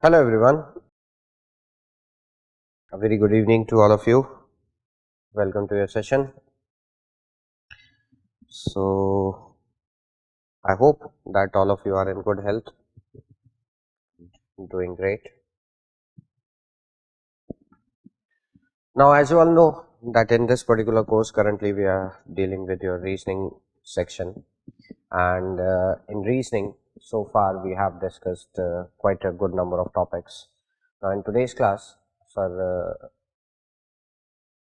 Hello everyone, a very good evening to all of you. Welcome to your session. So, I hope that all of you are in good health, doing great. Now, as you all know that in this particular course currently we are dealing with your reasoning section, and in reasoning so far we have discussed quite a good number of topics. Now, in today's class, sir,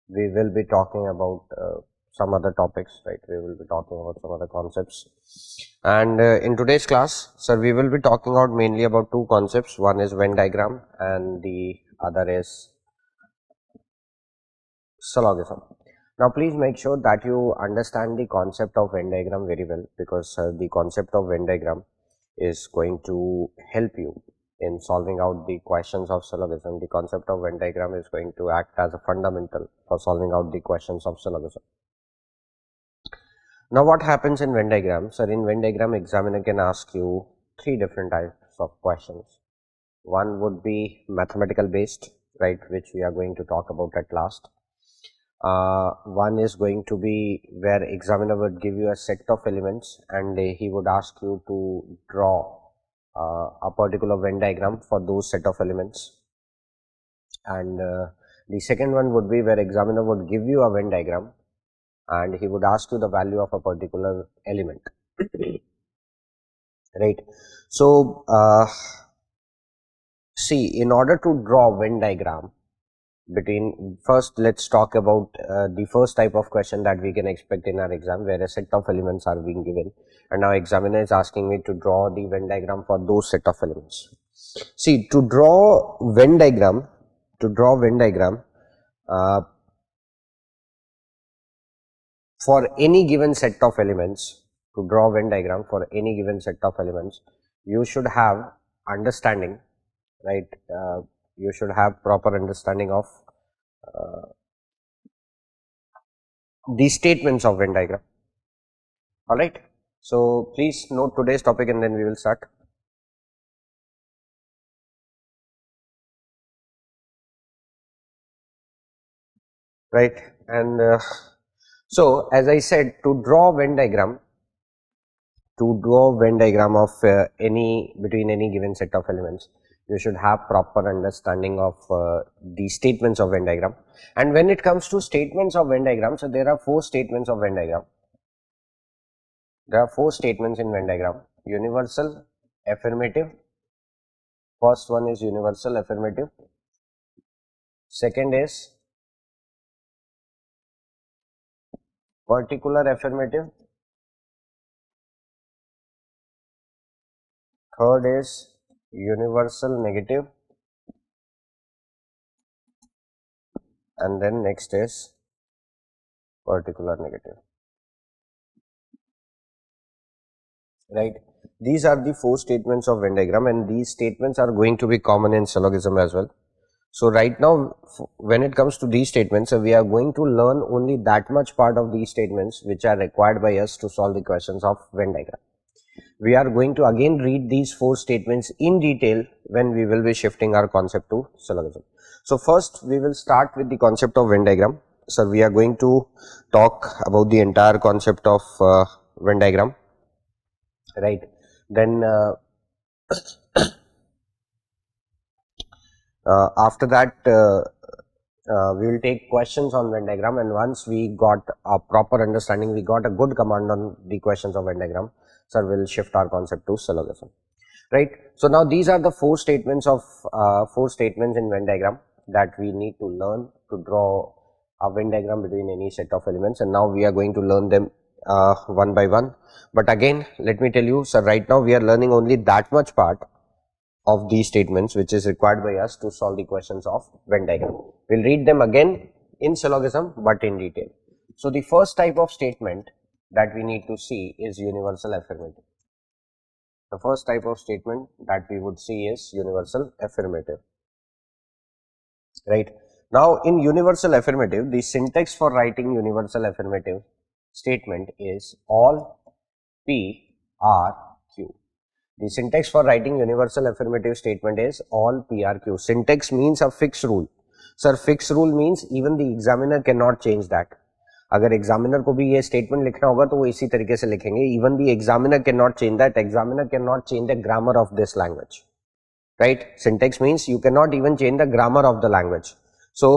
we will be talking about some other topics, right? We will be talking about some other concepts, and in today's class, sir, we will be talking about mainly about two concepts. One is Venn diagram and the other is syllogism. Now, please make sure that you understand the concept of Venn diagram very well, because the concept of Venn diagram is going to help you in solving out the questions of syllogism. The concept of Venn diagram is going to act as a fundamental for solving out the questions of syllogism. Now, what happens in Venn diagram? Sir, in Venn diagram, examiner can ask you three different types of questions. One would be mathematical based, right, which we are going to talk about at last. One is going to be where examiner would give you a set of elements and he would ask you to draw a particular Venn diagram for those set of elements. And the second one would be where examiner would give you a Venn diagram and he would ask you the value of a particular element. Right. So, see, in order to draw Venn diagram between, first let's talk about the first type of question that we can expect in our exam, where a set of elements are being given and now examiner is asking me to draw the Venn diagram for those set of elements. See, to draw Venn diagram, for any given set of elements, you should have understanding, right? You should have proper understanding of the statements of Venn diagram. All right. So, please note today's topic and then we will start. Right. And so, as I said, to draw Venn diagram of between any given set of elements, you should have proper understanding of the statements of Venn diagram. And when it comes to statements of Venn diagram, so there are four statements of Venn diagram. There are four statements in Venn diagram: universal, affirmative. First one is universal affirmative. Second is particular affirmative. Third is universal negative, and then next is particular negative. Right. These are the four statements of Venn diagram, and these statements are going to be common in syllogism as well. So, right now when it comes to these statements, we are going to learn only that much part of these statements which are required by us to solve the questions of Venn diagram. We are going to again read these four statements in detail when we will be shifting our concept to syllogism. So, first we will start with the concept of Venn diagram. So, we are going to talk about the entire concept of Venn diagram, right. Then after that we will take questions on Venn diagram, and once we got a proper understanding, we got a good command on the questions of Venn diagram, so we will shift our concept to syllogism, right. So, now these are the four statements in Venn diagram that we need to learn to draw a Venn diagram between any set of elements, and now we are going to learn them one by one. But again, let me tell you, so right now we are learning only that much part of these statements which is required by us to solve the questions of Venn diagram. We will read them again in syllogism, but in detail. So, the first type of statement that we need to see is universal affirmative. The first type of statement that we would see is universal affirmative, right. Now, in universal affirmative, the syntax for writing universal affirmative statement is all P are Q. The syntax for writing universal affirmative statement is all PRQ. Syntax means a fixed rule. Sir, fixed rule means even the examiner cannot change that. अगर examiner को भी ये statement लिखना होगा तो वो इसी तरीके से लिखेंगे. Even the examiner can not change that. Examiner can not change the grammar of this language, right? Syntax means you can not even change the grammar of the language. So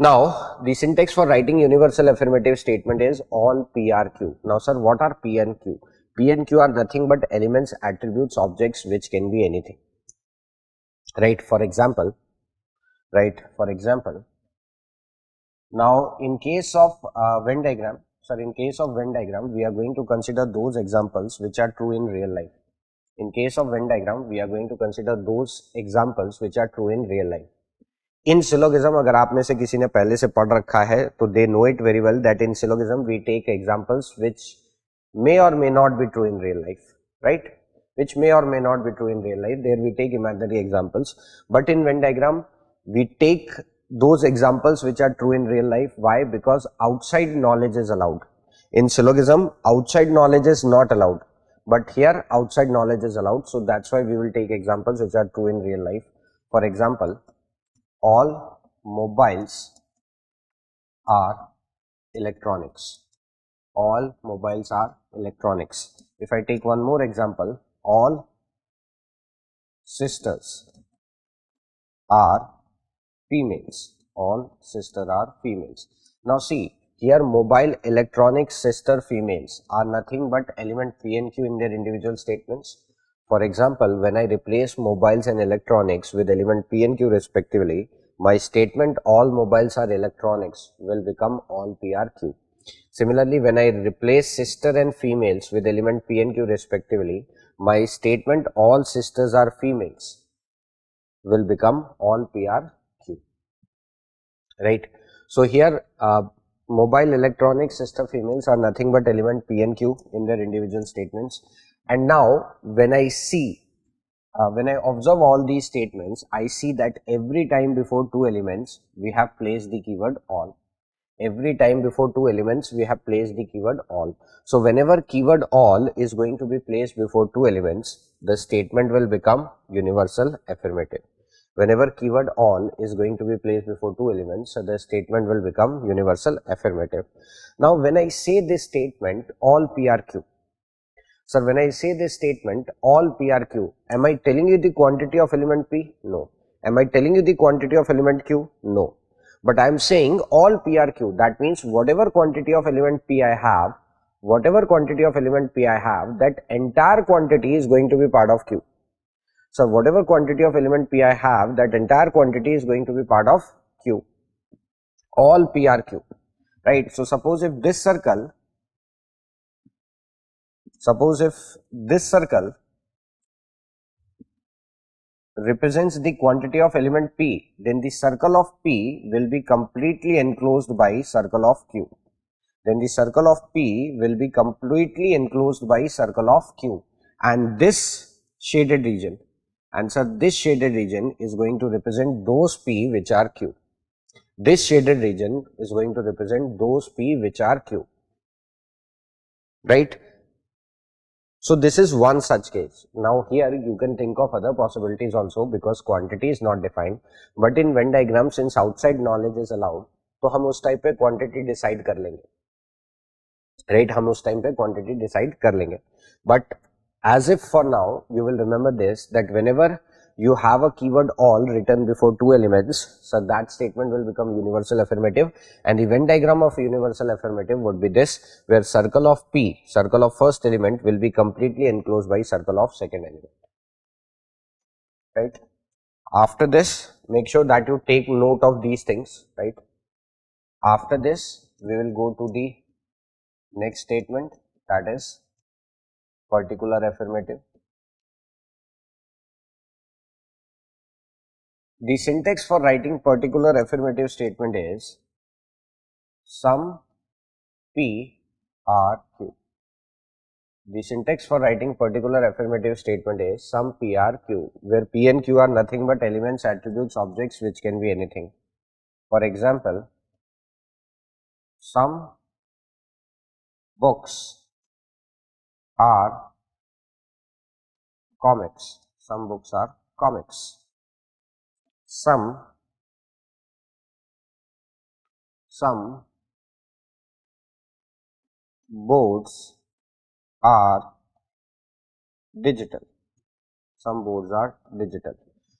now the syntax for writing universal affirmative statement is all PRQ. Now sir, what are P and Q? P and Q are nothing but elements, attributes, objects which can be anything, right? For example, now in case of Venn diagram, sir, in case of Venn diagram, we are going to consider those examples which are true in real life. In case of Venn diagram, we are going to consider those examples which are true in real life. In syllogism, अगर आप में से किसी ने पहले से पढ़ रखा है तो they know it very well that in syllogism we take examples which may or may not be true in real life, right? Which may or may not be true in real life. There we take imaginary examples, but in Venn diagram we take those examples which are true in real life. Why? Because outside knowledge is allowed. In syllogism, outside knowledge is not allowed, but here outside knowledge is allowed. So that's why we will take examples which are true in real life. For example, all mobiles are electronics. All mobiles are electronics. If I take one more example, all sisters are females. All sisters are females. Now see, here mobile, electronics, sister, females are nothing but element P and Q in their individual statements. For example, when I replace mobiles and electronics with element P and Q respectively, my statement all mobiles are electronics will become all PRQ. Similarly, when I replace sister and females with element P and Q respectively, my statement all sisters are females will become all PRQ, right? So here mobile, electronics, sister, females are nothing but element P and Q in their individual statements. And now when I see, when I observe all these statements, I see that every time before two elements we have placed the keyword all. Every time before two elements we have placed the keyword all. So whenever keyword all is going to be placed before two elements, the statement will become universal affirmative. Whenever keyword all is going to be placed before two elements, so the statement will become universal affirmative. Now when I say this statement all PRQ, sir, when I say this statement all PRQ, am I telling you the quantity of element P? No. Am I telling you the quantity of element Q? No. But I am saying all PRQ, that means whatever quantity of element P I have, that entire quantity is going to be part of Q. So whatever quantity of element P I have, that entire quantity is going to be part of Q. All PRQ, right? So suppose if this circle represents the quantity of element P, then the circle of P will be completely enclosed by circle of Q. Then the circle of P will be completely enclosed by circle of Q. And this shaded region, and so this shaded region is going to represent those P which are Q. This shaded region is going to represent those P which are Q, right? So this is one such case. Now here you can think of other possibilities also because quantity is not defined. But in Venn diagram, since outside knowledge is allowed, तो हम उस type पे quantity decide कर लेंगे, right? हम उस time पे quantity decide कर लेंगे. But as if for now, you will remember this, that whenever you have a keyword all written before two elements, so that statement will become universal affirmative, and the Venn diagram of universal affirmative would be this, where circle of P, circle of first element will be completely enclosed by circle of second element, right? After this, make sure that you take note of these things, right? After this, we will go to the next statement, that is particular affirmative. The syntax for writing particular affirmative statement is some P R Q. The syntax for writing particular affirmative statement is some P R Q, where P and Q are nothing but elements, attributes, objects which can be anything. For example, some books are comics. Some books are comics. Some boards are digital. Some boards are digital.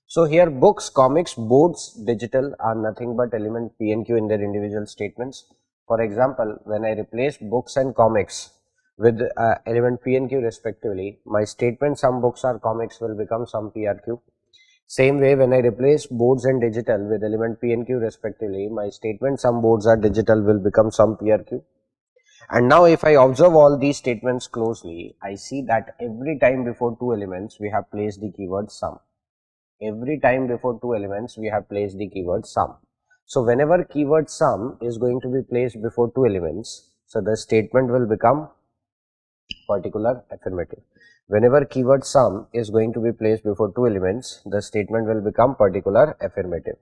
So here books, comics, boards, digital are nothing but element P and Q in their individual statements. For example, when I replace books and comics with element P and Q respectively, my statement some books are comics will become some PRQ. Same way, when I replace boards and digital with element P and Q respectively, my statement some boards are digital will become some PRQ. And now if I observe all these statements closely, I see that every time before two elements we have placed the keyword some. Every time before two elements we have placed the keyword some. So whenever keyword some is going to be placed before two elements, so the statement will become particular affirmative. Whenever keyword some is going to be placed before two elements, the statement will become particular affirmative.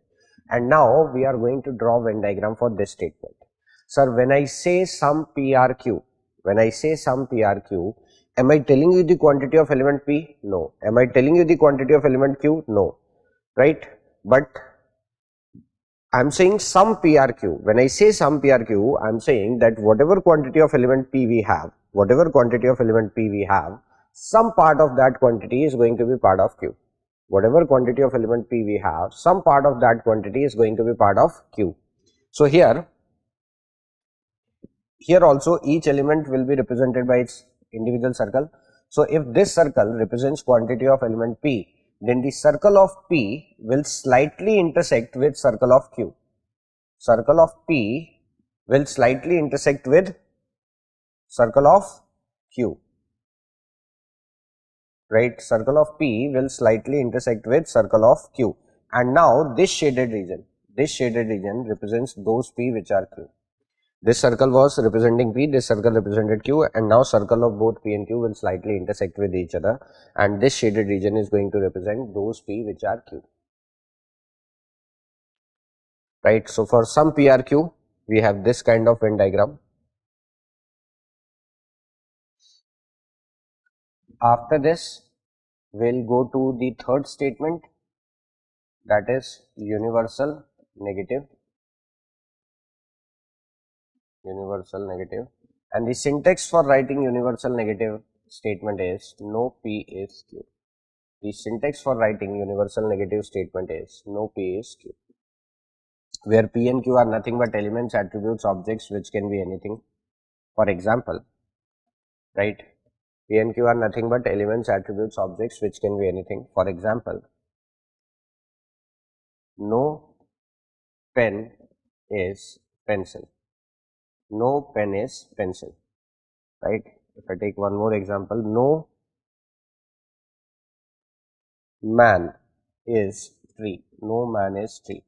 And now we are going to draw Venn diagram for this statement. Sir, when I say some PRQ, am I telling you the quantity of element P? No. Am I telling you the quantity of element Q? No. Right? But I am saying some PRQ. When I say some PRQ, I am saying that whatever quantity of element P we have, some part of that quantity is going to be part of Q. Whatever quantity of element P we have, some part of that quantity is going to be part of Q. So here also each element will be represented by its individual circle. So if this circle represents quantity of element P, then the circle of P will slightly intersect with circle of Q. Circle of P will slightly intersect with circle of Q. Right? Circle of P will slightly intersect with circle of Q. And now this shaded region represents those P which are Q. This circle was representing P, this circle represented Q, and now circle of both P and Q will slightly intersect with each other, and this shaded region is going to represent those P which are Q. Right. So for some PRQ, we have this kind of Venn diagram. After this, we'll go to the third statement, that is universal negative. And the syntax for writing universal negative statement is no P is Q. The syntax for writing universal negative statement is no P is Q, where P and Q are nothing but elements, attributes, objects which can be anything. For example, right, P and Q are nothing but elements, attributes, objects which can be anything. For example, no pen is pencil. No pen is pencil. Right. If I take one more example, no man is tree. No man is tree.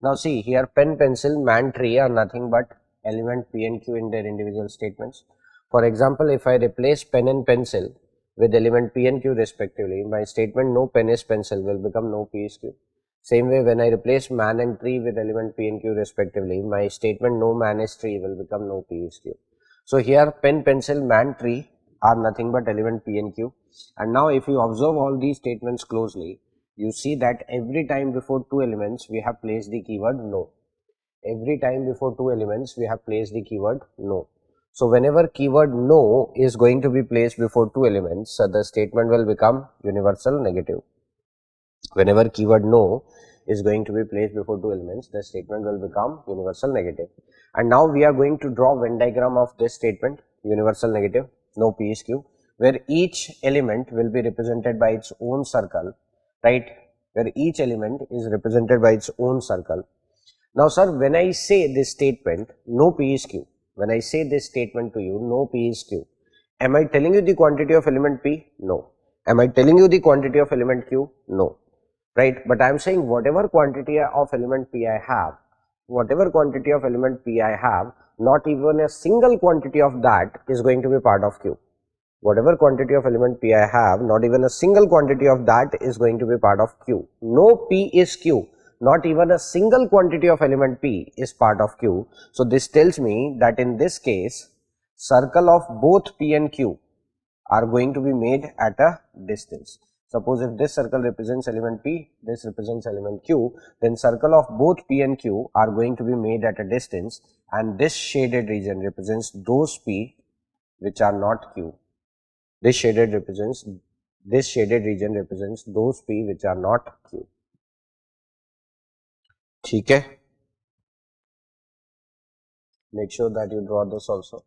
Now see here, pen, pencil, man, tree are nothing but element P and Q in their individual statements. For example, if I replace pen and pencil with element P and Q respectively, my statement no pen is pencil will become no P is Q. Same way, when I replace man and tree with element P and Q respectively, my statement no man is tree will become no P is Q. So here pen, pencil, man, tree are nothing but element P and Q. And now if you observe all these statements closely, you see that every time before two elements we have placed the keyword no. Every time before two elements we have placed the keyword no. So whenever keyword no is going to be placed before two elements, so the statement will become universal negative. Whenever keyword no is going to be placed before two elements, the statement will become universal negative. And now we are going to draw Venn diagram of this statement, universal negative, no P is Q, where each element will be represented by its own circle, right? Where each element is represented by its own circle. Now sir, when I say this statement, no P is Q, when I say this statement to you, no P is Q, am I telling you the quantity of element P? No. Am I telling you the quantity of element Q? No. Right, but I am saying whatever quantity of element P I have, not even a single quantity of that is going to be part of Q. Whatever quantity of element P I have, not even a single quantity of that is going to be part of Q. No P is Q, not even a single quantity of element P is part of Q. So this tells me that in this case, circle of both P and Q are going to be made at a distance. Suppose if this circle represents element P, this represents element Q, then circle of both P and Q are going to be made at a distance, and this shaded region represents those P which are not Q. This shaded region represents those P which are not Q. Okay? Make sure that you draw this also.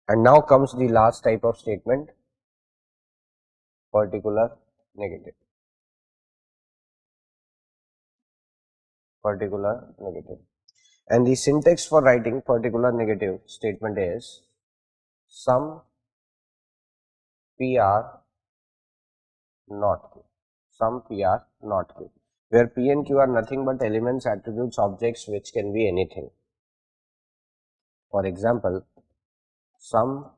And now comes the last type of statement, particular negative. Particular negative. And the syntax for writing particular negative statement is some P are not Q. Some P are not Q. Where P and Q are nothing but elements, attributes, objects which can be anything. For example, some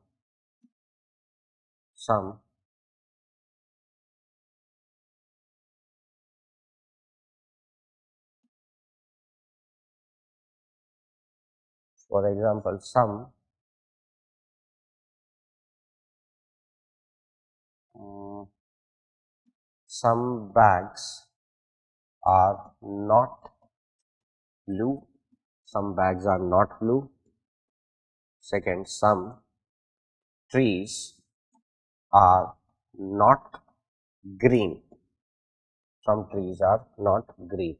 some bags are not blue. Some bags are not blue. Second, some trees are not green. Some trees are not green.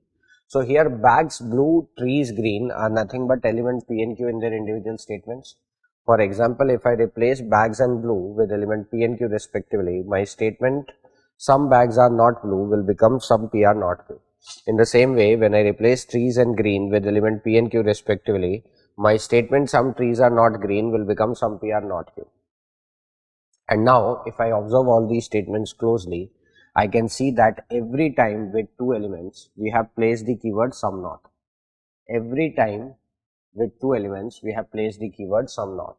So here bags blue, trees green are nothing but element P and Q in their individual statements. For example, if I replace bags and blue with element P and Q respectively, my statement some bags are not blue will become some P are not Q. In the same way, when I replace trees and green with element P and Q respectively, my statement some trees are not green will become some P are not Q. And now if I observe all these statements closely, I can see that every time with two elements we have placed the keyword some not. Every time with two elements we have placed the keyword some not.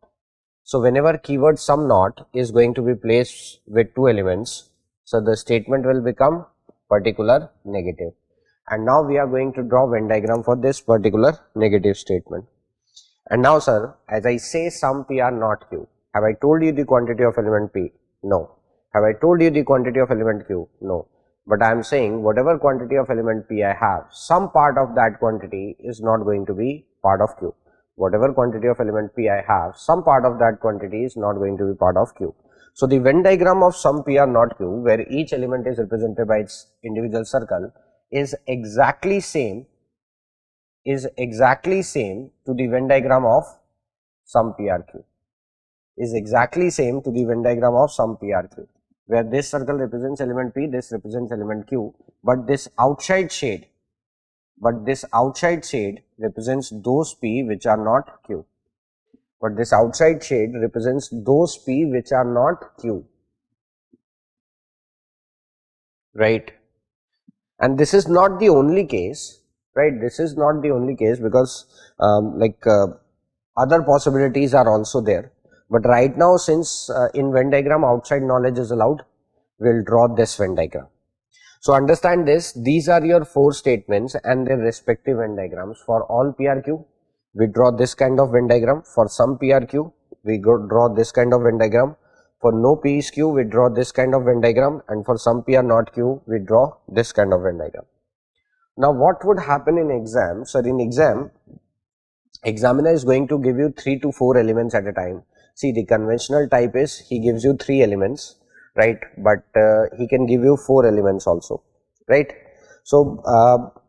So whenever keyword some not is going to be placed with two elements, so the statement will become particular negative. And now we are going to draw Venn diagram for this particular negative statement. And now sir, as I say some P are not Q, have I told you the quantity of element P? No. Have I told you the quantity of element Q? No. But I am saying whatever quantity of element P I have, some part of that quantity is not going to be part of Q. Whatever quantity of element P I have, some part of that quantity is not going to be part of Q. So the Venn diagram of some P are not Q, where each element is represented by its individual circle, is exactly same to the Venn diagram of some P are Q. Is exactly same to the Venn diagram of some P are Q, where this circle represents element P, this represents element Q, but this outside shade represents those P which are not Q. But this outside shade represents those P which are not Q, right? And this is not the only case, right? This is not the only case because other possibilities are also there. But right now, since in Venn diagram outside knowledge is allowed, we will draw this Venn diagram. So understand this, these are your four statements and their respective Venn diagrams. For all PRQ, we draw this kind of Venn diagram. For some PRQ, we draw this kind of Venn diagram. For no P is Q, we draw this kind of Venn diagram, and for some P are not Q, we draw this kind of Venn diagram. Now what would happen in exam? So in exam, examiner is going to give you 3 to 4 elements at a time. See, the conventional type is he gives you 3 elements, right? But he can give you 4 elements also, right? So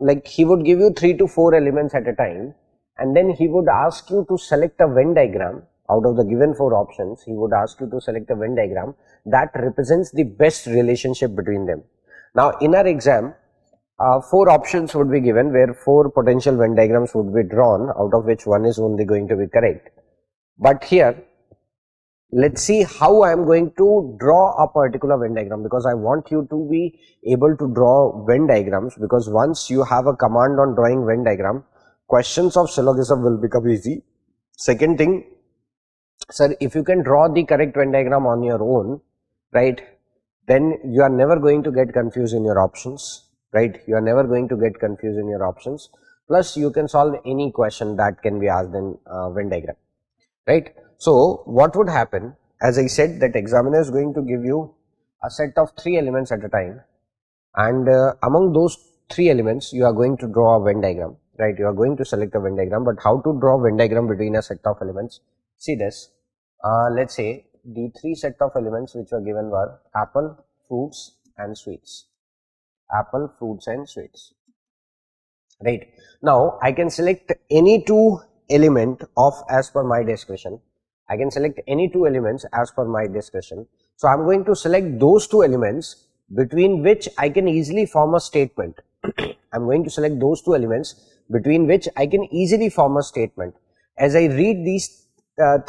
like he would give you 3 to 4 elements at a time, and then he would ask you to select a Venn diagram. Out of the given 4 options, he would ask you to select a Venn diagram that represents the best relationship between them. Now in our exam, 4 options would be given, where 4 potential Venn diagrams would be drawn, out of which one is only going to be correct. But here, let's see how I am going to draw a particular Venn diagram, because I want you to be able to draw Venn diagrams, because once you have a command on drawing Venn diagram, questions of syllogism will become easy. Second thing, sir, if you can draw the correct Venn diagram on your own, right, then you are never going to get confused in your options, right? You are never going to get confused in your options. Plus, you can solve any question that can be asked in Venn diagram, right? So what would happen, as I said, that examiner is going to give you a set of 3 elements at a time, and among those 3 elements you are going to draw a Venn diagram, right? You are going to select a Venn diagram, but how to draw Venn diagram between a set of elements? See this, let's say the 3 set of elements which were given were apple, fruits and sweets. Apple, fruits and sweets, right? Now I can select any 2 element of as per my discretion. I can select any 2 elements as per my discretion. So I am going to select those 2 elements between which I can easily form a statement. I am going to select those 2 elements between which I can easily form a statement. As I read these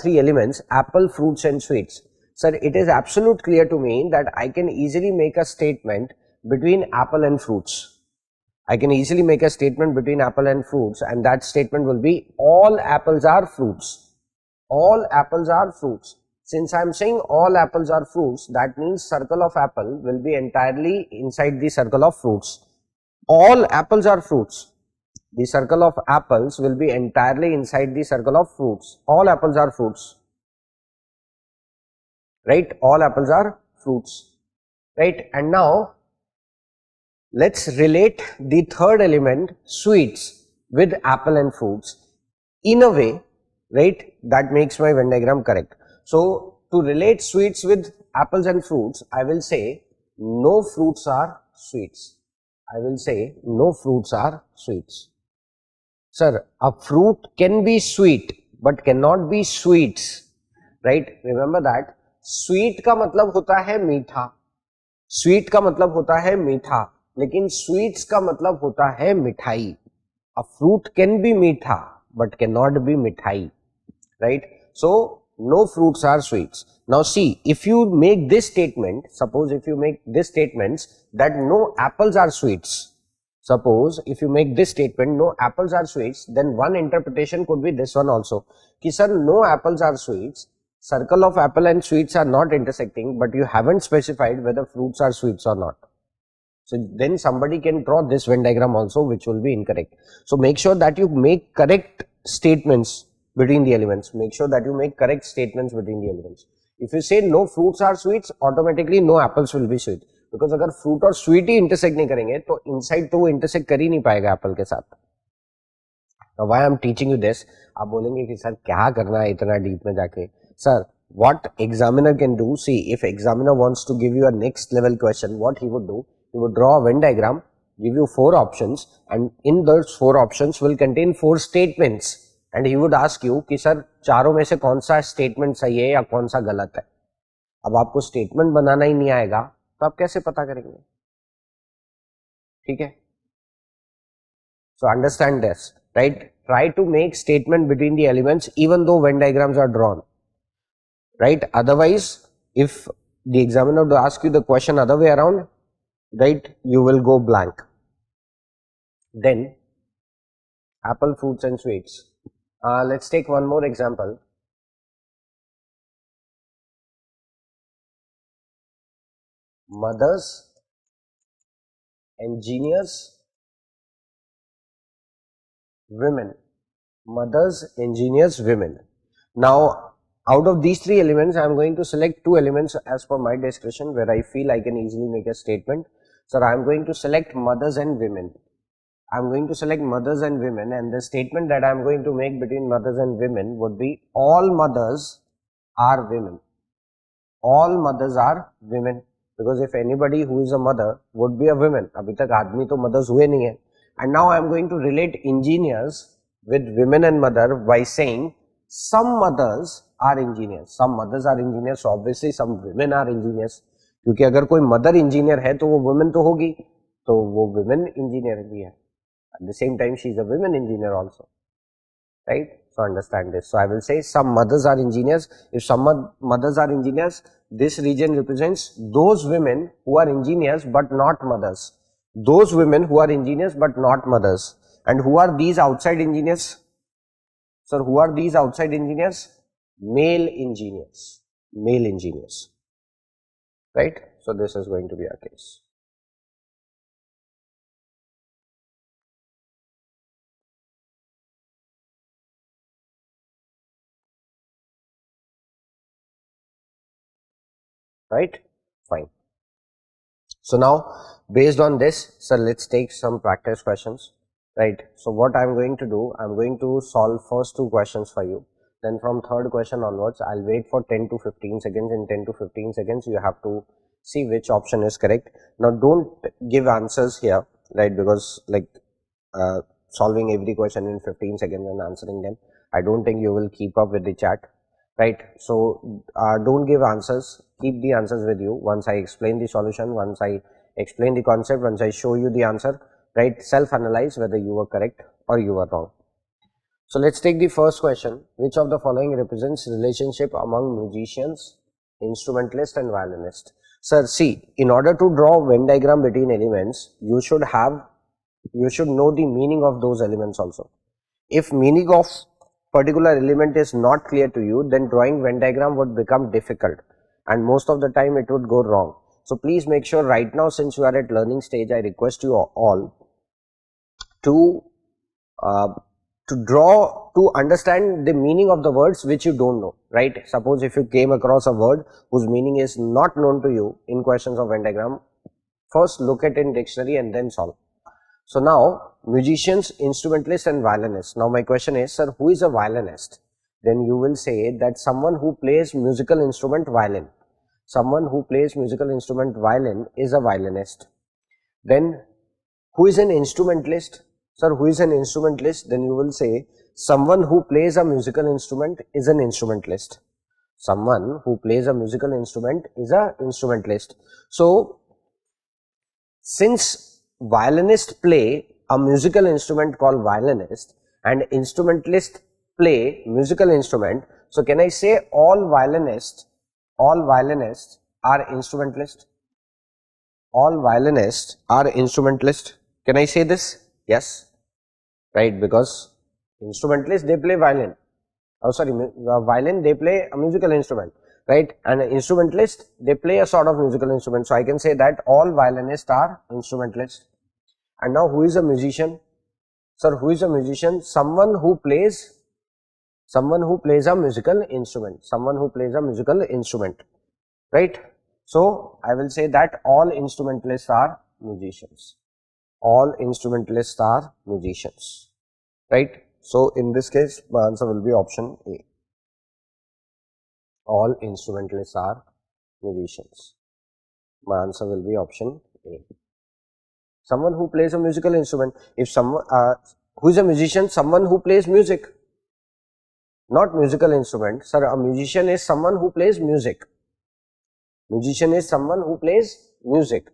3 elements, apple, fruits and sweets, sir, it is absolute clear to me that I can easily make a statement between apple and fruits. I can easily make a statement between apple and fruits, and that statement will be all apples are fruits. All apples are fruits. Since I am saying all apples are fruits, that means circle of apple will be entirely inside the circle of fruits. All apples are fruits. The circle of apples will be entirely inside the circle of fruits. All apples are fruits, right? All apples are fruits, right? And now let's relate the third element, sweets, with apple and fruits in a way, right, that makes my Venn diagram correct. So to relate sweets with apples and fruits, I will say no fruits are sweets. I will say no fruits are sweets. Sir, a fruit can be sweet but cannot be sweets, right? Remember that. Sweet का मतलब होता है मीठा, sweet का मतलब होता है मीठा, लेकिन स्वीट्स का मतलब होता है मिठाई. अ फ्रूट कैन बी मीठा बट कैन नॉट बी मिठाई, right? So no fruits are sweets. Now see, if you make this statement, suppose if you make this statements that no apples are sweets, suppose if you make this statement, no apples are sweets, then one interpretation could be this one also, ki sir, no apples are sweets, circle of apple and sweets are not intersecting, but you haven't specified whether fruits are sweets or not. So then somebody can draw this Venn diagram also, which will be incorrect. So make sure that you make correct statements between the elements. Make sure that you make correct statements between the elements. If you say no fruits are sweets, automatically no apples will be sweet. Because अगर fruit और sweet ही intersect नहीं करेंगे तो inside तो वो intersect कर ही नहीं पाएगा एप्पल के साथ. Why I am teaching you this? आप बोलेंगे कि सर क्या करना है इतना डीप में जाके. Sir, what examiner can do, see if examiner wants to give you a next level question, what he would do, he would draw a Venn diagram, give you 4 options, and in those 4 options will contain 4 statements, and he would ask you कि sir चारों में से कौन सा statement सही है या कौन सा गलत है. अब आपको स्टेटमेंट बनाना ही नहीं आएगा तो आप कैसे पता करेंगे? ठीक है. So understand this, right? Try to make statement between the elements even though Venn diagrams are drawn, right? Otherwise, if the examiner would ask you the question other way around, right, you will go blank. Then apple, fruits and sweets. Let's take one more example. Mothers, engineers, women. Mothers, engineers, women. Now out of these 3 elements I am going to select 2 elements as per my discretion where I feel I can easily make a statement. So I am going to select mothers and women. I am going to select mothers and women, and the statement that I am going to make between mothers and women would be all mothers are women. All mothers are women, because if anybody who is a mother would be a woman. अभी तक आदमी तो mothers हुए नहीं है. And now I am going to relate engineers with women and mother by saying some mothers are engineers. Some mothers are engineers, so obviously some women are engineers. क्योंकि अगर कोई mother engineer है तो वो women तो होगी, तो वो women engineer भी है. At the same time, she is a women engineer also, right? So understand this. So I will say some mothers are engineers. If some mothers are engineers, this region represents those women who are engineers but not mothers. Those women who are engineers but not mothers. And who are these outside engineers? Sir, who are these outside engineers? Male engineers. Male engineers, right? So this is going to be our case. right? Fine. So now based on this, sir, let's take some practice questions, right? So what I'm going to do, I'm going to solve first 2 questions for you. Then from third question onwards, I'll wait for 10 to 15 seconds. In 10 to 15 seconds, you have to see which option is correct. Now don't give answers here, right? Because like solving every question in 15 seconds and answering them, I don't think you will keep up with the chat, right? So don't give answers, keep the answers with you. Once I explain the solution, once I explain the concept, once I show you the answer, right, self-analyze whether you were correct or you were wrong. So let's take the first question. Which of the following represents relationship among musicians, instrumentalist and violinist? Sir, see, in order to draw Venn diagram between elements, you should know the meaning of those elements also. If meaning of particular element is not clear to you, then drawing Venn diagram would become difficult and most of the time it would go wrong. So please make sure right now, since you are at learning stage, I request you all to understand the meaning of the words which you don't know, right? Suppose if you came across a word whose meaning is not known to you in questions of Venn diagram, first look at in dictionary and then solve. So now musicians, instrumentalists and violinists. Now my question is, sir, who is a violinist? Then you will say that someone who plays musical instrument violin. Someone who plays musical instrument violin is a violinist. Then who is an instrumentalist? Sir, who is an instrumentalist? Then you will say someone who plays a musical instrument is an instrumentalist. Someone who plays a musical instrument is a instrumentalist. So since violinists play a musical instrument called violinist and instrumentalists play musical instrument, so can I say all violinists are instrumentalists? All violinists are instrumentalists. Can I say this? Yes, right, because instrumentalists, they play violin. Violin, they play a musical instrument, right? And instrumentalists, they play a sort of musical instrument. So I can say that all violinists are instrumentalists. And now who is a musician? Sir, who is a musician? Someone who plays a musical instrument. Someone who plays a musical instrument, right? So I will say that all instrumentalists are musicians. All instrumentalists are musicians, right? So in this case, my answer will be option A. All instrumentalists are musicians. My answer will be option A. Someone who plays a musical instrument. If someone who is a musician, someone who plays music, not musical instrument. Sir, a musician is someone who plays music. Musician is someone who plays music.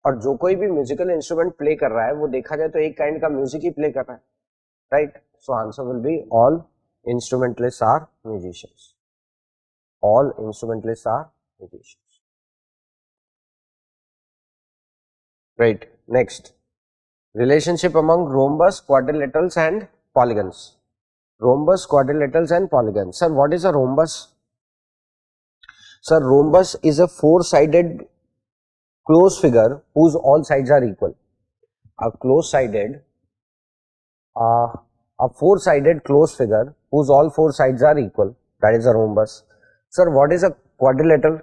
और जो कोई भी musical instrument play कर रहा है वो देखा जाए तो एक काइंड का म्यूजिक ही प्ले कर रहा है, right? So answer will be all instrumentalist are musicians. All instrumentalists are musicians, right? Next, relationship among rhombus, quadrilaterals and polygons. Rhombus, quadrilaterals and polygons. Sir, what is a rhombus? Sir, rhombus is a four-sided closed figure whose all sides are equal. A four-sided closed figure whose all four sides are equal. That is a rhombus. Sir, what is a quadrilateral?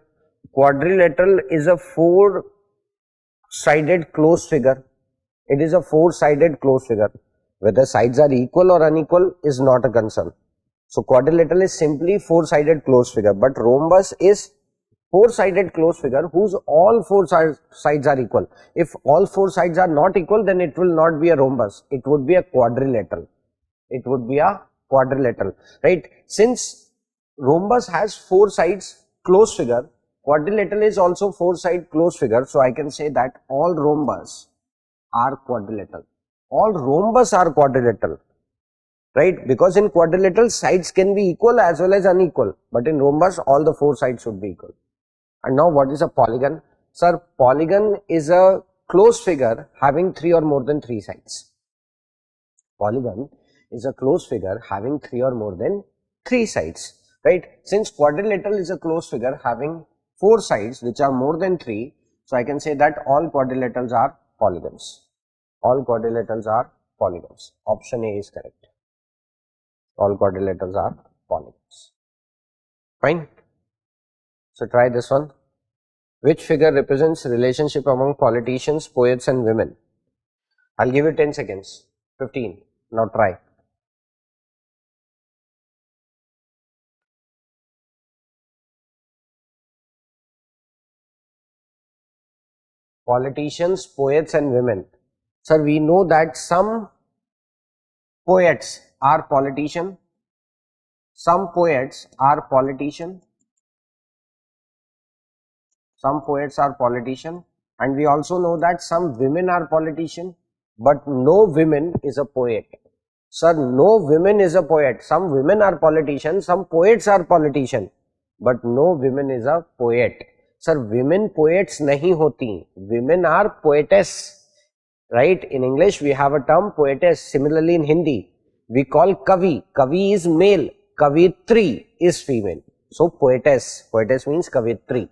Quadrilateral is a four-sided closed figure. It is a four-sided closed figure. Whether sides are equal or unequal is not a concern. So quadrilateral is simply four-sided closed figure, but rhombus is four-sided closed figure whose all four sides are equal. If all four sides are not equal, then it will not be a rhombus. It would be a quadrilateral. It would be a quadrilateral, right? Since rhombus has four sides closed figure, quadrilateral is also four-side closed figure. So I can say that all rhombus are quadrilateral. All rhombus are quadrilateral, right? Because in quadrilateral sides can be equal as well as unequal, but in rhombus all the four sides should be equal. And now what is a polygon? Sir, polygon is a closed figure having three or more than three sides. Polygon is a closed figure having three or more than three sides, right? Since quadrilateral is a closed figure having four sides which are more than three, so I can say that all quadrilaterals are polygons. All quadrilaterals are polygons. Option A is correct. All quadrilaterals are polygons. Fine. So try this one. Which figure represents relationship among politicians, poets and women? I'll give you 10 seconds. 15. Now try. Politicians, poets and women. Sir, we know that some poets are politician. Some poets are politician. Some poets are politician. And we also know that some women are politician. But no women is a poet. Sir, no women is a poet. Some women are politicians. Some poets are politician. But no women is a poet. Sir, women poets nahi hoti. Women are poetess. Right? In English, we have a term poetess. Similarly, in Hindi, we call kavi. Kavi is male. Kavitri is female. So, poetess. Poetess means kavitri.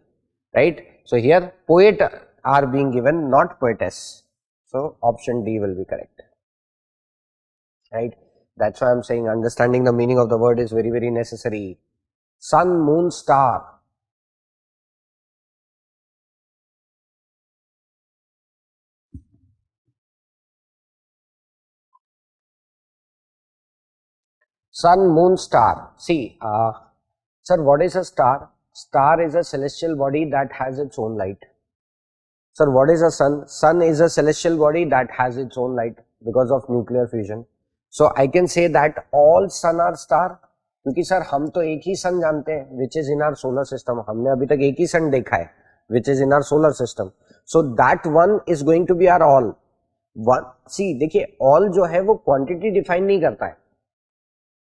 Right? So, here poet are being given, not poetess. So, option D will be correct. Right? That's why I'm saying understanding the meaning of the word is very, very necessary. Sun, moon, star. Sun, moon, star. See, sir, what is a star? Star is a celestial body that has its own light. Sir, what is a sun? Sun is a celestial body that has its own light because of nuclear fusion. So, I can say that all sun are star. क्योंकि sir हम तो एक ही sun जानते हैं which is in our solar system. हमने अभी तक एक ही सन देखा है which is in our solar system. So that one is going to be our all. One see देखिए, ऑल जो है वो क्वांटिटी डिफाइन नहीं करता है.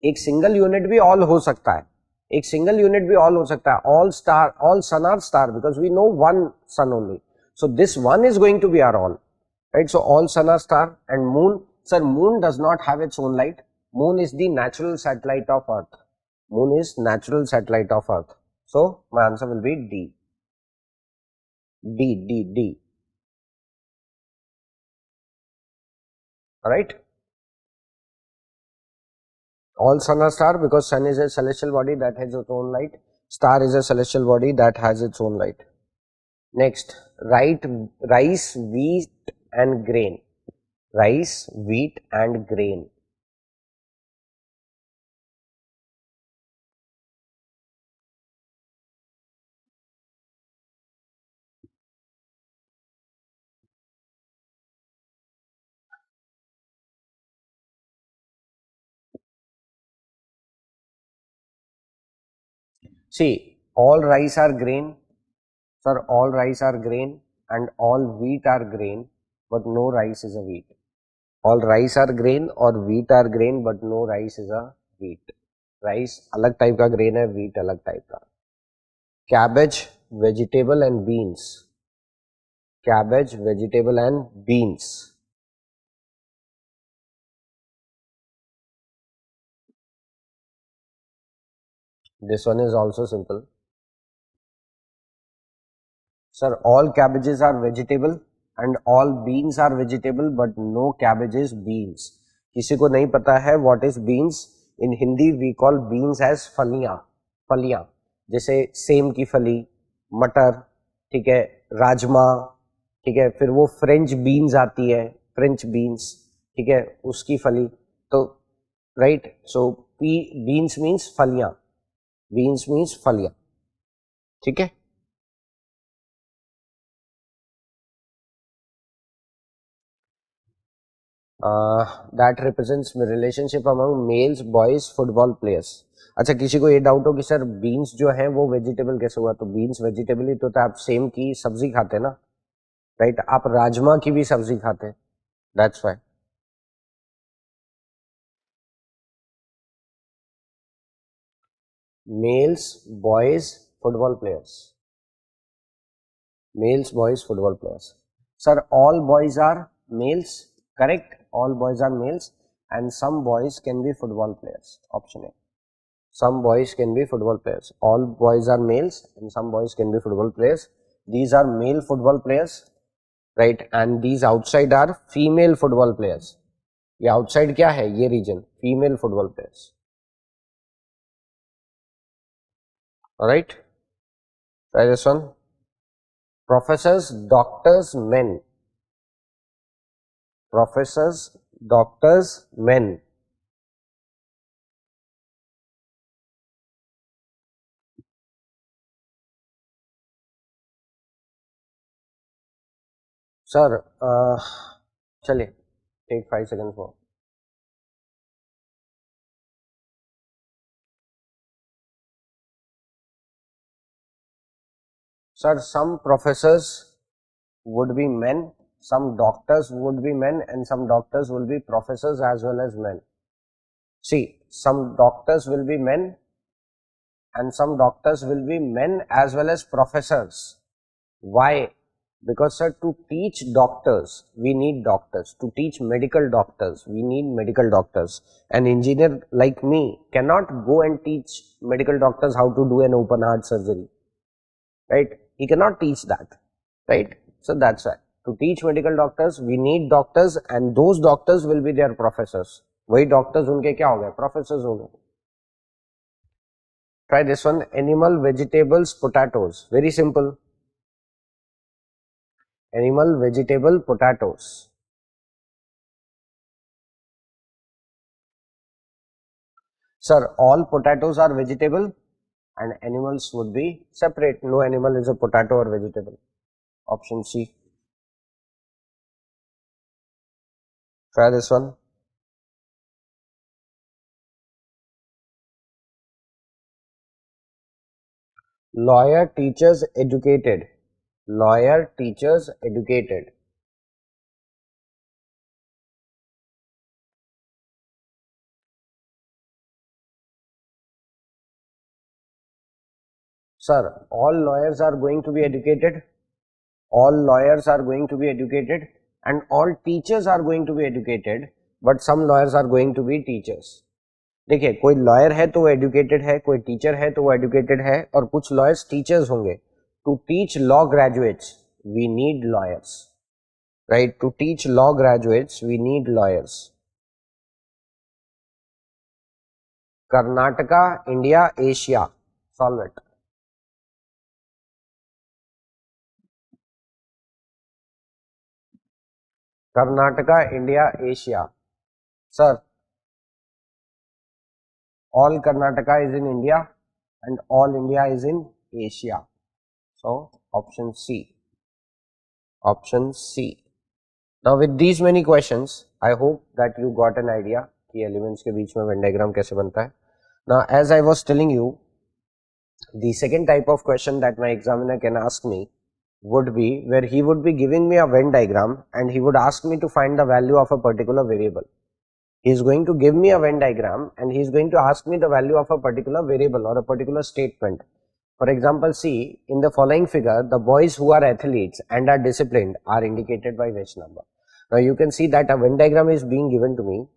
एक सिंगल यूनिट भी ऑल हो सकता है. एक सिंगल यूनिट भी ऑल हो सकता है. All star, all sun are star because we know one sun only. So this one is going to be our all, right? So all sun are star. And moon, sir, moon does not have its own light. Moon is the natural satellite of Earth. Moon is natural satellite of Earth. So my answer will be D. D. Alright? All sun are star because sun is a celestial body that has its own light. Star is a celestial body that has its own light. Next, write rice, wheat and grain. Rice, wheat and grain. See, all rice are grain. Sir, all rice are grain and all wheat are grain, but no rice is a wheat. All rice are grain or wheat are grain, but no rice is a wheat. Rice अलग type का grain है, wheat अलग type का. Cabbage, vegetable and beans. Cabbage, vegetable and beans. This one is also simple. Sir, all cabbages are vegetable and all beans are vegetable, but no cabbage is beans. किसी को नहीं पता है what is beans? In Hindi we call beans as फलियां. फलियां जैसे same की फली, मटर, ठीक है, राजमा, ठीक है, फिर वो फ्रेंच बीन्स आती है, फ्रेंच बीन्स, ठीक है, उसकी फली. तो राइट, सो बीन्स मीन्स फलियां. बीन्स मीन्स फलियां. ठीक है. That represents relationship among males boys football players. अच्छा, किसी को ये डाउट हो कि सर बीन्स जो है वो वेजिटेबल कैसे हुआ? तो बीन्स वेजिटेबल ही तो आप सेम की सब्जी खाते ना, राइट? आप राजमा की भी सब्जी खाते, that's why. Males boys football players. Males, boys, football players. Sir, all boys are males, correct? All boys are males and some boys can be football players. Option A. Some boys can be football players. All boys are males and some boys can be football players. These are male football players, right? And these outside are female football players. ये outside क्या है? ये region, female football players. Alright? Try this one. Professors, doctors, men. Professors, doctors, men. Sir, chaliye, take 5 seconds more. Sir, some professors would be men, some doctors would be men, and some doctors will be professors as well as men. See, some doctors will be men and some doctors will be men as well as professors. Why? Because sir, to teach doctors, we need doctors. To teach medical doctors, we need medical doctors. An engineer like me cannot go and teach medical doctors how to do an open heart surgery. Right? He cannot teach that. Right? So that's why. To teach medical doctors, we need doctors and those doctors will be their professors. वही doctors उनके क्या हो गए? Professors हो गए. Try this one. Animal, vegetables, potatoes. Very simple. Animal, vegetable, potatoes. Sir, all potatoes are vegetable and animals would be separate. No animal is a potato or vegetable. Option C. Try this one. Lawyer, teachers, educated. Lawyer, teachers, educated. Sir, all lawyers are going to be educated. All lawyers are going to be educated and all teachers are going to be educated, but some lawyers are going to be teachers. देखिए, कोई lawyer है तो वो educated है, कोई teacher है तो वो एजुकेटेड है और कुछ लॉयर्स टीचर्स होंगे. To teach law graduates we need lawyers. Right? To teach law graduates we need lawyers. Karnataka, India, Asia. Solve it. Karnataka, India, Asia. Sir, all Karnataka is in India and all India is in Asia. So, option C. Option C. Now, with these many questions, I hope that you got an idea कि elements के बीच में Venn diagram कैसे बनता है. Now, as I was telling you, the second type of question that my examiner can ask me would be where he would be giving me a Venn diagram and he would ask me to find the value of a particular variable. He is going to give me a Venn diagram and he is going to ask me the value of a particular variable or a particular statement. For example, see in the following figure, the boys who are athletes and are disciplined are indicated by which number? Now you can see that a Venn diagram is being given to me,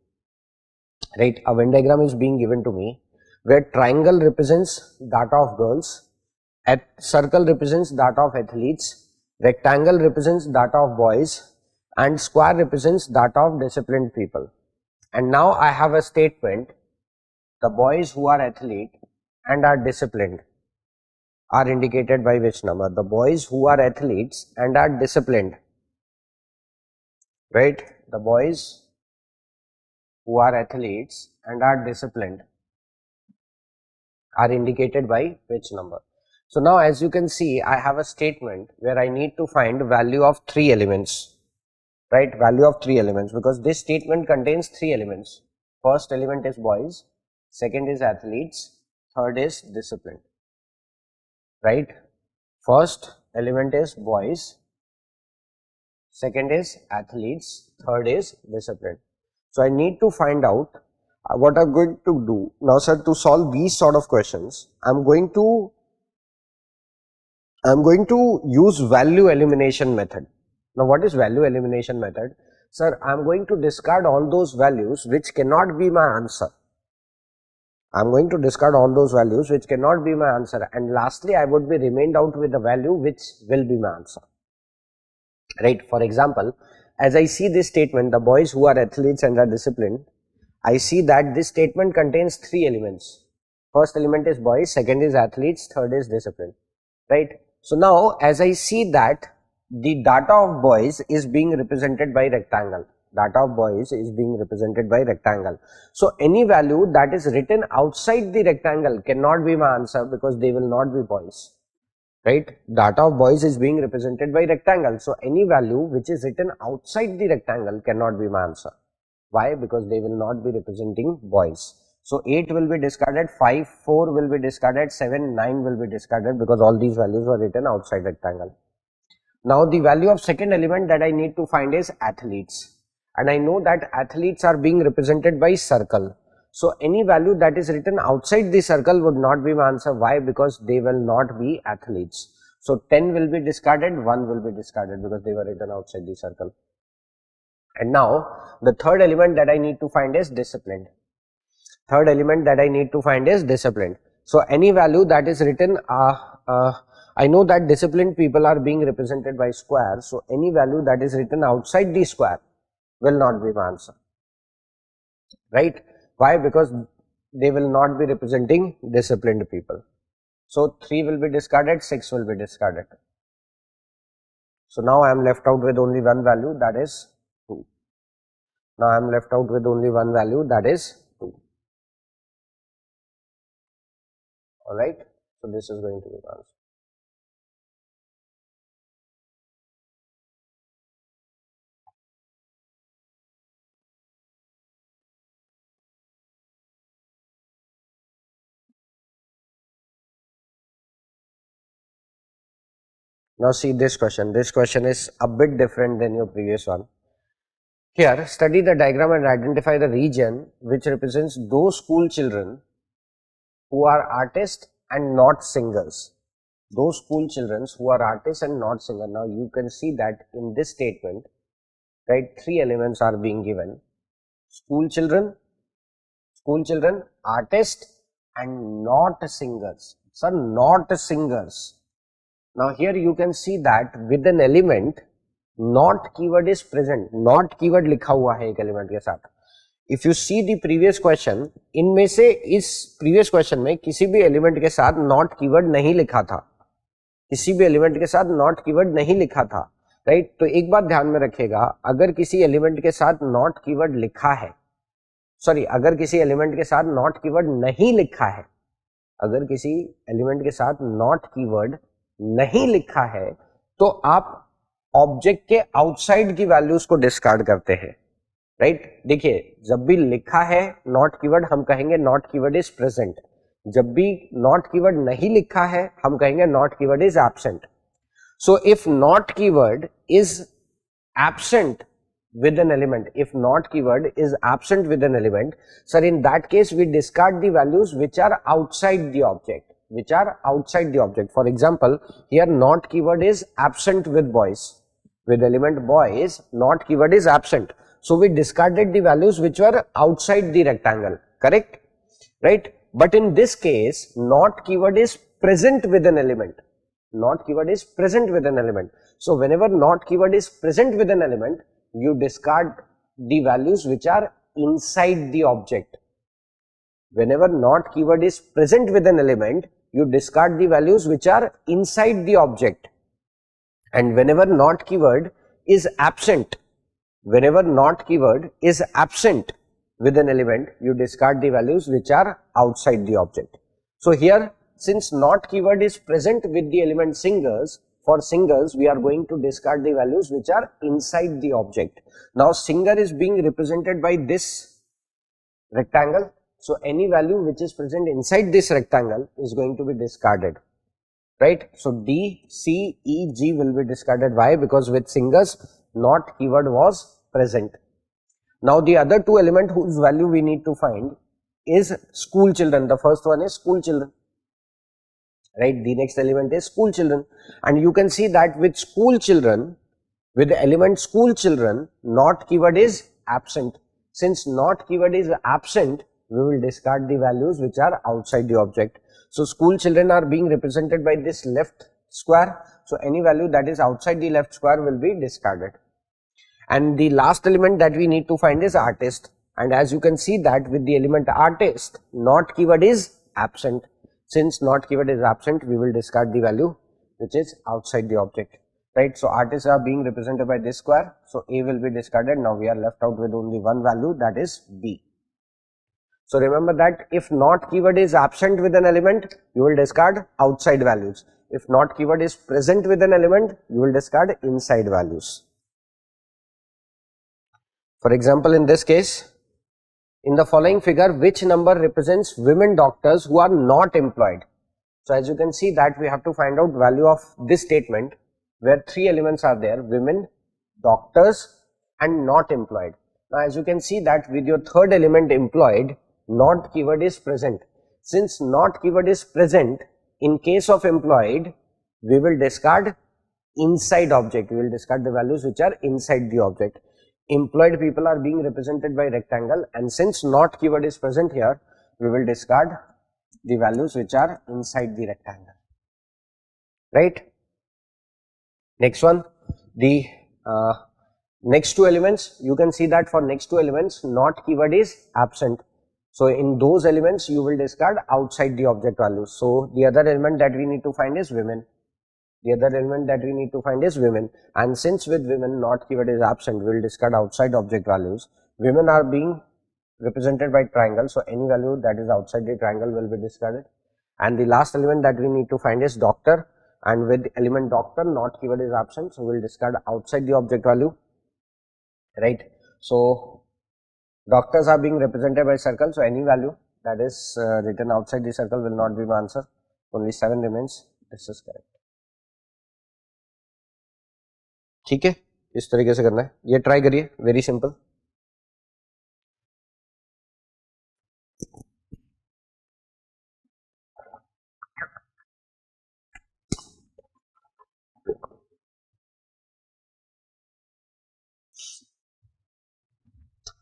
right? A Venn diagram is being given to me where triangle represents data of girls, circle represents data of athletes, rectangle represents data of boys and square represents data of disciplined people. And now I have a statement, the boys who are athlete and are disciplined are indicated by which number? The boys who are athletes and are disciplined, right? The boys who are athletes and are disciplined are indicated by which number? So now as you can see, I have a statement where I need to find value of 3 elements. Right, value of 3 elements because this statement contains 3 elements. First element is boys, second is athletes, third is discipline. Right, first element is boys, second is athletes, third is discipline. So I need to find out what I'm going to do. Now sir, to solve these sort of questions, I'm going to use value elimination method. Now, what is value elimination method? Sir, I am going to discard all those values which cannot be my answer. I am going to discard all those values which cannot be my answer and lastly, I would be remained out with the value which will be my answer. Right. For example, as I see this statement, the boys who are athletes and are disciplined, I see that this statement contains 3 elements. First element is boys, second is athletes, third is discipline. Right. So now as I see that the data of boys is being represented by rectangle. Data of boys is being represented by rectangle. So any value that is written outside the rectangle cannot be my answer because they will not be boys. Right? Data of boys is being represented by rectangle. So any value which is written outside the rectangle cannot be my answer. Why? Because they will not be representing boys. So 8 will be discarded, 5, 4 will be discarded, 7, 9 will be discarded because all these values were written outside rectangle. Now the value of second element that I need to find is athletes, and I know that athletes are being represented by circle. So any value that is written outside the circle would not be my answer. Why? Because they will not be athletes. So 10 will be discarded, 1 will be discarded because they were written outside the circle. And now the third element that I need to find is disciplined. Third element that I need to find is disciplined. So any value that is written, I know that disciplined people are being represented by square. So any value that is written outside the square will not be my answer. Right? Why? Because they will not be representing disciplined people. So 3 will be discarded, 6 will be discarded. So now I am left out with only one value, that is 2. Now I am left out with only one value, that is 2. Alright, so this is going to be the answer. Now see this question is a bit different than your previous one. Here, study the diagram and identify the region which represents those school children who are artists and not singers. Those school children who are artists and not singers. Now you can see that in this statement, right, 3 elements are being given: school children, artists and not singers. So not singers. Now here you can see that with an element not keyword is present. Not keyword लिखा हुआ है एक element के साथ. If you see the previous question, इनमें से इस previous question में किसी भी element के साथ not keyword नहीं लिखा था. किसी भी element के साथ not keyword नहीं लिखा था. राइट? तो एक बात ध्यान में रखिएगा, अगर किसी element के साथ not keyword लिखा है, सॉरी, अगर किसी element के साथ not keyword नहीं लिखा है, अगर किसी element के साथ not keyword नहीं लिखा है, तो आप ऑब्जेक्ट के आउटसाइड की वैल्यूज को डिस्कार्ड करते हैं. राइट? देखिए, जब भी लिखा है नॉट कीवर्ड हम कहेंगे नॉट कीवर्ड इज प्रेजेंट. जब भी नॉट कीवर्ड नहीं लिखा है हम कहेंगे not keyword is absent. So if not keyword is absent with an element, if not keyword is absent with an element, sir, in that case we discard the values which are outside the object, which are outside the object. For example, here not keyword is absent with boys, with element boys not keyword is absent, so we discarded the values which were outside the rectangle, correct? Right? But in this case not keyword is present with an element, not keyword is present with an element. So whenever not keyword is present with an element, you discard the values which are inside the object. Whenever not keyword is present with an element, you discard the values which are inside the object. And whenever not keyword is absent, whenever not keyword is absent with an element, you discard the values which are outside the object. So here, since not keyword is present with the element singers, for singers we are going to discard the values which are inside the object. Now singer is being represented by this rectangle, so any value which is present inside this rectangle is going to be discarded, right? So D, C, E, G will be discarded. Why? Because with singers not keyword was present. Now the other two elements whose value we need to find is school children. The first one is school children, right? The next element is school children, and you can see that with school children, with the element school children, not keyword is absent. Since not keyword is absent, we will discard the values which are outside the object. So school children are being represented by this left square, so any value that is outside the left square will be discarded. And the last element that we need to find is artist, and as you can see that with the element artist, not keyword is absent. Since not keyword is absent, we will discard the value which is outside the object, right? So artists are being represented by this square, so A will be discarded. Now we are left out with only one value, that is B. So remember that if not keyword is absent with an element, you will discard outside values. If not keyword is present with an element, you will discard inside values. For example, in this case, in the following figure, which number represents women doctors who are not employed? So as you can see that we have to find out value of this statement where three elements are there: women, doctors and not employed. Now as you can see that with your third element employed, not keyword is present. Since not keyword is present, in case of employed, we will discard inside object. We will discard the values which are inside the object. Employed people are being represented by rectangle, and since not keyword is present here, we will discard the values which are inside the rectangle, right? Next one, the next two elements, you can see that for next two elements not keyword is absent. So in those elements you will discard outside the object values. So the other element that we need to find is women. The other element that we need to find is women, and since with women not keyword is absent, we will discard outside object values. Women are being represented by triangle, so any value that is outside the triangle will be discarded. And the last element that we need to find is doctor, and with element doctor not keyword is absent, so we will discard outside the object value, right? So doctors are being represented by circle, so any value that is written outside the circle will not be my answer. Only 7 remains. This is correct. ठीक है, इस तरीके से करना है, ये try करिए, very simple.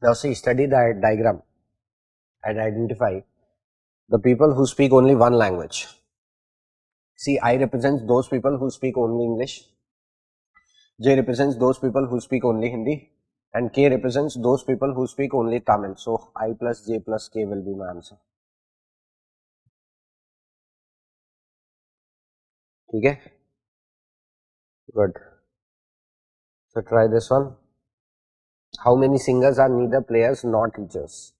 Now see, study the diagram and identify the people who speak only one language. See, I represents those people who speak only English, J represents those people who speak only Hindi, and K represents those people who speak only Tamil. So I plus J plus K will be my answer. ठीक है, good. So try this one. How many singers are neither players nor teachers?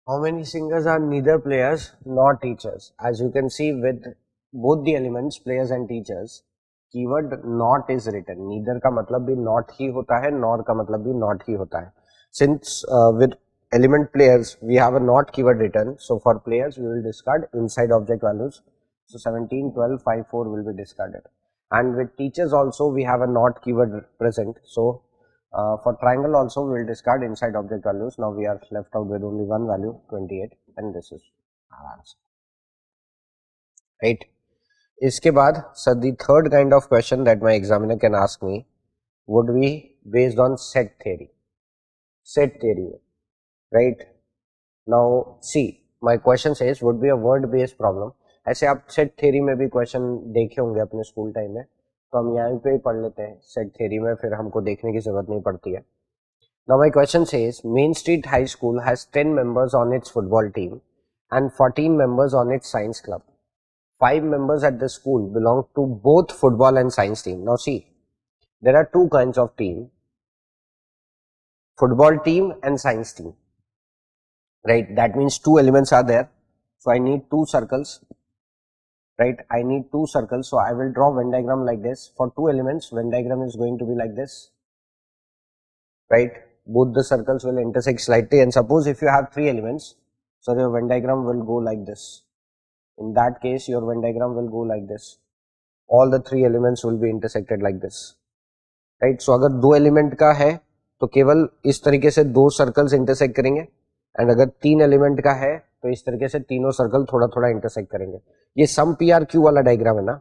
How many singers are neither players nor teachers? As you can see with both the elements players and teachers, keyword not is written. Neither का मतलब भी not ही होता है, nor का मतलब भी not ही होता है. Since with element players we have a not keyword written, so for players we will discard inside object values. So 17, 12, 5, 4 will be discarded. And with teachers also we have a not keyword present. So for triangle also we will discard inside object values. Now we are left out with only one value, 28, and this is our answer, right? इसके बाद sir, the third kind of question that my examiner can ask me would be based on set theory, right? Now see, my question says would be a word based problem. ऐसे आप set theory में भी question देखे होंगे अपने school time में, तो हम यहाँ पे ही पढ़ लेते हैं सेट थ्योरी में, फिर हमको देखने की जरूरत नहीं पड़ती है. Now my question says Main Street High School has 10 members on its football team and 14 members on its science club. 5 members at the school belong to both football and science team. Now see, there are two kinds of team, football team and science team, right? That means two elements are there, so I need two circles, right? I need two circles, so I will draw Venn diagram like this. For two elements, Venn diagram is going to be like this, right? Both the circles will intersect slightly, and suppose if you have three elements, so your Venn diagram will go like this. In that case, your Venn diagram will go like this. All the three elements will be intersected like this, right? So अगर दो element का है तो केवल इस तरीके से दो circles intersect करेंगे, and अगर तीन element का है तो इस तरीके से तीनों circle थोड़ा थोड़ा intersect करेंगे. ये sum PRQ वाला diagram है ना,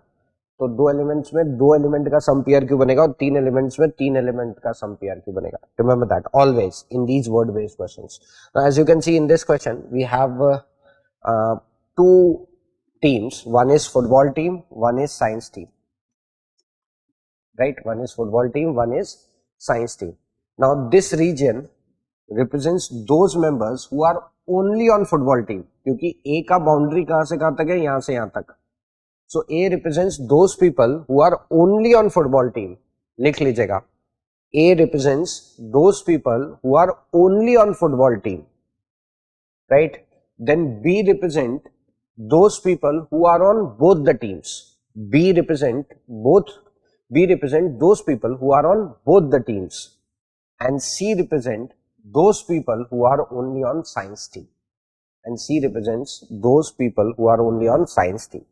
तो दो elements में दो element का sum PRQ बनेगा और तीन elements में तीन element का sum PRQ बनेगा. Remember that always in these word based questions. Now as you can see in this question, we have two teams. One is football team, one is science team. Right? One is football team, one is science team. Now this region represents those members who are only on football team, क्योंकि A का boundary कहाँ से कहाँ तक है, यहाँ से यहाँ तक. So A represents those people who are only on football team. लिख लीजिएगा. A represents those people who are only on football team. Right? Then B represent those people who are on both the teams. B represent those people who are on both the teams. And C represent those people who are only on science team. And C represents those people who are only on science team.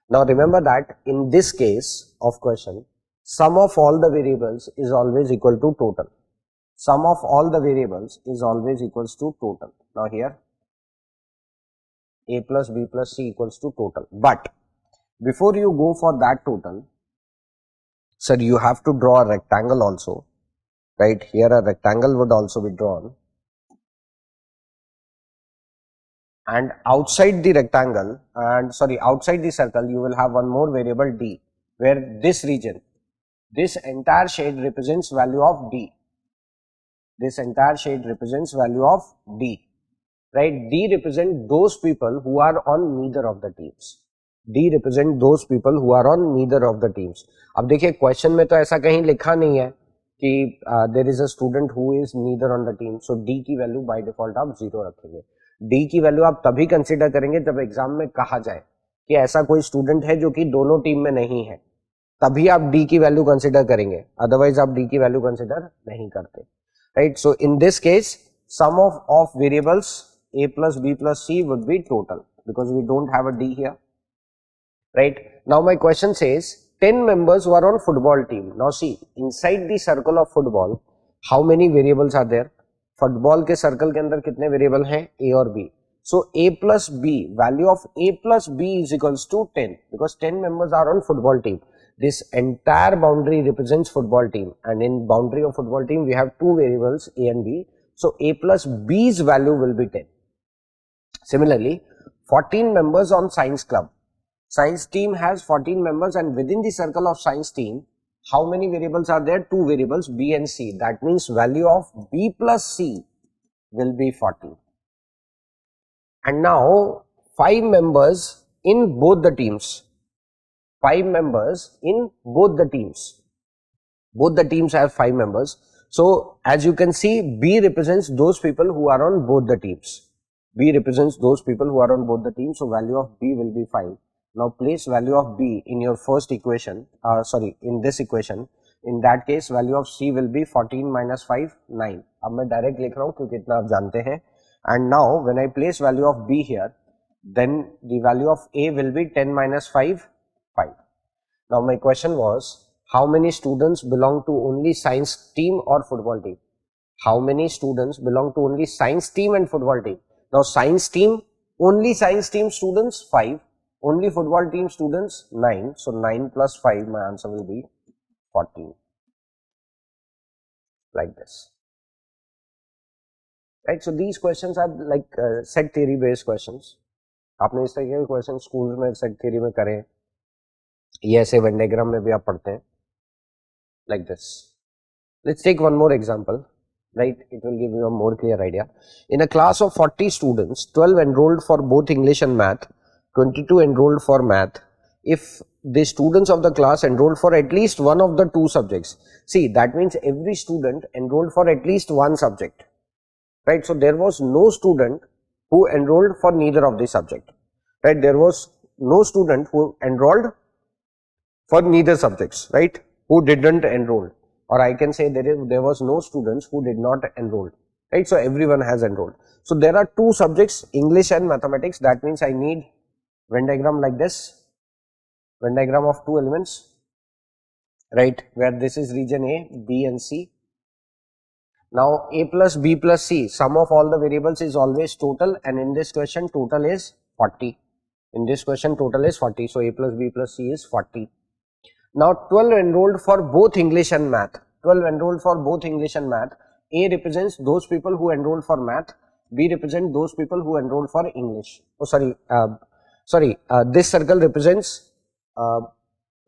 Now remember that in this case of question, sum of all the variables is always equal to total. Sum of all the variables is always equals to total. Now here A plus B plus C equals to total. But before you go for that total, sir, you have to draw a rectangle also. Right, here a rectangle would also be drawn, and outside the rectangle outside the circle you will have one more variable D, where this region, this entire shade represents value of D. This entire shade represents value of D. Right, D represent those people who are on neither of the teams. D represent those people who are on neither of the teams. अब देखिए question में तो ऐसा कहीं लिखा नहीं है कि there is a student who is neither on the team, so D की वैल्यू बाय डिफॉल्ट आप 0 रखेंगे. डी की वैल्यू आप तभी कंसीडर करेंगे जब एग्जाम में कहा जाए कि ऐसा कोई स्टूडेंट है जो कि दोनों टीम में नहीं है, तभी आप डी की वैल्यू कंसीडर करेंगे, अदरवाइज आप डी की वैल्यू कंसीडर नहीं करते. Right, so in this case sum of variables a plus b plus c would be total because we don't have a d here. Right, now my question says 10 members who are on football team. Now see, inside the circle of football how many variables are there? Football के circle के अंदर कितने variable हैं? A और B. So A plus B, value of A plus B is equals to 10 because 10 members are on football team. This entire boundary represents football team, and in boundary of football team we have two variables A and B. So A plus B's value will be 10. Similarly, 14 members on science club. Science team has 14 members, and within the circle of science team, how many variables are there? Two variables B and C. That means value of B plus C will be 14. And now 5 members in both the teams. 5 members in both the teams. Both the teams have 5 members. So as you can see, B represents those people who are on both the teams. B represents those people who are on both the teams. So value of B will be 5. Now place value of B in your first equation, in this equation. In that case value of C will be 14 minus 5, 9. अब मैं direct लिख रहा हूँ क्योंकि इतना आप जानते हैं. And now when I place value of B here, then the value of A will be 10 minus 5, 5. Now my question was, how many students belong to only science team or football team? How many students belong to only science team and football team? Now science team, only science team students 5, only football team students 9. So 9 plus 5, my answer will be 14. Like this. Right, so these questions are like set theory based questions. आपने इस तरह के question school में set theory में करें, ये ऐसे Venn diagram में भी आप पढ़ते हैं. Like this. Let's take one more example. Right, it will give you a more clear idea. In a class of 40 students, 12 enrolled for both English and math, 22 enrolled for math. If the students of the class enrolled for at least one of the two subjects, see, that means every student enrolled for at least one subject. Right, so there was no student who enrolled for neither of the subject. Right, there was no student who enrolled for neither subjects, right, who didn't enroll. Or I can say there was no students who did not enroll, right? So everyone has enrolled. So there are two subjects, English and mathematics. That means I need Venn diagram like this, Venn diagram of two elements, right? Where this is region A, B and C. Now A plus B plus C, sum of all the variables is always total, and in this question total is 40. In this question total is 40. So A plus B plus C is 40. Now 12 enrolled for both English and math. 12 enrolled for both English and math. A represents those people who enrolled for math. B represents those people who enrolled for English. sorry, this circle represents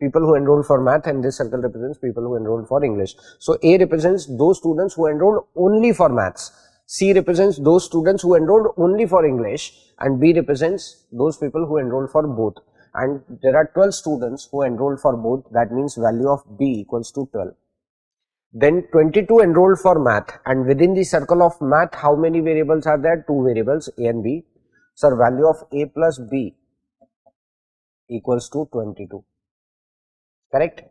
people who enrolled for math, and this circle represents people who enrolled for English. So A represents those students who enrolled only for maths, C represents those students who enrolled only for English, and B represents those people who enrolled for both. And there are 12 students who enrolled for both, that means value of B equals to 12. Then 22 enrolled for math, and within the circle of math, how many variables are there? 2 variables, A and B. So value of A plus B equals to 22. Correct?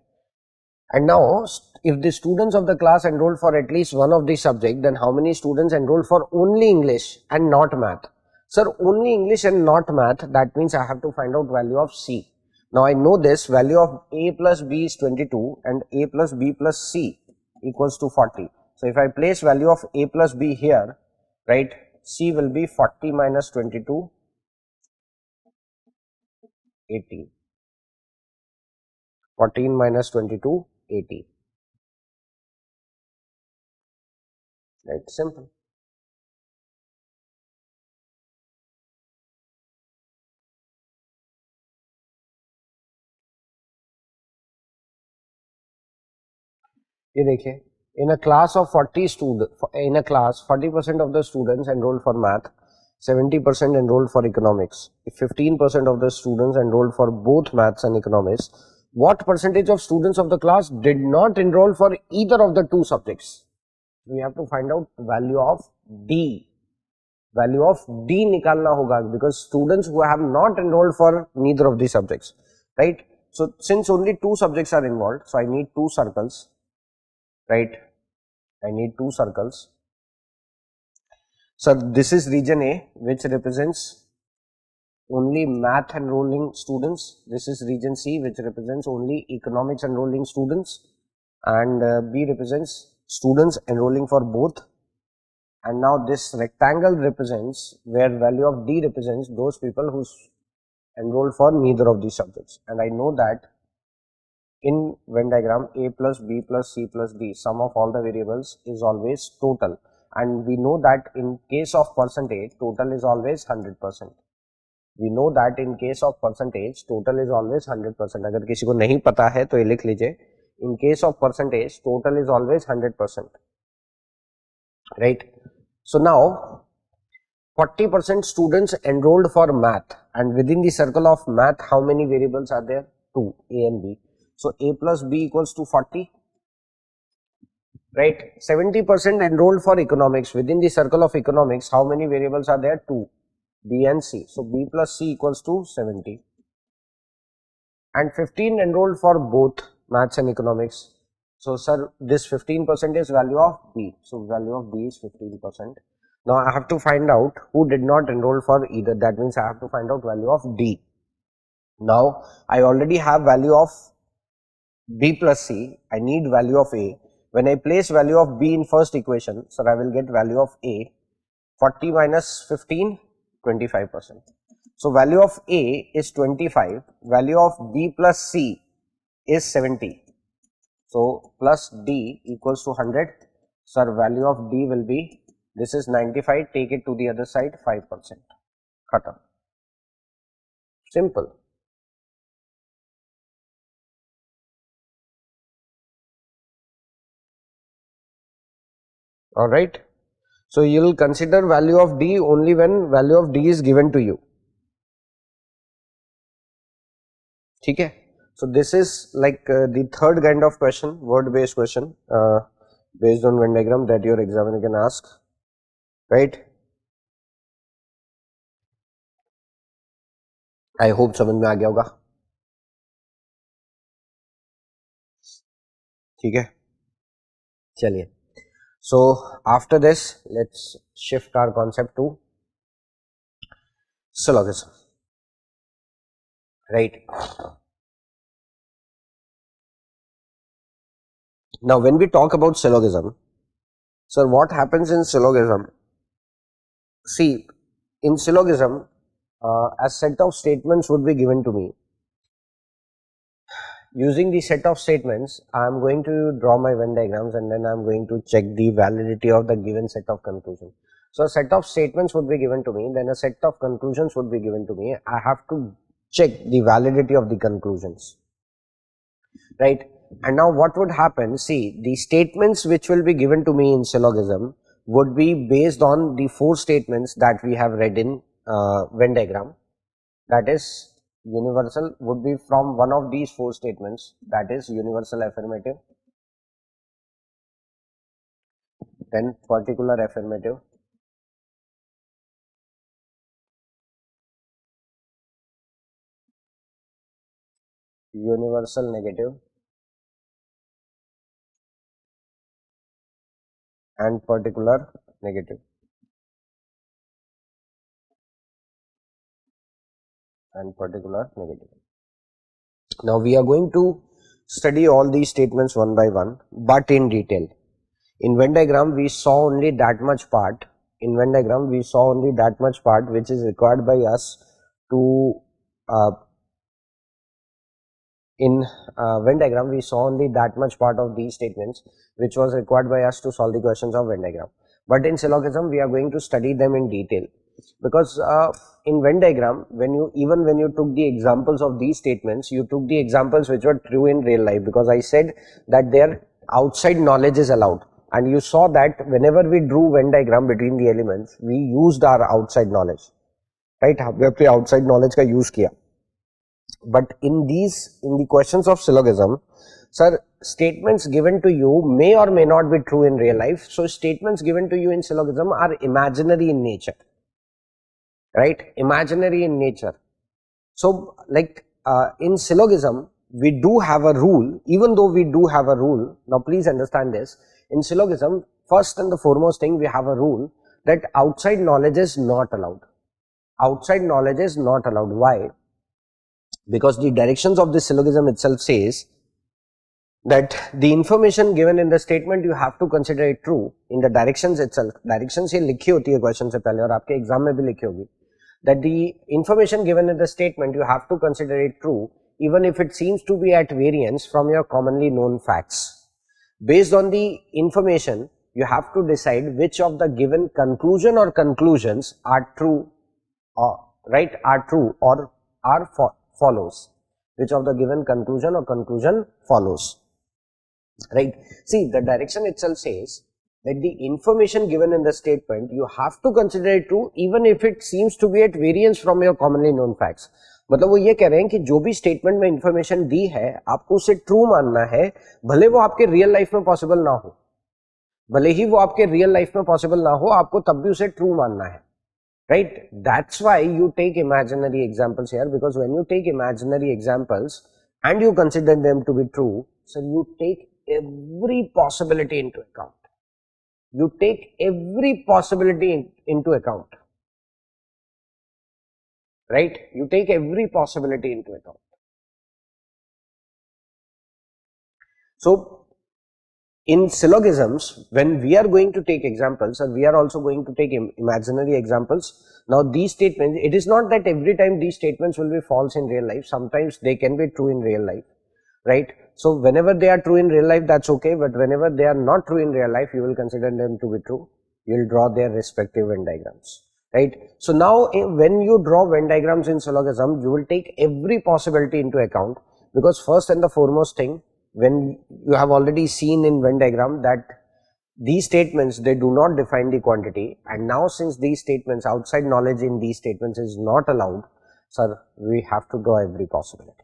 And now, if the students of the class enrolled for at least one of the subject, then how many students enrolled for only English and not math? Sir, only English and not math, that means I have to find out value of C. Now I know this value of A plus B is 22 and A plus B plus C equals to 40. So if I place value of A plus B here, right, C will be 40 minus 22, 80. 14 minus 22, 80. Right, simple. ये देखिए, in a class of 40 students, in a class 40% of the students enrolled for math, 70% enrolled for economics, 15% of the students enrolled for both maths and economics. What percentage of students of the class did not enroll for either of the two subjects? We have to find out value of D. Value of D निकालना होगा, because students who have not enrolled for neither of the subjects, right? So since only two subjects are involved, so I need two circles, right? I need two circles. So this is region A, which represents only math enrolling students. This is region C, which represents only economics enrolling students, and B represents students enrolling for both. And now this rectangle represents where value of D represents those people who enrolled for neither of these subjects. And I know that in Venn diagram, A plus B plus C plus D, sum of all the variables is always total. And we know that in case of percentage, total is always 100%. We know that in case of percentage, total is always 100%. अगर किसी को नहीं पता है तो ये लिख लीजिए. In case of percentage, total is always 100%. Right? So now 40% students enrolled for math, and within the circle of math, how many variables are there? 2, A and B. So A plus B equals to 40. Right? 70% enrolled for economics. Within the circle of economics, how many variables are there? 2, B and C. So B plus C equals to 70. And 15 enrolled for both maths and economics. So sir, this 15% is value of B. So value of B is 15%. Now I have to find out who did not enroll for either. That means I have to find out value of D. Now I already have value of B plus C. I need value of A. When I place value of B in first equation, so I will get value of A. 40 minus 15, 25%. So value of A is 25. Value of B plus C is 70. So plus D equals to 100. Sir, value of D will be, this is 95, take it to the other side, 5%. Khatam. Simple. Alright. So you will consider value of D only when value of D is given to you. Okay. So this is like the third kind of question, word based question based on Venn diagram that your examiner can ask, right? I hope समझ में आ गया होगा. ठीक है, चलिए. So after this, let's shift our concept to syllogism, right? Now when we talk about syllogism, sir, what happens in syllogism? See, in syllogism, a set of statements would be given to me. Using the set of statements, I am going to draw my Venn diagrams, and then I am going to check the validity of the given set of conclusion. So a set of statements would be given to me, then a set of conclusions would be given to me. I have to check the validity of the conclusions, right? And now what would happen, see, the statements which will be given to me in syllogism would be based on the 4 statements that we have read in Venn diagram. That is, universal would be from one of these 4 statements, that is universal affirmative, then particular affirmative, universal negative, and particular negative, and particular negative. Now we are going to study all these statements one by one, but in detail. In Venn diagram we saw only that much part, which is required by us to in Venn diagram we saw only that much part of these statements which was required by us to solve the questions of Venn diagram. But in syllogism we are going to study them in detail, because in Venn diagram, when you took the examples of these statements, you took the examples which were true in real life, because I said that their outside knowledge is allowed, and you saw that whenever we drew Venn diagram between the elements, we used our outside knowledge, right? हमने अपने outside knowledge का use किया. But in the questions of syllogism, sir, statements given to you may or may not be true in real life. So statements given to you in syllogism are imaginary in nature, right? Imaginary in nature. So like in syllogism, we do have a rule. Even though we do have a rule, now please understand this, in syllogism, first and the foremost thing, we have a rule that outside knowledge is not allowed. Outside knowledge is not allowed. Why? Because the directions of the syllogism itself says that the information given in the statement you have to consider it true in the directions itself. Directions ये लिखी होती है question से पहले, और आपके exam में भी लिखी होगी, that the information given in the statement you have to consider it true even if it seems to be at variance from your commonly known facts. Based on the information, you have to decide which of the given conclusion or conclusions are true, or right, are true or are follows. Which of the given conclusion or conclusion follows, right? See, the direction itself says that the information given in the statement you have to consider it true even if it seems to be at variance from your commonly known facts. मतलब वो ये कह रहे हैं कि जो भी statement में इंफॉर्मेशन दी है आपको उसे ट्रू मानना है, भले वो आपके रियल लाइफ में पॉसिबल ना हो, भले ही वो आपके रियल लाइफ में पॉसिबल ना हो, आपको तब भी उसे ट्रू मानना है, right? That's why you take imaginary examples here, because when you take imaginary examples and you consider them to be true, so you take every possibility into account. You take every possibility into account, right? You take every possibility into account. So in syllogisms, when we are going to take examples, and we are also going to take imaginary examples. Now these statements, it is not that every time these statements will be false in real life. Sometimes they can be true in real life, right? So whenever they are true in real life, that's okay, but whenever they are not true in real life, you will consider them to be true. You will draw their respective Venn diagrams, right? So now when you draw Venn diagrams in syllogism, you will take every possibility into account, because first and the foremost thing, when you have already seen in Venn diagram that these statements, they do not define the quantity, and now since these statements, outside knowledge in these statements is not allowed, sir, we have to draw every possibility,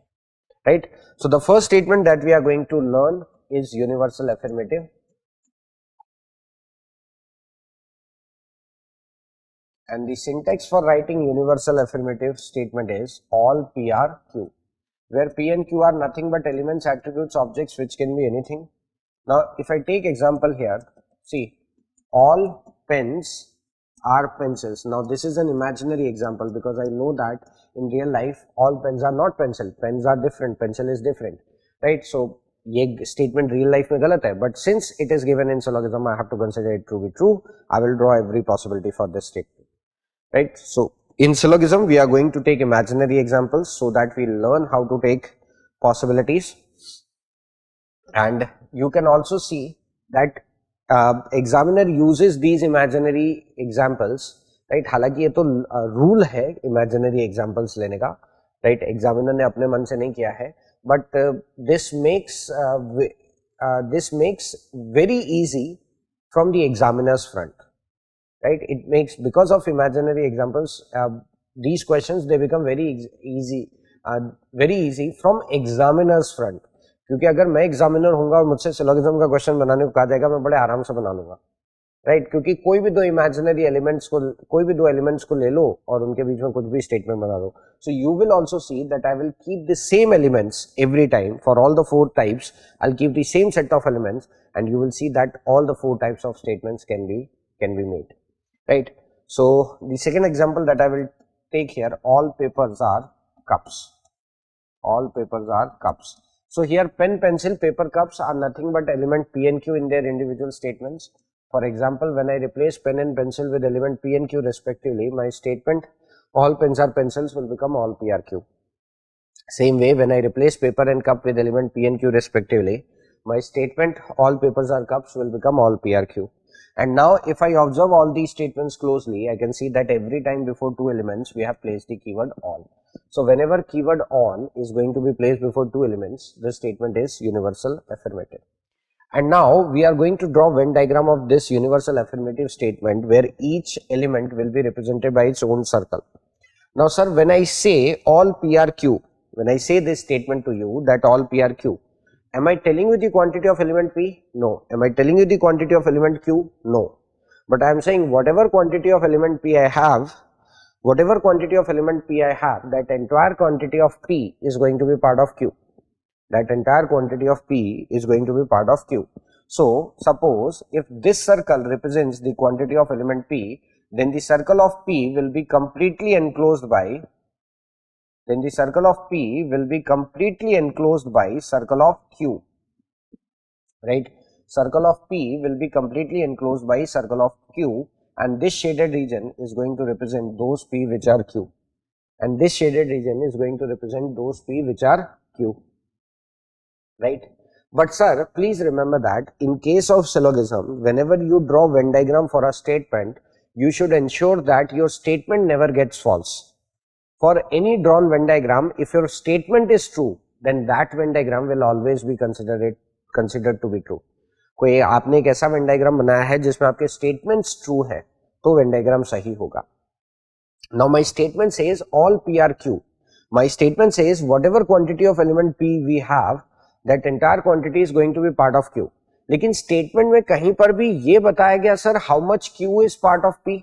right? So the first statement that we are going to learn is universal affirmative, and the syntax for writing universal affirmative statement is all P are Q, where P and Q are nothing but elements, attributes, objects which can be anything. Now if I take example here, see, all pens are pencils. Now this is an imaginary example, because I know that in real life all pens are not pencil, pens are different, pencil is different, right? So ये statement real life में गलत है, but since it is given in syllogism, I have to consider it to be true. I will draw every possibility for this statement, right? So in syllogism we are going to take imaginary examples so that we learn how to take possibilities. And you can also see that examiner uses these imaginary examples, right. हालांकि ये तो rule है imaginary examples लेने का, right. Examiner ने अपने मन से नहीं किया है, but this makes very easy from the examiner's front, right. It makes, because of imaginary examples, these questions they become very easy from examiner's front. क्योंकि अगर मैं एग्जामिनर होऊंगा और मुझसे सिलोगिज्म का क्वेश्चन बनाने को कहा जाएगा, मैं बड़े आराम से बना लूंगा, राइट. क्योंकि कोई भी दो एलिमेंट्स को ले लो और उनके बीच में कुछ भी स्टेटमेंट बना दो. So you will also see that I will keep the same elements every time for all the 4 types. I will keep the same set of elements and you will see that all the 4 types of statements can be made, right. So the second example that I will take here, all papers are cups. So here pen, pencil, paper, cups are nothing but element P and Q in their individual statements. For example, when I replace pen and pencil with element P and Q respectively, my statement all pens are pencils will become all P are Q. Same way, when I replace paper and cup with element P and Q respectively, my statement all papers are cups will become all P are Q. And now if I observe all these statements closely, I can see that every time before two elements we have placed the keyword all. So whenever keyword all is going to be placed before two elements, the statement is universal affirmative. And now we are going to draw Venn diagram of this universal affirmative statement where each element will be represented by its own circle. Now sir, when I say all P are Q, when I say this statement to you that all P are Q, am I telling you the quantity of element P? No. Am I telling you the quantity of element Q? No. But I am saying whatever quantity of element P I have, that entire quantity of P is going to be part of Q. That entire quantity of P is going to be part of Q. So suppose if this circle represents the quantity of element P, then the circle of P will be completely enclosed by circle of Q, right. Circle of P will be completely enclosed by circle of Q, and this shaded region is going to represent those P which are Q, and this shaded region is going to represent those P which are Q, right. But sir, please remember that in case of syllogism, whenever you draw Venn diagram for a statement, you should ensure that your statement never gets false. For any drawn Venn diagram, if your statement is true, then that Venn diagram will always be considered to be true. कोई आपने एक ऐसा Venn diagram बनाया है जिसमें आपके statements true है, तो Venn diagram सही होगा. Now my statement says all P are Q. My statement says whatever quantity of element P we have, that entire quantity is going to be part of Q. लेकिन statement में कहीं पर भी ये बताया गया sir how much Q is part of P?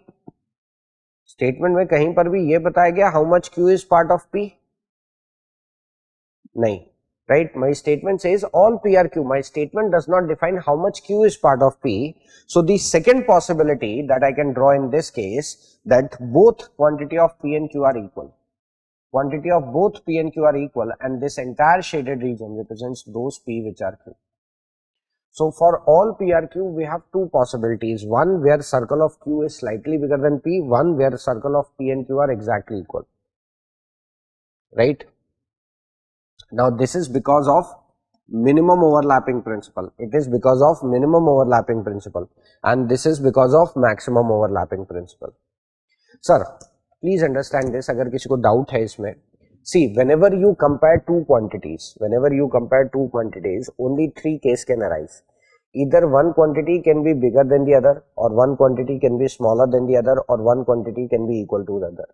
Statement में कहीं पर भी ये बताया गया how much Q is part of P? नहीं, right. My statement says all P are Q. My statement does not define how much Q is part of P. So the second possibility that I can draw in this case, that both quantity of P and Q are equal. Quantity of both P and Q are equal, and this entire shaded region represents those P which are Q. So for all P are Q, we have two possibilities. One where circle of Q is slightly bigger than P, one where circle of P and Q are exactly equal, right. Now this is because of minimum overlapping principle. It is because of minimum overlapping principle, and this is because of maximum overlapping principle. Sir, please understand this. अगर किसी को doubt है इसमें, see, whenever you compare two quantities, only three cases can arise. Either one quantity can be bigger than the other, or one quantity can be smaller than the other, or one quantity can be equal to the other.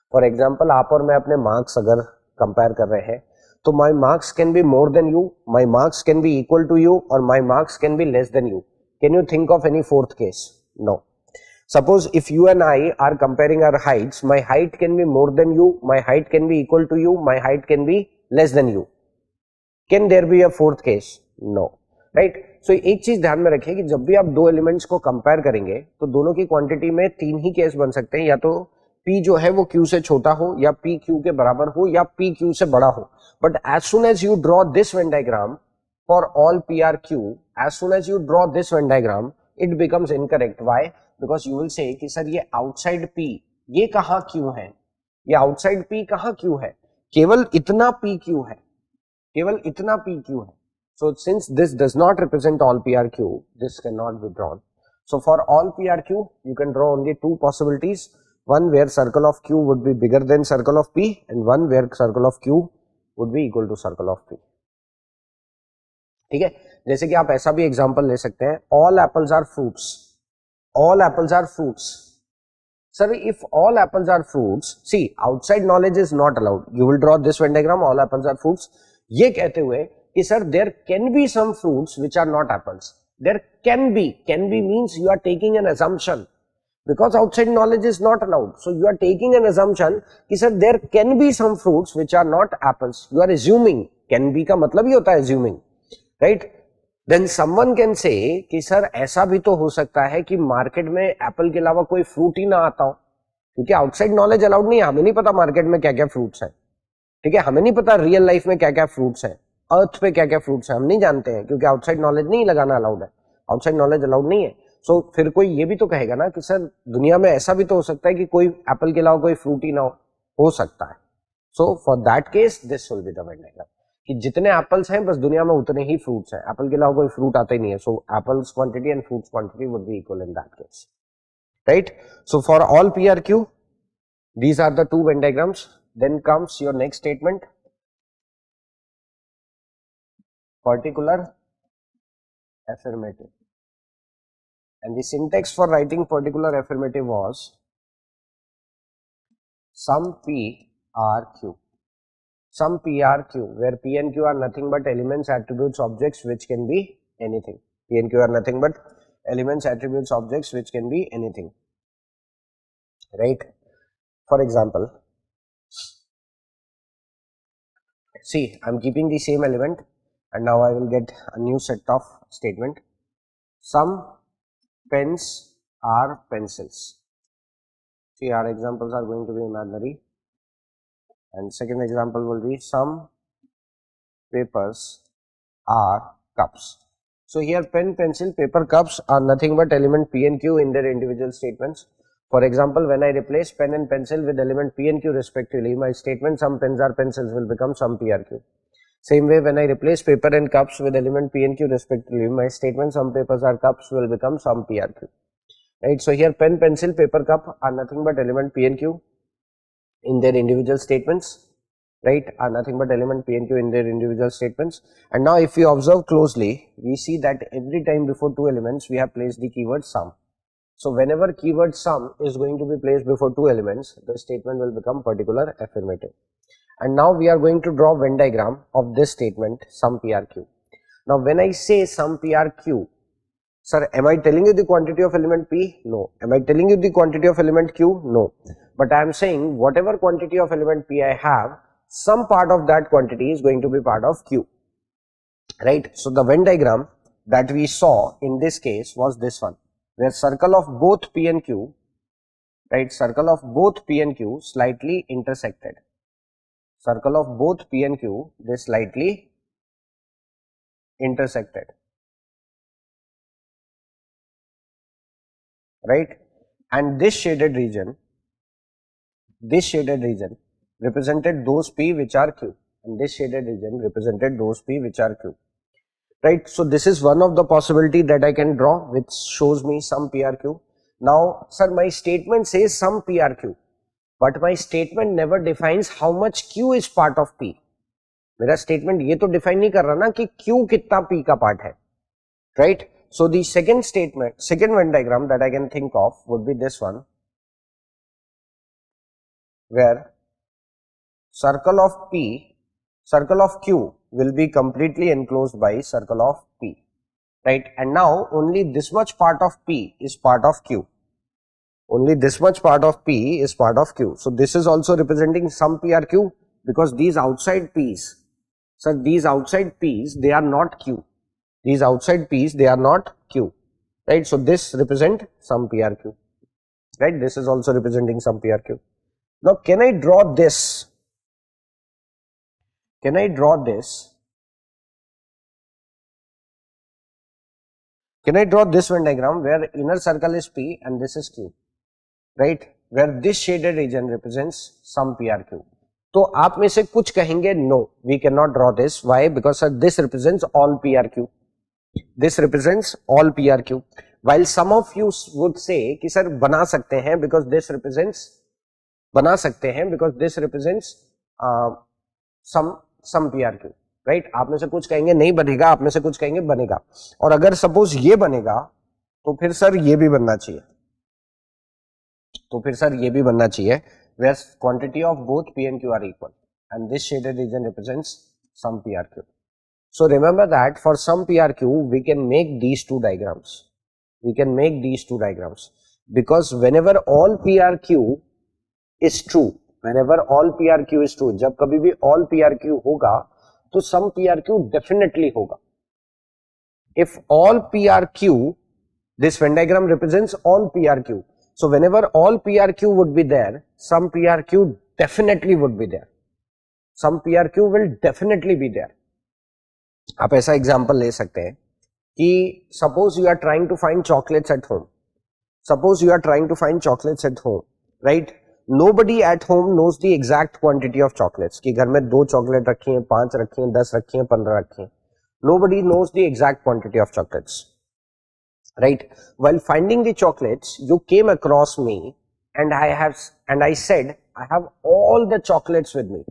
For example, आप और मैं अपने marks अगर compare कर रहे हैं, तो my marks can be more than you, my marks can be equal to you, or my marks can be less than you. Can you think of any fourth case? No. Suppose if you and I are comparing our heights, my height can be more than you, my height can be equal to you, my height can be less than you. Can there be a fourth case? No, right? So एक चीज ध्यान में रखिए कि जब भी आप दो एलिमेंट्स को कंपेयर करेंगे तो दोनों की क्वांटिटी में तीन ही केस बन सकते हैं, या तो P जो है वो Q से छोटा हो, या P Q के बराबर हो, या P Q से बड़ा हो. But as soon as you draw this Venn diagram for all P are Q, as soon as you draw this Venn diagram, it becomes incorrect. Why? Because you will say कि sir ये outside P ये कहाँ Q है, ये outside P कहाँ Q है, केवल इतना P Q है, केवल इतना P Q है. So since this does not represent all PRQ, this cannot be drawn. So for all PRQ, you can draw only two possibilities. One where circle of Q would be bigger than circle of P, and one where circle of Q would be equal to circle of P. ठीक है, जैसे कि आप ऐसा भी example ले सकते हैं, all apples are fruits. All apples are fruits. Sir, if all apples are fruits, see, outside knowledge is not allowed. You will draw this Venn diagram, all apples are fruits. ये कहते हुए कि sir, there can be some fruits which are not apples. There can be means you are taking an assumption. Because outside knowledge is not allowed. So you are taking an assumption कि sir, there can be some fruits which are not apples. You are assuming. Can be का मतलब ही होता है assuming. Right? Then someone can say कि sir ऐसा भी तो हो सकता है कि मार्केट में एप्पल के अलावा कोई फ्रूट ही ना आता हो, क्योंकि आउटसाइड नॉलेज अलाउड नहीं है. हमें नहीं पता मार्केट में क्या क्या फ्रूट्स हैं. ठीक है, हमें नहीं पता रियल लाइफ में क्या क्या फ्रूट्स हैं, अर्थ पे क्या क्या फ्रूट्स हैं, हम नहीं जानते हैं, क्योंकि आउटसाइड नॉलेज नहीं लगाना अलाउड है. आउटसाइड नॉलेज अलाउड नहीं है. सो फिर कोई ये भी तो कहेगा ना कि सर दुनिया में ऐसा भी तो हो सकता है कि कोई एप्पल के अलावा कोई फ्रूट ही ना हो सकता है. So for that case this will be the Venn diagram कि जितने एप्पल्स हैं बस दुनिया में उतने ही फ्रूट्स हैं, एप्पल के अलावा कोई फ्रूट आता ही नहीं है. So apples quantity and fruits quantity would be equal in that case, right. So for all PRQ these are the two Venn diagrams. Then comes your next statement, particular affirmative, and the syntax for writing particular affirmative was some PRQ. Some PRQ, where P and Q are nothing but elements, attributes, objects which can be anything. P and Q are nothing but elements, attributes, objects which can be anything, right. For example, see, I am keeping the same element and now I will get a new set of statement. Some pens are pencils. See, our examples are going to be imaginary. And second example will be some papers are cups. So here pen, pencil, paper, cups are nothing but element P and Q in their individual statements. For example, when I replace pen and pencil with element P and Q respectively, my statement some pens are pencils will become some PRQ. Same way, when I replace paper and cups with element P and Q respectively, my statement some papers are cups will become some PRQ. Right. So here pen, pencil, paper, cup are nothing but element P and Q in their individual statements, right, are nothing but element P and Q in their individual statements. And now if we observe closely, we see that every time before two elements we have placed the keyword some. So whenever keyword some is going to be placed before two elements, the statement will become particular affirmative. And now we are going to draw Venn diagram of this statement some PRQ. Now when I say some PRQ, sir, am I telling you the quantity of element P? No. Am I telling you the quantity of element Q? No. But I am saying whatever quantity of element P I have, some part of that quantity is going to be part of Q, right. So the Venn diagram that we saw in this case was this one, where circle of both P and Q, right, circle of both P and Q slightly intersected. Circle of both P and Q, they slightly intersected, right. And this shaded region represented those P which are Q, and this shaded region represented those P which are Q, right. So this is one of the possibility that I can draw which shows me some PRQ. Now sir, my statement says some PRQ, but my statement never defines how much Q is part of P. मेरा statement ये तो define नहीं कर रहा ना कि Q कितना P का part है, right. So the second statement, second Venn diagram that I can think of would be this one, where circle of Q will be completely enclosed by circle of P, right. And now only this much part of P is part of Q. Only this much part of P is part of Q. So this is also representing some PRQ because these outside P's, so these outside P's, they are not Q. These outside P's, they are not Q, right. So this represent some PRQ, right. This is also representing some PRQ. Now can I draw this? Can I draw this? Can I draw this Venn diagram where inner circle is P and this is Q, right, where this shaded region represents some PRQ. तो आप में से कुछ कहेंगे no we can not draw this, why? Because sir this represents all PRQ, this represents all PRQ, while some of you would say कि sir बना सकते हैं because this represents, बना सकते हैं because this represents some PRQ, right? आप में से कुछ कहेंगे नहीं बनेगा, आप में से कुछ कहेंगे बनेगा। और अगर सपोज ये बनेगा तो फिर सर ये भी बनना चाहिए, तो फिर सर ये भी बनना चाहिए where quantity of both P and Q are equal and this shaded region represents some PRQ. So remember that for some PRQ we can make these two diagrams, we can make these two diagrams because whenever all PRQ is true, whenever all PRQ is true, जब कभी भी all PRQ होगा तो some PRQ definitely होगा. If all PRQ, this Venn diagram represents all PRQ, so whenever all PRQ would be there, some PRQ definitely would be there, some PRQ will definitely be there. आप ऐसा example ले सकते हैं कि suppose you are trying to find chocolates at home, suppose you are trying to find chocolates at home, right? Nobody at home knows the exact quantity of chocolates, कि घर में 2 chocolate रखी हैं, 5 रखी हैं, 10 रखी हैं, 15 रखी हैं. Nobody knows the exact quantity of chocolates, right? While finding the chocolates, you came across me and I said I have all the chocolates with me.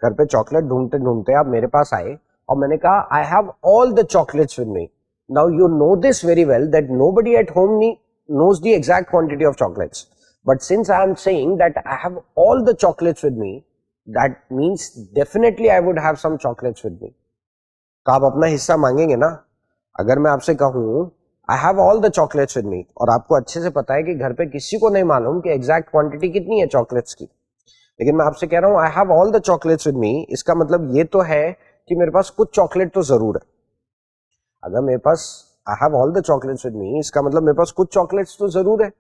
घर पे चॉकलेट ढूंढते ढूंढते आप मेरे पास आए और मैंने कहा I have all the chocolates with me. Now you know this very well that nobody at home knows the exact quantity of chocolates. But since I am saying that I have all the chocolates with me, that means definitely I would have some chocolates with me. तो आप अपना हिस्सा मांगेंगे ना. अगर मैं आपसे कहूं आई have all the chocolates with मी और आपको अच्छे से पता है कि घर पे किसी को नहीं मालूम कि एग्जैक्ट क्वांटिटी कितनी है चॉकलेट्स की, लेकिन मैं आपसे कह रहा हूं आई have all the chocolates with me, इसका मतलब ये तो है कि मेरे पास कुछ चॉकलेट तो जरूर है. अगर मेरे पास I have all the chocolates with me, इसका मतलब मेरे पास कुछ चॉकलेट्स तो जरूर है,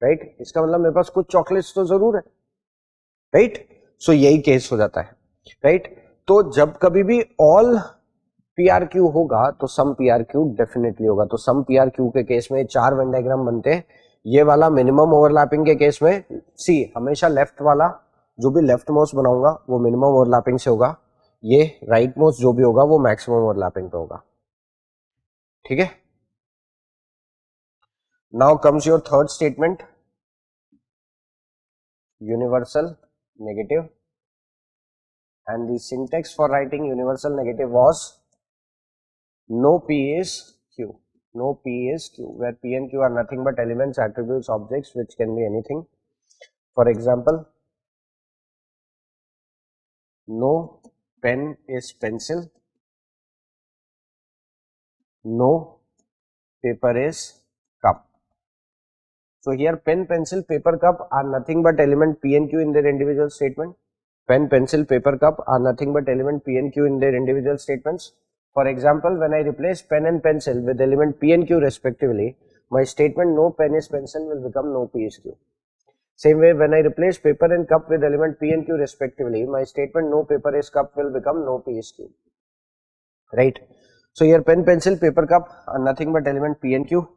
राइट? इसका मतलब मेरे पास कुछ चॉकलेट्स तो जरूर है, राइट? सो यही केस हो जाता है, राइट? तो जब कभी भी ऑल PRQ होगा तो सम PRQ डेफिनेटली होगा. तो सम PRQ के केस में 4 वेन डायग्राम बनते हैं. ये वाला मिनिमम ओवरलैपिंग के केस में सी हमेशा लेफ्ट वाला जो भी लेफ्ट मोस्ट बनाऊंगा वो मिनिमम ओवरलैपिंग से होगा, ये राइट मोस्ट जो भी होगा वो मैक्सिमम ओवरलैपिंग पे होगा. ठीक है? Now comes your third statement, universal negative. And the syntax for writing universal negative was no P is Q. No P is Q, where P and Q are nothing but elements, attributes, objects, which can be anything. For example, no pen is pencil. No paper is cup. So here pen, pencil, paper, cup are nothing but element P and Q in their individual statement. Pen, pencil, paper, cup are nothing but element P and Q in their individual statements. For example, when I replace pen and pencil with element P and Q respectively, my statement no pen is pencil will become no P is Q. Same way, when I replace paper and cup with element P and Q respectively, my statement no paper is cup will become no P is Q. Right? So here pen, pencil, paper, cup are nothing but element P and Q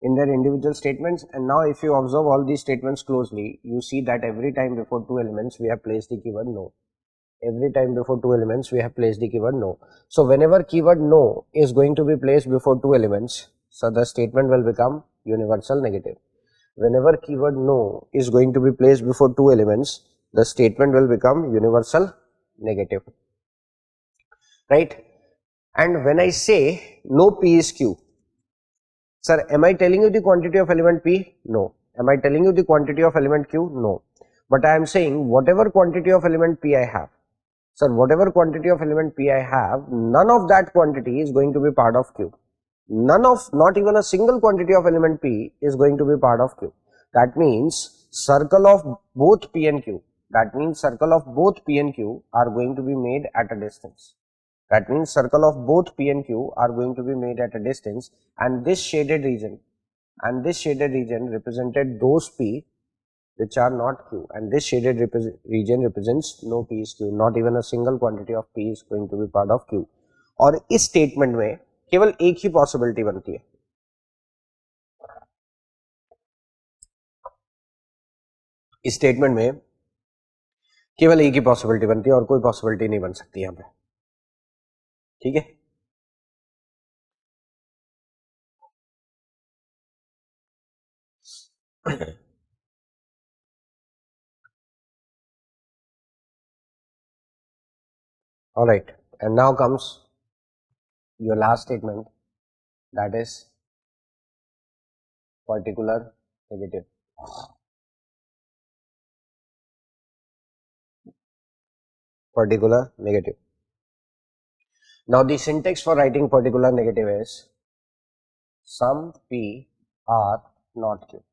in their individual statements. And now if you observe all these statements closely, you see that every time before 2 elements we have placed the keyword no. Every time before 2 elements we have placed the keyword no. So whenever keyword no is going to be placed before 2 elements, so the statement will become universal negative. Whenever keyword no is going to be placed before 2 elements, the statement will become universal negative, right? And when I say no P is Q, sir, am I telling you the quantity of element P? No. Am I telling you the quantity of element Q? No. But I am saying whatever quantity of element P I have, sir, whatever quantity of element P I have, none of that quantity is going to be part of Q. Not even a single quantity of element P is going to be part of Q. That means circle of both P and Q, that means circle of both P and Q are going to be made at a distance. That means circle of both P and Q are going to be made at a distance, and this shaded region represented those P which are not Q, and this shaded region represents no P is Q. Not even a single quantity of P is going to be part of Q. और इस statement में केवल एक ही possibility बनती है, इस statement में केवल एक ही पॉसिबिलिटी बनती है और कोई पॉसिबिलिटी नहीं बन सकती यहां पे, ठीक है। All right, and now comes your last statement, that is particular negative. Particular negative. Now the syntax for writing particular negative is sum p r not q.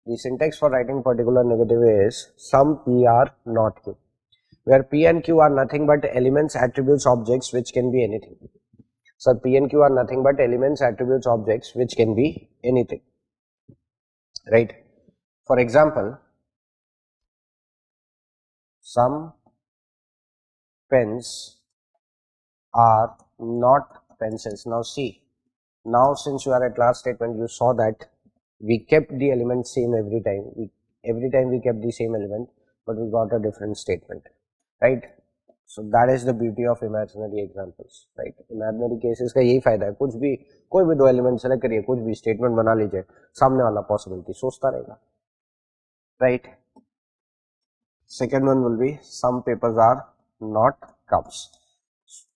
The syntax for writing particular negative is sum p r not q, where p and q are nothing but elements, attributes, objects which can be anything. So p and q are nothing but elements, attributes, objects which can be anything, right? For example, some pens are not pencils. Now see, now since you are at last statement, you saw that we kept the element same every time. Every time we kept the same element, but we got a different statement, right? So that is the beauty of imaginary examples, right? Imaginary cases का यही फायदा है, कुछ भी कोई भी दो element select करिए, कुछ भी स्टेटमेंट बना लीजिए, सामने वाला पॉसिबिलिटी सोचता रहेगा, right? Second one will be some papers are not cups.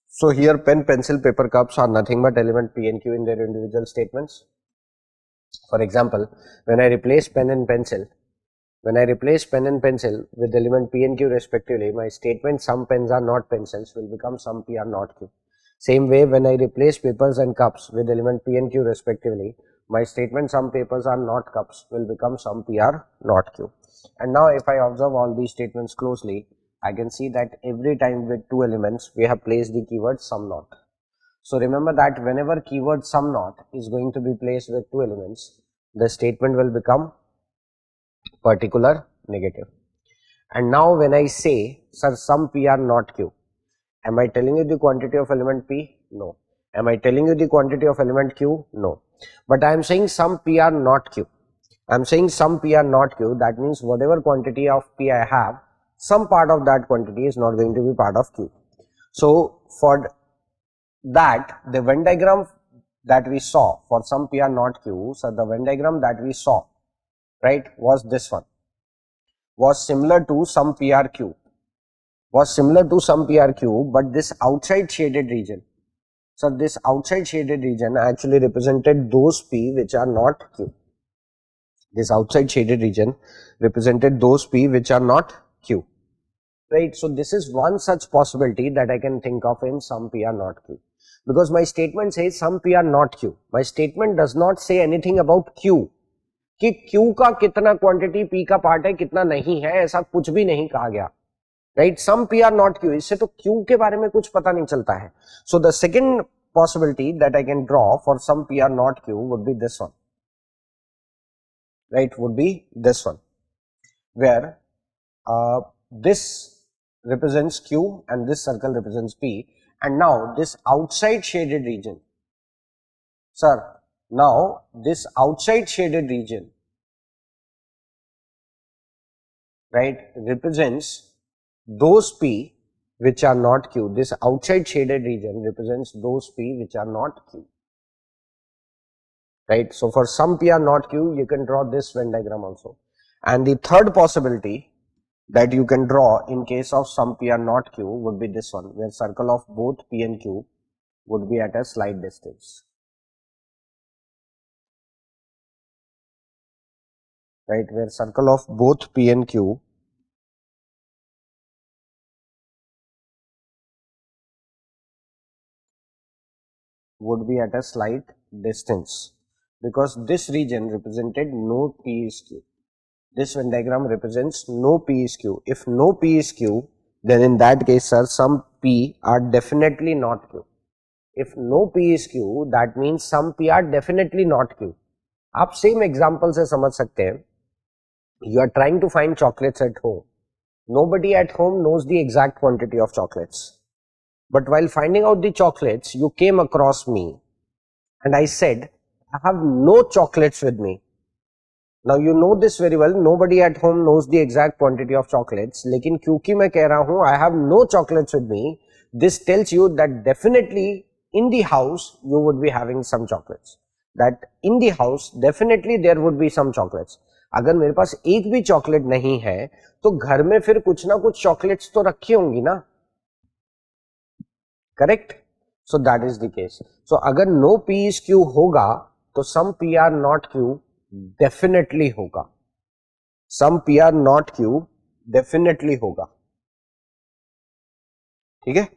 So here pen, pencil, paper, cups are nothing but element p and q in their individual statements. For example, when I replace pen and pencil with element p and q respectively, my statement some pens are not pencils will become some p are not q. Same way, when I replace papers and cups with element p and q respectively, my statement some papers are not cups will become some p are not q. And now if I observe all these statements closely, I can see that every time with two elements we have placed the keyword some not. So remember that whenever keyword some not is going to be placed with two elements, the statement will become particular negative. And now when I say, sir, some p are not q, am I telling you the quantity of element p? No. Am I telling you the quantity of element q? No. But I am saying some p are not q. I am saying some p are not q, that means whatever quantity of p I have, some part of that quantity is not going to be part of q. So for that, the Venn diagram that we saw for some p are not q, so the Venn diagram that we saw, right, was this one, was similar to some PRQ, but this outside shaded region, so this outside shaded region actually represented those P which are not Q. This outside shaded region represented those P which are not Q, right? So this is one such possibility that I can think of in some P are not Q, because my statement says some P are not Q. My statement does not say anything about Q, कि Q का कितना quantity P का part है कितना नहीं है, ऐसा कुछ भी नहीं कहा गया, right? Some P are not Q, इससे तो Q के बारे में कुछ पता नहीं चलता है. So the second possibility that I can draw for some P are not Q would be this one, right? Would be this one, where this represents Q and this circle represents P, and now this outside shaded region, sir, now this outside shaded region, right, represents those P which are not Q. This outside shaded region represents those P which are not Q, right? So for some P are not Q, you can draw this Venn diagram also. And the third possibility that you can draw in case of some P are not Q would be this one, where circle of both P and Q would be at a slight distance, right? Where circle of both P and Q would be at a slight distance, because this region represented no P is Q. This Venn diagram represents no P is Q. If no P is Q, then in that case, sir, some P are definitely not Q. If no P is Q, that means some P are definitely not Q. आप same example से समझ सकते हैं. You are trying to find chocolates at home. Nobody at home knows the exact quantity of chocolates. But while finding out the chocolates, you came across me and I said, I have no chocolates with me. Now you know this very well. Nobody at home knows the exact quantity of chocolates. लेकिन क्योंकि मैं कह रहा हूँ I have no chocolates with me, this tells you that definitely in the house you would be having some chocolates. That in the house definitely there would be some chocolates. अगर मेरे पास एक भी चॉकलेट नहीं है तो घर में फिर कुछ ना कुछ चॉकलेट्स तो रखी होंगी ना, correct? So that is the case. So अगर नो पी इज क्यू होगा तो some P are not Q definitely होगा. Some P are not Q definitely होगा. ठीक है?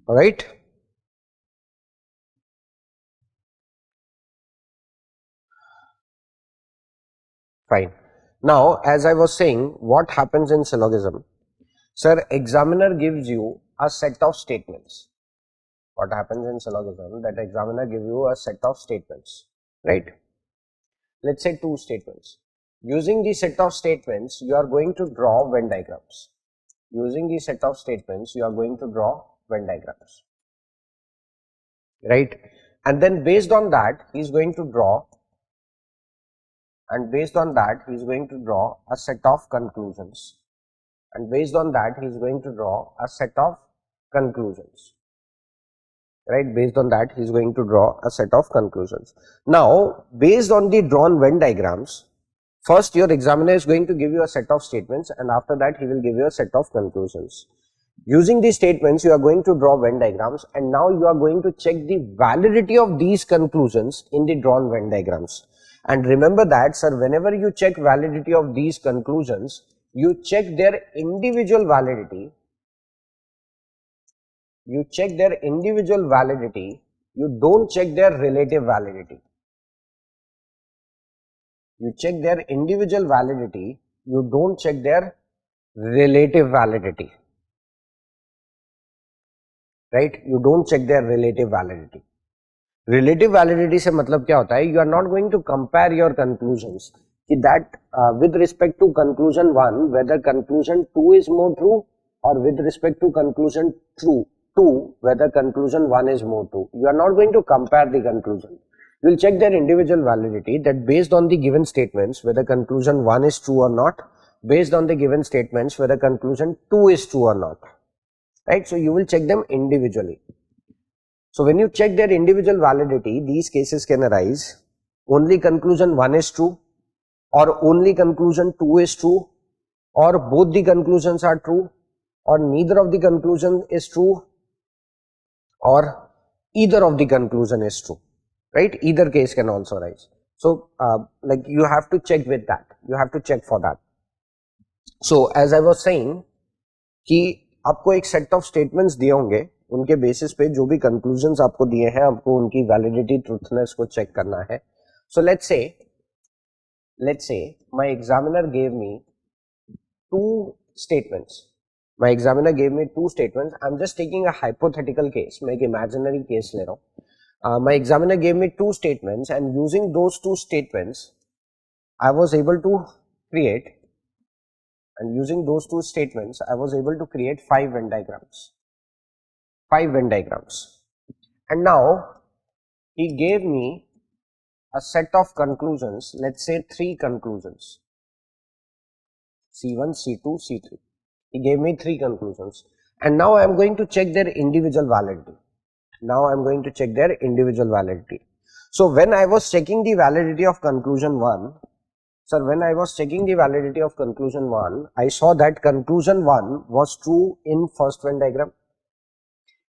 Alright? Fine. Now, as I was saying, what happens in syllogism? Sir, examiner gives you a set of statements. What happens in syllogism? That examiner gives you a set of statements, right? Let's say 2 statements. Using the set of statements, you are going to draw Venn diagrams. Using the set of statements, you are going to draw Venn diagrams, right? And then based on that, he is going to draw, and based on that, he is going to draw a set of conclusions. And based on that, he is going to draw a set of conclusions. Right, based on that he is going to draw a set of conclusions. Now based on the drawn Venn diagrams, first your examiner is going to give you a set of statements, and after that he will give you a set of conclusions. Using these statements you are going to draw Venn diagrams, and now you are going to check the validity of these conclusions in the drawn Venn diagrams. And remember that, sir, whenever you check validity of these conclusions, you check their individual validity. You check their individual validity, you don't check their relative validity. You check their individual validity, you don't check their relative validity. Right? You don't check their relative validity. Relative validity से मतलब क्या होता है? You are not going to compare your conclusions. That with respect to conclusion 1, whether conclusion 2 is more true, or with respect to conclusion 2, whether conclusion 1 is more true. You are not going to compare the conclusion. You will check their individual validity, that based on the given statements whether conclusion 1 is true or not, based on the given statements whether conclusion 2 is true or not. Right? So you will check them individually. So when you check their individual validity, these cases can arise: only conclusion 1 is true, or only conclusion 2 is true, or both the conclusions are true, or neither of the conclusion is true, or either of the conclusion is true. Right? Either case can also arise. So like you have to check with that, you have to check for that. So as I was saying कि आपको एक set of statements दिए होंगे, उनके basis पे जो भी conclusions आपको दिए हैं, आपको उनकी वैलिडिटी, ट्रूथनेस को चेक करना है. So let's say my examiner gave me 2 statements. My examiner gave me 2 statements. I'm just taking a hypothetical case. मैं एक imaginary case ले रहा हूँ. My examiner gave me 2 statements, and using those 2 statements, I was able to create, and using those 2 statements, I was able to create 5 Venn diagrams. 5 Venn diagrams. And now he gave me a set of conclusions. Let's say 3 conclusions: C1, C2, C3. He gave me 3 conclusions, and now I am going to check their individual validity. Now I am going to check their individual validity. So when I was checking the validity of conclusion 1, sir, when I was checking the validity of conclusion 1, I saw that conclusion 1 was true in first Venn diagram.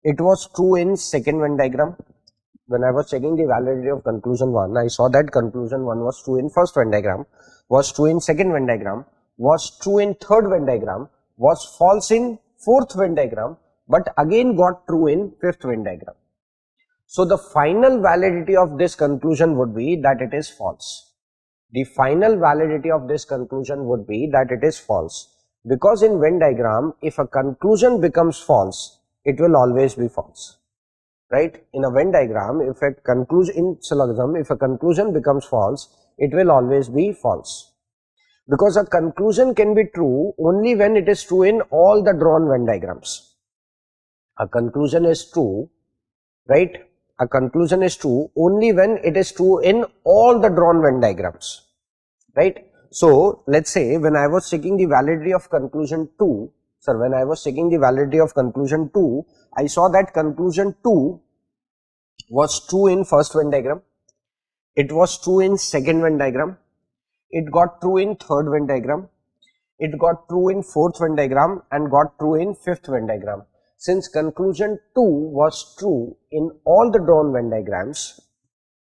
It was true in second Venn diagram. When I was checking the validity of conclusion 1, I saw that conclusion 1 was true in first Venn diagram, was true in second Venn diagram, was true in third Venn diagram, was false in fourth Venn diagram, but again got true in fifth Venn diagram. So the final validity of this conclusion would be that it is false. The final validity of this conclusion would be that it is false, because in Venn diagram, if a conclusion becomes false, it will always be false. Right? In a Venn diagram, if a conclusion, in syllogism, if a conclusion becomes false, it will always be false. Because a conclusion can be true only when it is true in all the drawn Venn diagrams. A conclusion is true, right? A conclusion is true only when it is true in all the drawn Venn diagrams, right? So let's say when I was checking the validity of conclusion 2, when I was checking the validity of conclusion 2, I saw that conclusion 2 was true in first Venn diagram, it was true in second Venn diagram, it got true in third Venn diagram, it got true in fourth Venn diagram, and got true in fifth Venn diagram. Since conclusion 2 was true in all the drawn Venn diagrams,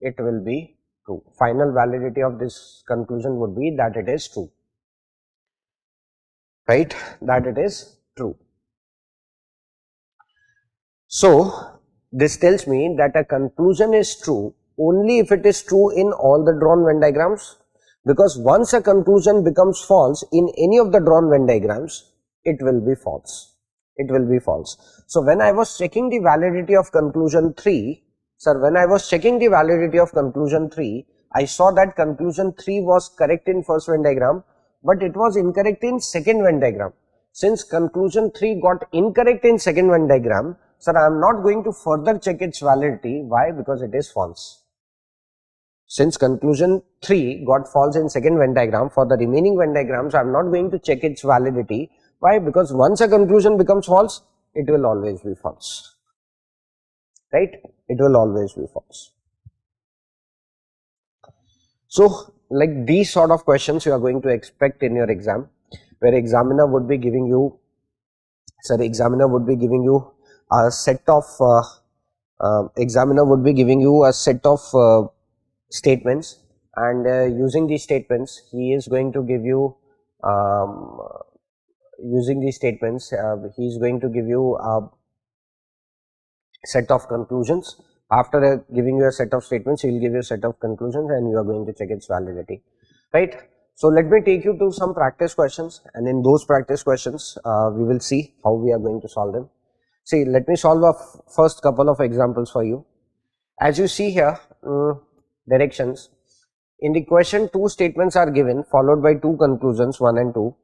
it will be true. Final validity of this conclusion would be that it is true, right? That it is true. So this tells me that a conclusion is true only if it is true in all the drawn Venn diagrams, because once a conclusion becomes false in any of the drawn Venn diagrams, it will be false. It will be false. So when I was checking the validity of conclusion 3, when I was checking the validity of conclusion 3, I saw that conclusion 3 was correct in first Venn diagram, but it was incorrect in second Venn diagram. Since conclusion 3 got incorrect in second Venn diagram, I am not going to further check its validity. Why? Because it is false. Since conclusion 3 got false in second Venn diagram, for the remaining Venn diagrams I am not going to check its validity. Why? Because once a conclusion becomes false, it will always be false, right? It will always be false. So like these sort of questions you are going to expect in your exam, where examiner would be giving you, a set of statements, and using these statements he is going to give you he is going to give you a set of conclusions. After giving you a set of statements, he will give you a set of conclusions, and you are going to check its validity, right? So let me take you to some practice questions, and in those practice questions we will see how we are going to solve them. See, let me solve a first couple of examples for you. As you see here, directions. In the question, 2 statements are given followed by 2 conclusions, 1 and 2.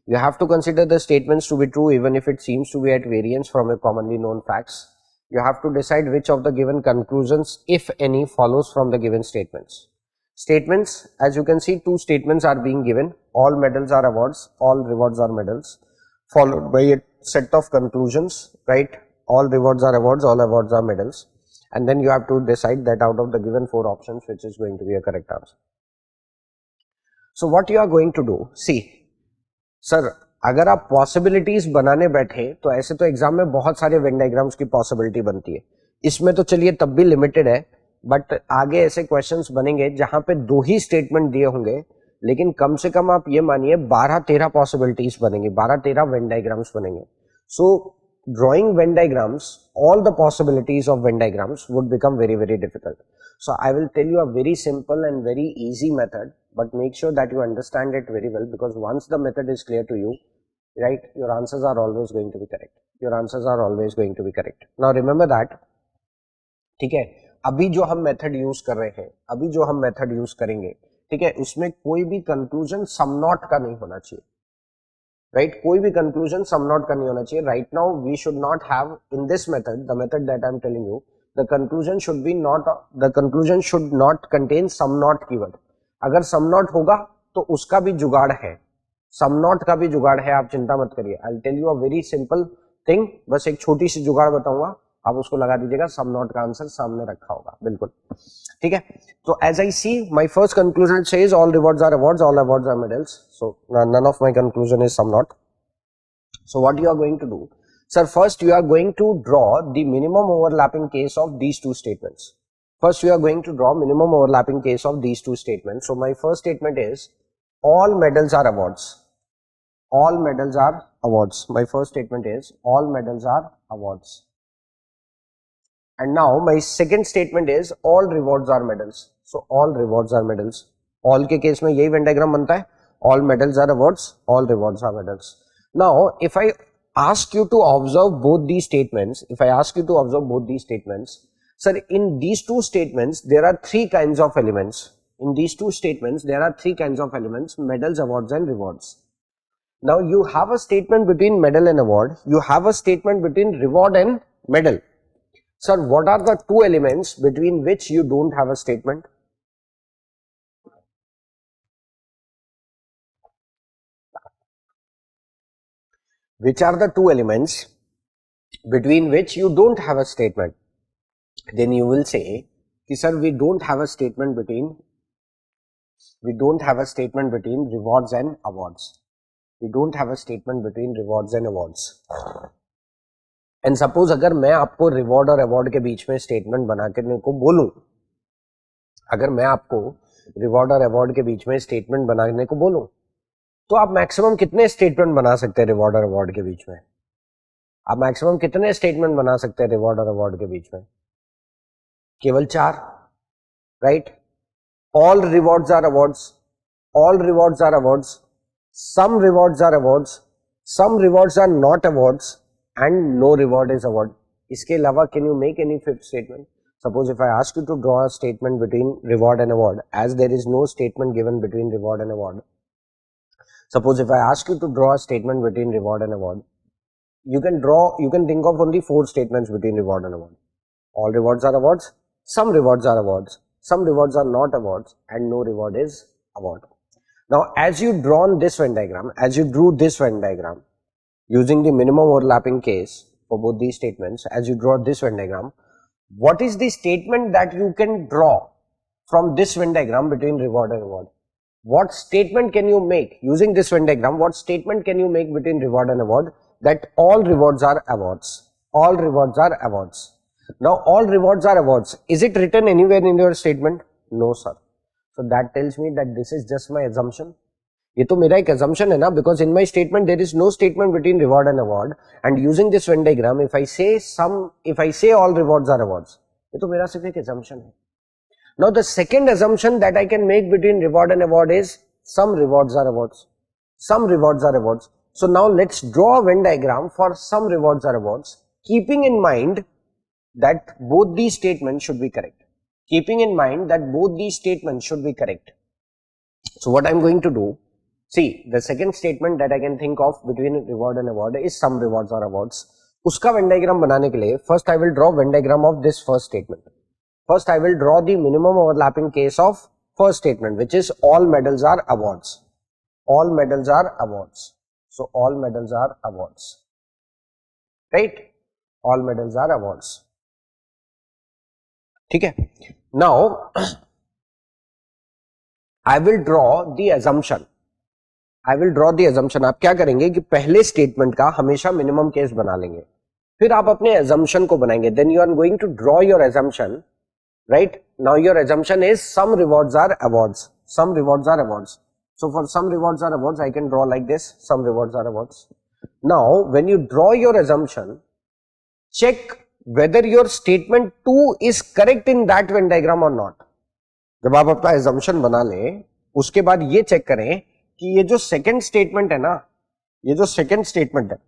You have to consider the statements to be true even if it seems to be at variance from a commonly known facts. You have to decide which of the given conclusions, if any, follows from the given statements. Statements, as you can see, 2 statements are being given. All medals are awards, all rewards are medals, followed by a set of conclusions, right? All rewards are awards, all awards are medals. And then you have to decide that out of the given 4 options, which is going to be a correct answer. So what you are going to do, see, sir अगर आप possibilities बनाने बैठे तो ऐसे तो exam में बहुत सारे वेन डायग्राम्स की पॉसिबिलिटी बनती है, इसमें तो चलिए तब भी लिमिटेड है, बट आगे ऐसे क्वेश्चंस बनेंगे जहां पे 2 ही स्टेटमेंट दिए होंगे, लेकिन कम से कम आप ये मानिए 12-13 पॉसिबिलिटीज बनेंगी, 12-13 वेन डायग्राम्स बनेंगे. सो drawing Venn diagrams, all the possibilities of Venn diagrams would become very, very difficult. So I will tell you a very simple and very easy method, but make sure that you understand it very well, because once the method is clear to you, right, your answers are always going to be correct. Your answers are always going to be correct. Now remember that, ठीक है, अभी जो हम method use कर रहे हैं, अभी जो हम मेथड यूज करेंगे, ठीक है, उसमें कोई भी कंक्लूजन सम नॉट का नहीं होना चाहिए, right? कोई भी conclusion sum not का नहीं होना चाहिए. Right now we should not have in this method, the method that I am telling you, the conclusion should not contain sum not keyword. अगर sum not होगा तो उसका भी जुगाड़ है, sum not का भी जुगाड़ है, आप चिंता मत करिए. I'll tell you a very simple thing, बस एक छोटी सी जुगाड़ बताऊंगा, आप उसको लगा दीजिएगा, sum not का आंसर सामने रखा होगा, बिल्कुल, ठीक है. तो as I see, my first conclusion says all rewards are awards, all awards are medals. So none of my conclusion is sum not. So what you are going to do, sir, first you are going to draw the minimum overlapping case of these 2 statements. First you are going to draw minimum overlapping case of these 2 statements. So my first statement is all medals are awards. All medals are awards. My first statement is all medals are awards. And now my second statement is all rewards are medals. So all rewards are medals. All के case में यही Venn diagram बनता है. All medals are awards. All rewards are medals. Now if I ask you to observe both these statements, sir, in these 2 statements there are 3 kinds of elements. In these two statements, there are three kinds of elements: medals, awards, and rewards. Now you have a statement between medal and award. You have a statement between reward and medal. Sir, what are the two elements between which you don't have a statement? Which are the two elements between which you don't have a statement? Then you will say, sir, we don't have a statement between rewards and awards. We don't have a statement between rewards and awards. And suppose अगर मैं आपको reward और award के बीच में statement बना के को बोलूं, अगर मैं आपको रिवॉर्ड और अवार्ड के बीच में स्टेटमेंट बनाने को बोलूं, तो आप मैक्सिमम कितने स्टेटमेंट बना सकते हैं रिवॉर्ड और अवार्ड के बीच में? आप मैक्सिमम कितने स्टेटमेंट बना सकते हैं रिवॉर्ड और अवार्ड के बीच में? केवल 4, right? All rewards are awards, all rewards are awards, some rewards are awards, some rewards are not awards, and no reward is award. इसके अलावा can you make any fifth statement? Suppose if I ask you to draw a statement between reward and award, as there is no statement given between reward and award. Suppose if I ask you to draw a statement between reward and award, you can think of only 4 statements between reward and award. All rewards are awards, some rewards are awards, some rewards are not awards, and no reward is award. Now, as you drew this Venn diagram, using the minimum overlapping case for both these statements, as you draw this Venn diagram, what is the statement that you can draw from this Venn diagram between reward and award? What statement can you make using this Venn diagram? What statement can you make between reward and award? That all rewards are awards. All rewards are awards. Now, all rewards are awards. Is it written anywhere in your statement? No, sir. So that tells me that this is just my assumption. ये तो मेरा एक assumption है ना, because in my statement there is no statement between reward and award, and using this Venn diagram, if I say all rewards are awards, ये तो मेरा सिर्फ एक assumption है. Now the second assumption that I can make between reward and award is some rewards are awards. Some rewards are awards. So now let's draw a Venn diagram for some rewards are awards, keeping in mind that both these statements should be correct. Keeping in mind that both these statements should be correct. So what I am going to do, see, the second statement that I can think of between reward and award is some rewards are awards. Uska Venn diagram banane ke liye, first I will draw Venn diagram of this first statement. First I will draw the minimum overlapping case of first statement, which is all medals are awards. All medals are awards. So all medals are awards. Right? All medals are awards. ठीक है. Now I will draw the assumption. आप क्या करेंगे कि पहले statement का हमेशा minimum case बना लेंगे, फिर आप अपने assumption को बनाएंगे. Then you are going to draw your assumption, right? Now your assumption is some rewards are awards. Some rewards are awards. So for some rewards are awards, I can draw like this. Some rewards are awards. Now when you draw your assumption, check whether your statement 2 is correct in that Venn diagram or not. जब आप अपना assumption बना लें, उसके बाद ये check करें कि ये जो second statement है ना, ये जो second statement है,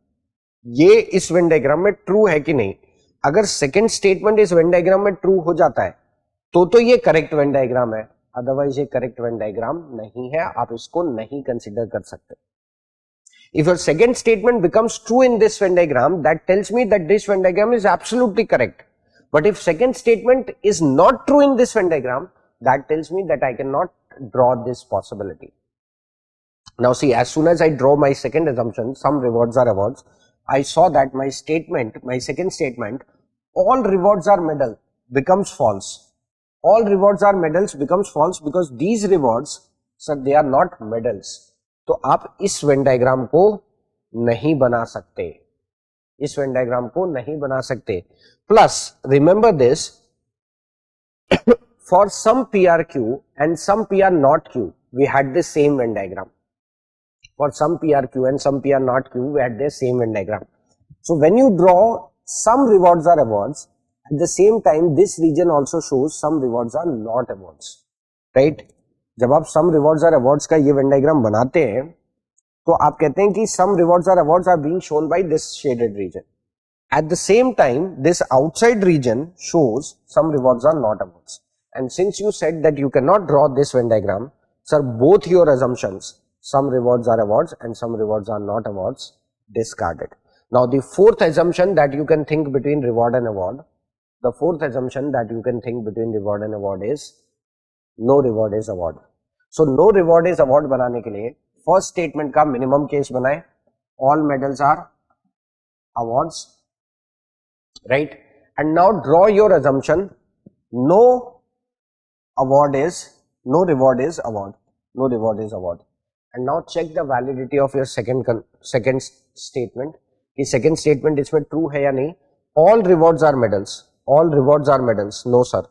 ये इस Venn diagram में true है कि नहीं. अगर second statement इस Venn diagram में true हो जाता है, तो ये correct Venn diagram है. Otherwise ये correct Venn diagram नहीं है, आप इसको नहीं consider कर सकते. If your second statement becomes true in this Venn diagram, that tells me that this Venn diagram is absolutely correct. But if second statement is not true in this Venn diagram, that tells me that I cannot draw this possibility. Now see, as soon as I draw my second assumption, some rewards are awards, I saw that my statement, my second statement, all rewards are medal, becomes false. All rewards are medals becomes false because these rewards, sir, they are not medals. तो आप इस Venn diagram को नहीं बना सकते, इस Venn diagram को नहीं बना सकते. Plus remember this, for some PRQ and some PR not Q, we had the same Venn diagram. For some PRQ and some PR not Q, we had the same Venn diagram. So when you draw some rewards are awards, at the same time this region also shows some rewards are not awards, right? जब आप सम rewards are awards का ये Venn diagram बनाते हैं, तो आप कहते हैं कि some rewards are awards are being shown by this shaded region. At the same time this outside region shows some rewards are not awards, And since you said that you cannot draw this Venn diagram, sir, both your assumptions, some rewards are awards and some rewards are not awards, discarded. Now the fourth assumption that you can think between reward and award, the fourth assumption that you can think between reward and award is no reward is award. So no reward is award बनाने के लिए first statement का minimum case बनाए, all medals are awards, right? And now draw your assumption, no reward is award, no reward is award. And now check the validity of your second statement. कि second statement इसमें true है या नहीं? All rewards are medals. All rewards are medals. No sir.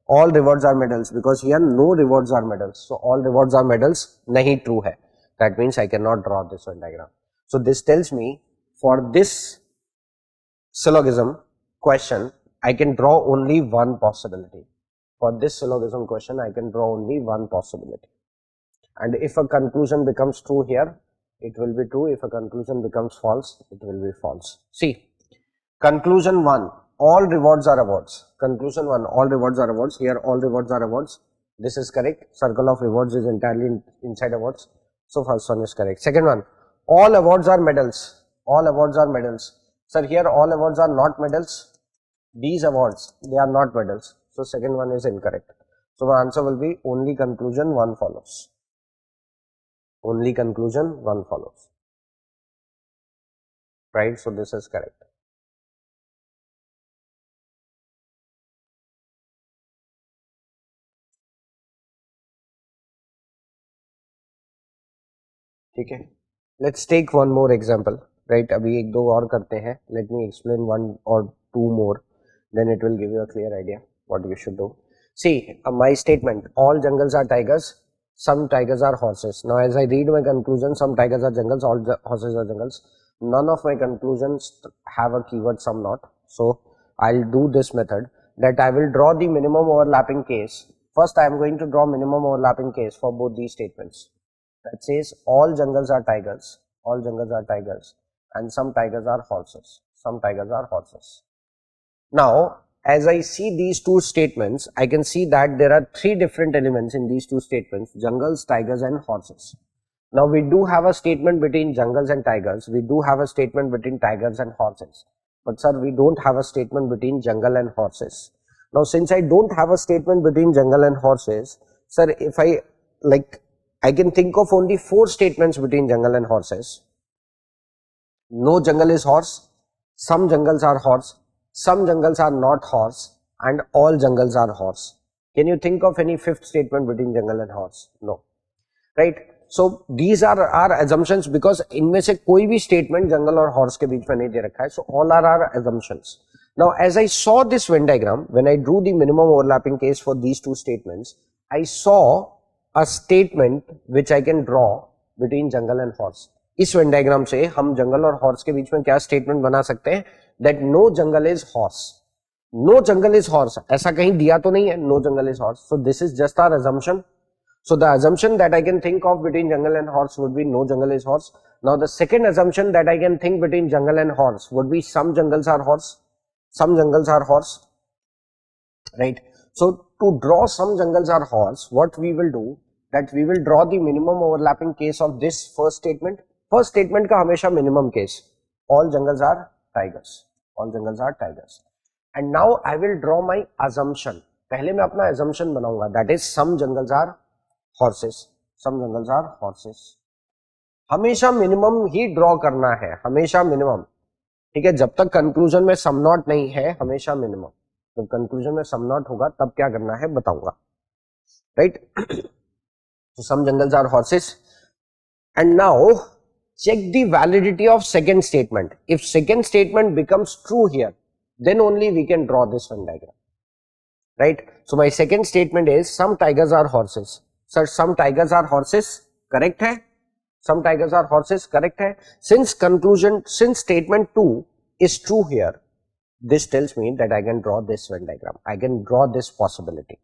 All rewards are medals because here no rewards are medals. So all rewards are medals नहीं true है. That means I cannot draw this Venn diagram. So this tells me for this syllogism question I can draw only one possibility. For this syllogism question I can draw only one possibility. And if a conclusion becomes true here, it will be true. If a conclusion becomes false, it will be false. See, conclusion 1, all rewards are awards. Conclusion 1, all rewards are awards. Here all rewards are awards. This is correct. Circle of rewards is entirely inside awards. So first one is correct. Second one, all awards are medals. All awards are medals. Sir, here all awards are not medals. These awards, they are not medals. So second one is incorrect. So my answer will be only conclusion 1 follows. Only conclusion 1 follows. Right? So this is correct. ठीक है, let's take one more example, right? अभी एक दो और करते हैं. Let me explain one or two more, then it will give you a clear idea what you should do. See, my statement, all jungles are tigers, some tigers are horses. Now as I read my conclusion, some tigers are jungles, all horses are jungles. None of my conclusions have a keyword some not. So I'll do this method that I will draw the minimum overlapping case. First I am going to draw minimum overlapping case for both these statements. That says all jungles are tigers, all jungles are tigers, and some tigers are horses, some tigers are horses. Now, as I see these two statements, I can see that there are three different elements in these two statements, jungles, tigers and horses. Now, we do have a statement between jungles and tigers, we do have a statement between tigers and horses, but sir, we don't have a statement between jungle and horses. Now, since I don't have a statement between jungle and horses, sir, if I can think of only 4 statements between jungle and horses. No jungle is horse, some jungles are horse, some jungles are not horse, and all jungles are horse. Can you think of any 5th statement between jungle and horse? No. Right? So these are our assumptions because इनमें से कोई भी statement jungle और horse के बीच में नहीं दे रखा है. So all are our assumptions. Now as I saw this Venn diagram, when I drew the minimum overlapping case for these two statements, I saw a statement which I can draw between jungle and horse. इस Venn diagram से हम jungle और horse के बीच में क्या statement बना सकते हैं? That no jungle is horse. No jungle is horse. ऐसा कहीं दिया तो नहीं है, no jungle is horse. So this is just our assumption. So the assumption that I can think of between jungle and horse would be no jungle is horse. Now the second assumption that I can think between jungle and horse would be some jungles are horse. Some jungles are horse. Right? So to draw some jungles are horse, what we will do, that we will draw the minimum overlapping case of this first statement. First statement का हमेशा minimum case. All jungles are tigers. All jungles are tigers. And now I will draw my assumption. पहले मैं अपना assumption बनाऊंगा. That is some jungles are horses. Some jungles are horses. हमेशा minimum ही draw करना है. हमेशा minimum. ठीक है, जब तक conclusion में sum not नहीं है, हमेशा minimum. जब conclusion में sum not होगा, तब क्या करना है बताऊंगा. Right? So some jungles are horses. And now check the validity of second statement. If second statement becomes true here, then only we can draw this Venn diagram. Right? So my second statement is some tigers are horses. Sir, some tigers are horses. Correct hai? Some tigers are horses. Correct hai? Since statement 2 is true here, this tells me that I can draw this Venn diagram. I can draw this possibility.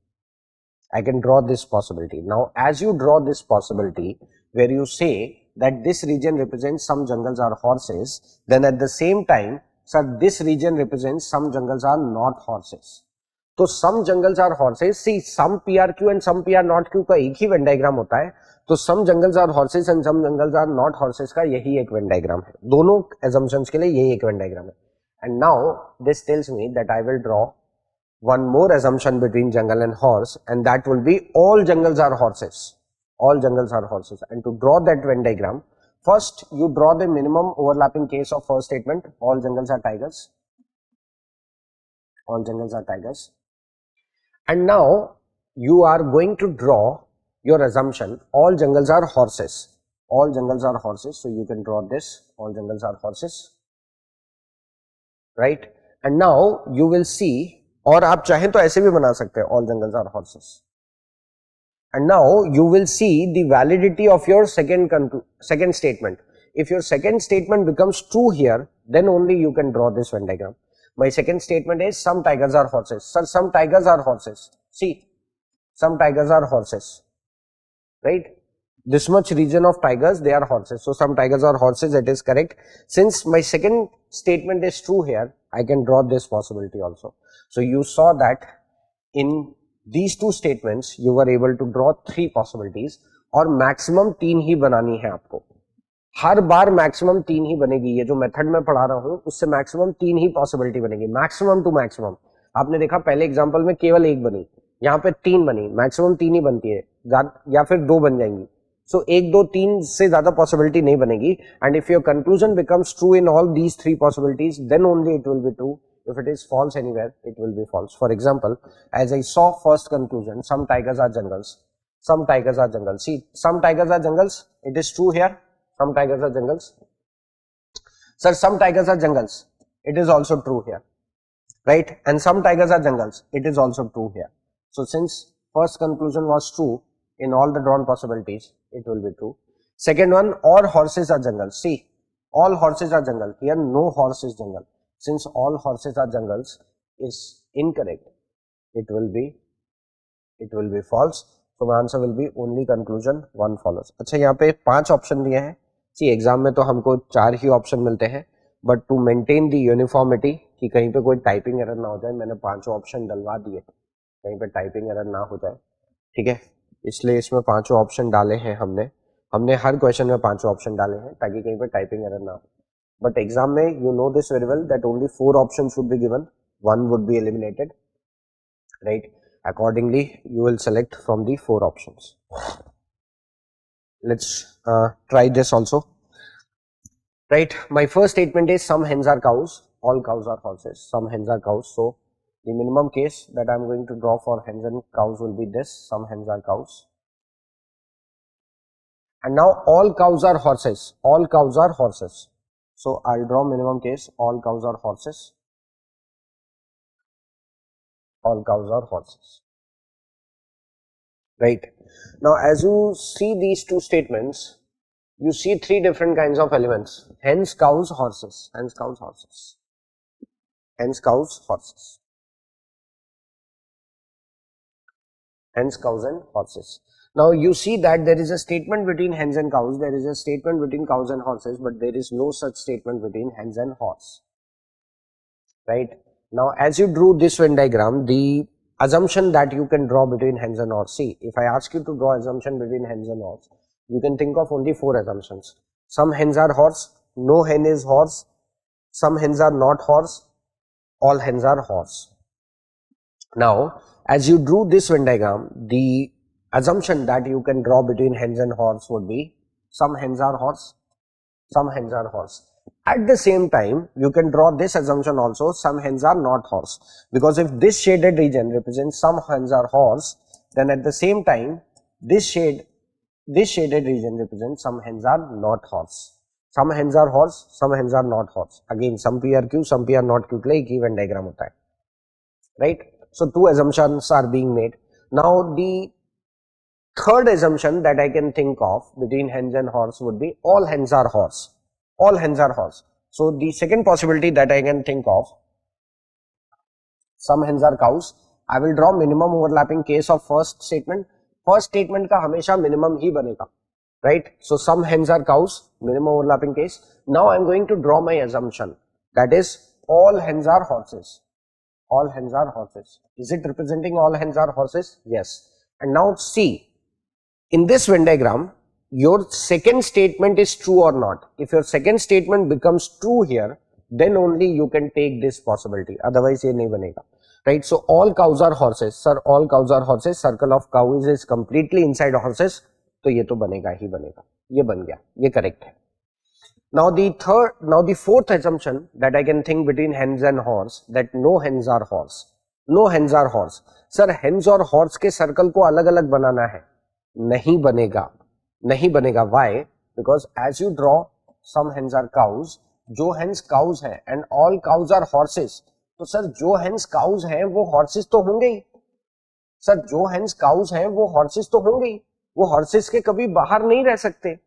I can draw this possibility. Now, as you draw this possibility, where you say that this region represents some jungles are horses, then at the same time, sir, this region represents some jungles are not horses. तो some jungles are horses, see some PRQ and some PR not Q का एक ही Venn diagram होता है, तो some jungles are horses and some jungles are not horses का यही एक वेन डायग्राम है, दोनों assumptions के लिए यही एक वेन डायग्राम है. And now this tells me that I will draw one more assumption between jungle and horse, and that will be all jungles are horses. All jungles are horses. And to draw that Venn diagram, first you draw the minimum overlapping case of first statement. All jungles are tigers. All jungles are tigers. And now you are going to draw your assumption. All jungles are horses. All jungles are horses. So you can draw this. All jungles are horses. Right? And now you will see, और आप चाहें तो ऐसे भी बना सकते हैं, all jungles are horses. And now you will see the validity of your second statement. If your second statement becomes true here, then only you can draw this Venn diagram. My second statement is some tigers are horses. Sir some tigers are horses, see some tigers are horses, right? This much region of tigers, they are horses. So some tigers are horses, it is correct. Since my second statement is true here, I can draw this possibility also. So you saw that in these two statements, you were able to draw 3 possibilities, और maximum 3 ही बनानी है आपको. हर बार maximum 3 ही बनेगी. ये जो method मैं पढ़ा रहा हूँ उससे maximum 3 ही possibility बनेगी, maximum to maximum. आपने देखा पहले एग्जाम्पल में केवल 1 बनी, यहाँ पे 3 बनी, मैक्सिमम 3 ही बनती है, या फिर 2 बन जाएंगी. So 1, 2, 3 से ज्यादा पॉसिबिलिटी नहीं बनेगी. And if your conclusion becomes true in all these 3 possibilities, then only it will be true. If it is false anywhere, it will be false. For example, as I saw first conclusion, some tigers are jungles. Some tigers are jungles. See, some tigers are jungles. It is true here. Some tigers are jungles. Sir, some tigers are jungles. It is also true here, right? And some tigers are jungles. It is also true here. So since first conclusion was true in all the drawn possibilities, it will be true. Second one, all horses are jungles. See, all horses are jungle. Here no horse is jungle. Since all horses are jungles is incorrect, it will be false. So my answer will be only conclusion 1 follows. अच्छा, यहाँ पे 5 option दिए हैं. सी exam में तो हमको 4 ही option मिलते हैं, but to maintain the uniformity कि कहीं पे कोई टाइपिंग एरर ना हो जाए, मैंने 5 ऑप्शन डलवा दिए, कहीं पे टाइपिंग एरर ना हो जाए. ठीक है, इसलिए इसमें 5 ऑप्शन डाले हैं हमने हर क्वेश्चन में 5 ऑप्शन डाले हैं ताकि कहीं पे टाइपिंग एरर ना हो. बट एग्जाम में you know this very well that only 4 options would be given, 1 would be eliminated, right? Accordingly, you will select from the 4 options. Let's try this also. Right, my first statement is some hens are cows, all cows are horses, some hens are cows. So the minimum case that I am going to draw for hens and cows will be this: some hens are cows. And now all cows are horses, all cows are horses. So I'll draw minimum case, all cows are horses. All cows are horses, right? Now as you see these 2 statements, you see 3 different kinds of elements: hens, cows, horses. Hens, cows, horses. Hens, cows, horses. Hens, cows and horses. Now you see that there is a statement between hens and cows, there is a statement between cows and horses, but there is no such statement between hens and horse, right? Now as you drew this Venn diagram, the assumption that you can draw between hens and horse, see, if I ask you to draw assumption between hens and horse, you can think of only 4 assumptions. Some hens are horse, no hen is horse, some hens are not horse, all hens are horse. Now as you drew this Venn diagram, the assumption that you can draw between hens and horse would be some hens are horse, some hens are horse. At the same time, you can draw this assumption also: some hens are not horse, because if this shaded region represents some hens are horse, then at the same time this shaded region represents some hens are not horse. Some hens are horse, some hens are not horse. Again, some P are Q, some P are not Q. like Venn diagram hota hai, right? So 2 assumptions are being made. Now the third assumption that I can think of between hens and horse would be all hens are horse. All hens are horse. So the second possibility that I can think of, some hens are cows. I will draw minimum overlapping case of first statement. First statement का हमेशा minimum ही बनेगा, right? So some hens are cows, minimum overlapping case. Now I am going to draw my assumption, that is all hens are horses. all hens are horses. Is it representing all hens are horses? Yes. And now see, in this Venn diagram, your second statement is true or not. If your second statement becomes true here, then only you can take this possibility. Otherwise, ये नहीं बनेगा. Right? So all cows are horses. Sir, all cows are horses. Circle of cows is completely inside horses. तो ये तो बनेगा ही बनेगा. ये बन गया. ये correct है. Now the fourth assumption that I can think between hens and horse, that no hens are horse. No hens are horse. Sir, hens और horse के circle को अलग अलग बनाना है. नहीं बनेगा. नहीं बनेगा. Why? Because as you draw, some hens are cows. जो hens cows हैं and all cows are horses. तो सर जो hens cows हैं वो horses तो होंगे ही. सर जो hens cows हैं वो horses तो होंगे ही. वो horses के कभी बाहर नहीं रह सकते.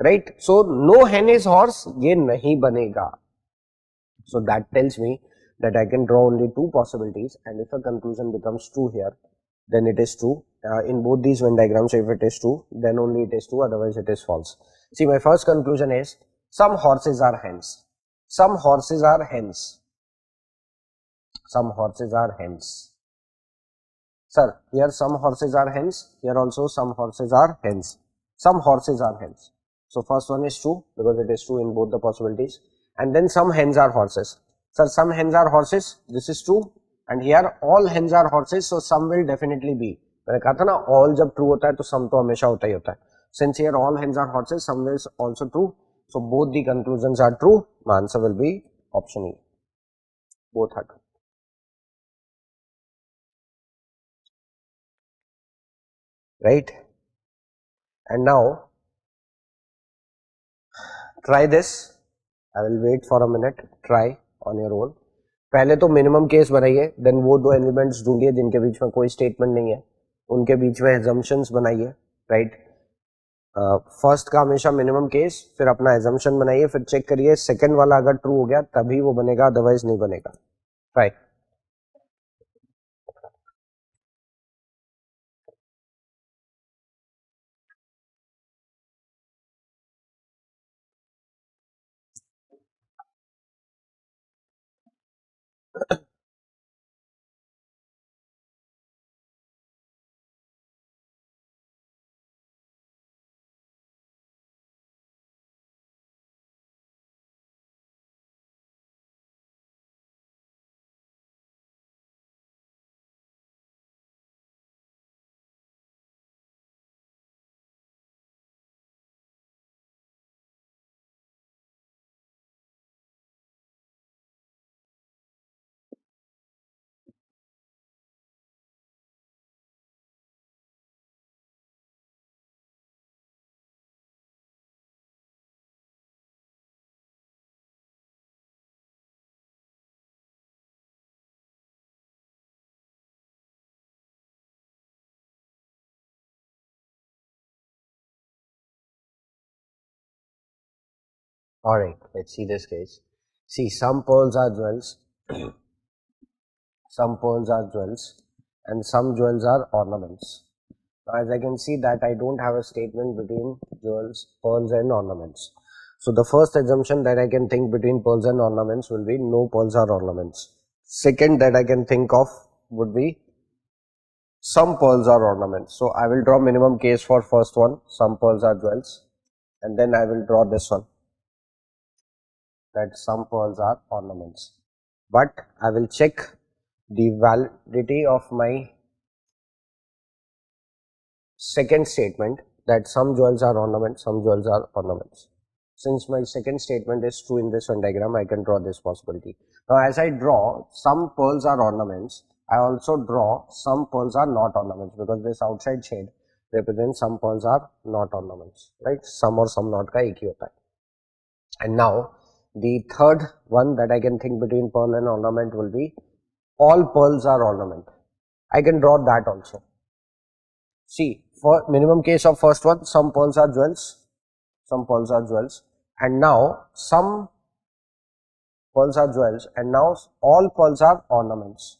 Right? So no hen is horse. ये नहीं बनेगा. So that tells me that I can draw only two possibilities, and if a conclusion becomes true here, then it is true. In both these Venn diagrams, if it is true, then only it is true, otherwise it is false. See, my first conclusion is some horses are hens. Some horses are hens. Some horses are hens. Sir, here some horses are hens. Here also some horses are hens. Some horses are hens. So first one is true because it is true in both the possibilities. And then some hens are horses. Sir, some hens are horses. This is true. And here all hens are horses. So some will definitely be. मैंने कहा था ना, all जब true होता है तो some तो हमेशा होता ही होता है. Since here all hens are horses, some is also true. So both the conclusions are true. My answer will be option E. Both are true. Right? And now try this. I will wait for a minute. Try on your own. पहले तो minimum case बनाइए, then वो दो elements ढूंढिए जिनके बीच में कोई statement नहीं है, उनके बीच में एजम्पशंस बनाइए. राइट? फर्स्ट का हमेशा मिनिमम केस, फिर अपना एजम्पशन बनाइए, फिर चेक करिए सेकंड वाला अगर ट्रू हो गया तभी वो बनेगा, अदरवाइज नहीं बनेगा. Try. Alright, let's see this case. See, some pearls are jewels, some pearls are jewels, and some jewels are ornaments. Now, as I can see that I don't have a statement between jewels, pearls and ornaments. So the first assumption that I can think between pearls and ornaments will be no pearls are ornaments. Second that I can think of would be some pearls are ornaments. So I will draw minimum case for first one, some pearls are jewels, and then I will draw this one, that some pearls are ornaments. But I will check the validity of my second statement, that some jewels are ornaments, some jewels are ornaments. Since my second statement is true in this Venn diagram, I can draw this possibility. Now as I draw some pearls are ornaments, I also draw some pearls are not ornaments, because this outside shade represents some pearls are not ornaments, right? Some और some not का एक ही होता है. And now the third one that I can think between pearl and ornament will be all pearls are ornament. I can draw that also. See, for minimum case of first one, some pearls are jewels, some pearls are jewels, and now some pearls are jewels, and now all pearls are ornaments.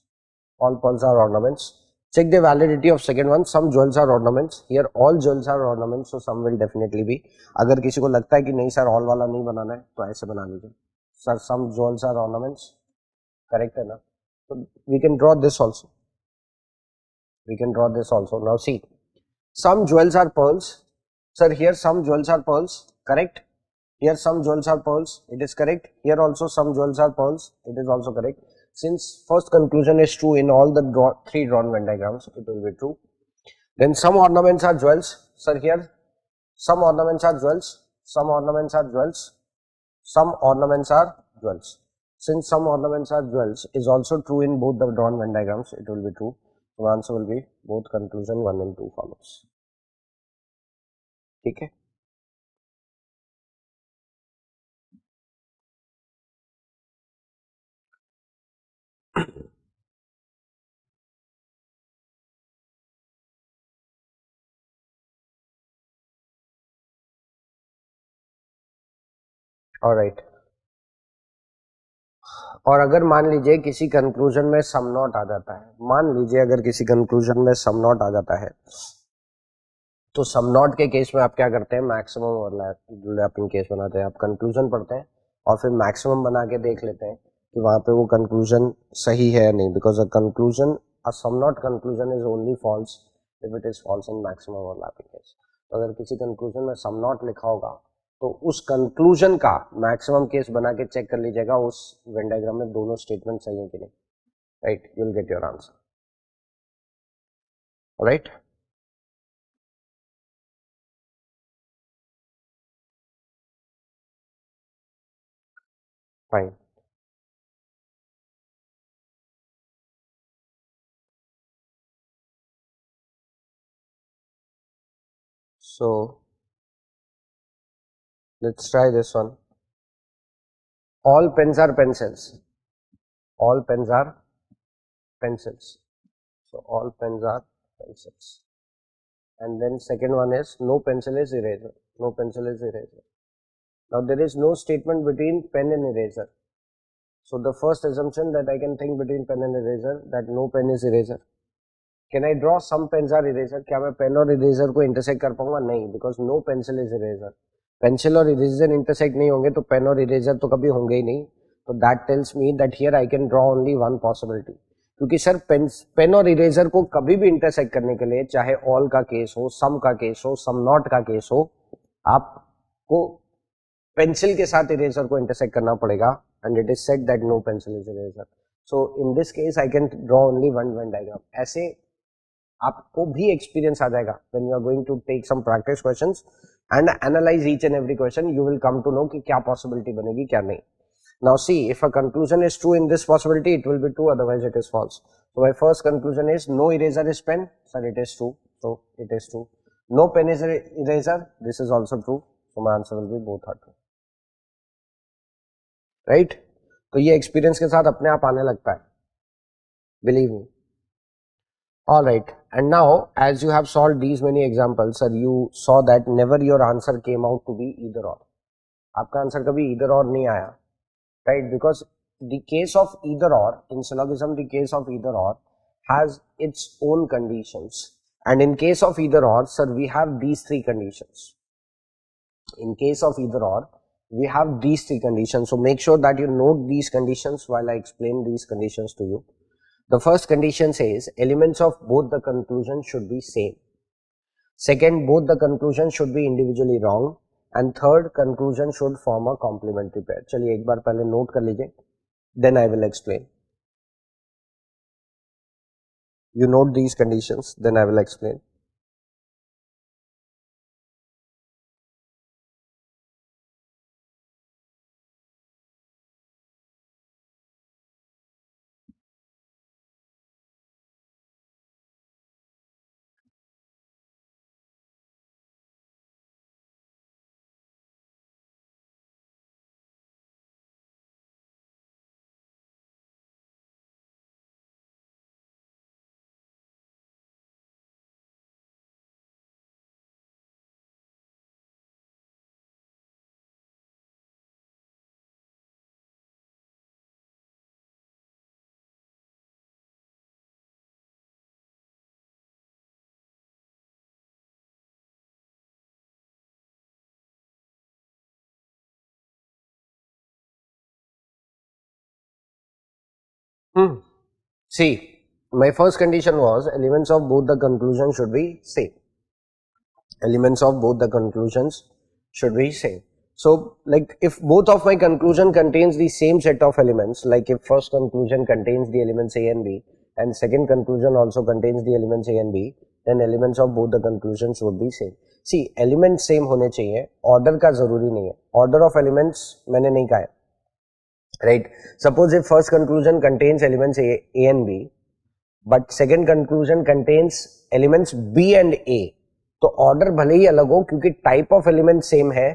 All pearls are ornaments. Check the validity of second one, some jewels are ornaments. Here all jewels are ornaments, so some will definitely be. अगर किसी को लगता है कि नहीं sir all वाला नहीं बनाना है तो ऐसे बना लीजिए. Sir, some jewels are ornaments. Correct है ना? So we can draw this also. We can draw this also. Now see, some jewels are pearls. Sir, here some jewels are pearls, correct? Here some jewels are pearls, it is correct. Here also some jewels are pearls, it is also correct. Since first conclusion is true in all the three drawn Venn diagrams, it will be true. Then some ornaments are jewels. Sir, here some ornaments are jewels, some ornaments are jewels, some ornaments are jewels. Since some ornaments are jewels is also true in both the drawn Venn diagrams, it will be true. So answer will be both conclusion 1 and 2 follows. ठीक है? All right. और अगर मान लीजिए किसी conclusion में some not आ जाता है, मान लीजिए अगर किसी कंक्लूजन में सम नॉट आ जाता है, तो सम नॉट के केस में आप क्या करते हैं, मैक्सिमम ओवरलैपिंग केस बनाते हैं. आप कंक्लूजन पढ़ते हैं और फिर मैक्सिमम बना के देख लेते हैं कि वहां पे वो कंक्लूजन सही है या नहीं, because a conclusion, a some not conclusion is only false if it is false in maximum overlapping case. तो अगर किसी कंक्लूजन में सम नॉट लिखा होगा तो उस कंक्लूजन का मैक्सिमम केस बना के चेक कर लीजिएगा उस वेन डायग्राम में दोनों स्टेटमेंट सही है कि नहीं. Right, you will get your answer. Right, fine. So let's try this one. All pens are pencils. All pens are pencils. So all pens are pencils. And then second one is no pencil is eraser. No pencil is eraser. Now there is no statement between pen and eraser. So the first assumption that I can think between pen and eraser, that no pen is eraser. Can I draw some pens are eraser? क्या मैं pen और eraser को intersect कर पाऊंगा? नहीं, because no pencil is eraser. Pencil और eraser intersect नहीं होंगे तो पेन और इरेजर तो कभी होंगे ही नहीं. तो that tells me that here I can draw only one possibility. क्योंकि सर पेन और इरेजर को कभी भी इंटरसेक्ट करने के लिए, चाहे ऑल का केस हो, सम का केस हो, सम नॉट का केस हो, आपको पेंसिल के साथ इरेजर को इंटरसेक्ट करना पड़ेगा. And it is said that no pencil is eraser. So in this case I can draw only one Venn diagram. ऐसे आपको भी एक्सपीरियंस आ जाएगा when you are going to take some practice questions and analyze each and every question. You will come to know कि क्या possibility बनेगी क्या नहीं. Now see, if a conclusion is true in this possibility, it will be true, otherwise it is false. So my first conclusion is no eraser is pen. Sir, it is true. So it is true. No pen is eraser. This is also true. So my answer will be both are true. Right? तो ये experience के साथ अपने आप आने लगता है. Believe me. Alright, and now as you have solved these many examples, sir, you saw that never your answer came out to be either or. आपका आंसर कभी either or नहीं आया, right? Because the case of either or, in syllogism the case of either or has its own conditions, and in case of either or, sir, we have these three conditions. In case of either or, we have these three conditions. So make sure that you note these conditions while I explain these conditions to you. The first condition says elements of both the conclusions should be same. Second, both the conclusions should be individually wrong. And third, conclusion should form a complementary pair. चलिए एक बार पहले note कर लीजिए, then I will explain. You note these conditions, then I will explain. See, my first condition was elements of both the conclusions should be same. Elements of both the conclusions should be same. So like if both of my conclusion contains the same set of elements, like if first conclusion contains the elements A and B and second conclusion also contains the elements A and B, then elements of both the conclusions would be same. See, elements same होने चाहिए, order का जरूरी नहीं है. Order of elements मैंने नहीं कहा है, right? Suppose if first conclusion contains elements A and B, but second conclusion contains elements B and A, तो ऑर्डर भले ही अलग हो क्योंकि टाइप ऑफ एलिमेंट सेम है,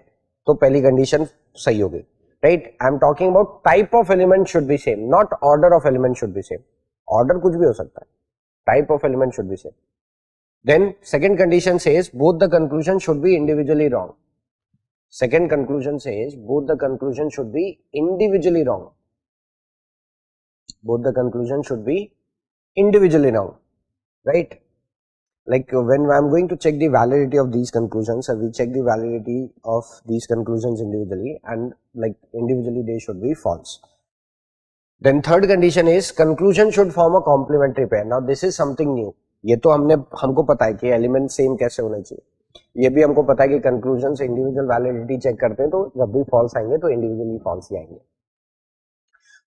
तो पहली कंडीशन सही होगी, right? I am talking about type of element should be same, not order of element should be same. Order कुछ भी हो सकता है, type of element should be same. Then second condition says both the conclusion should be individually wrong. Second conclusion says both the conclusion should be individually wrong. Both the conclusion should be individually wrong, right? Like when I'm going to check the validity of these conclusions, we check the validity of these conclusions individually, and like individually they should be false. Then third condition is conclusion should form a complementary pair. Now this is something new. ये तो हमको पता है कि element same कैसे होने चाहिए, ये भी हमको पता है कि कंक्लूजन से इंडिविजुअल वैलिडिटी चेक करते हैं, तो जब भी फॉल्स आएंगे तो इंडिविजुअली फॉल्स ही आएंगे.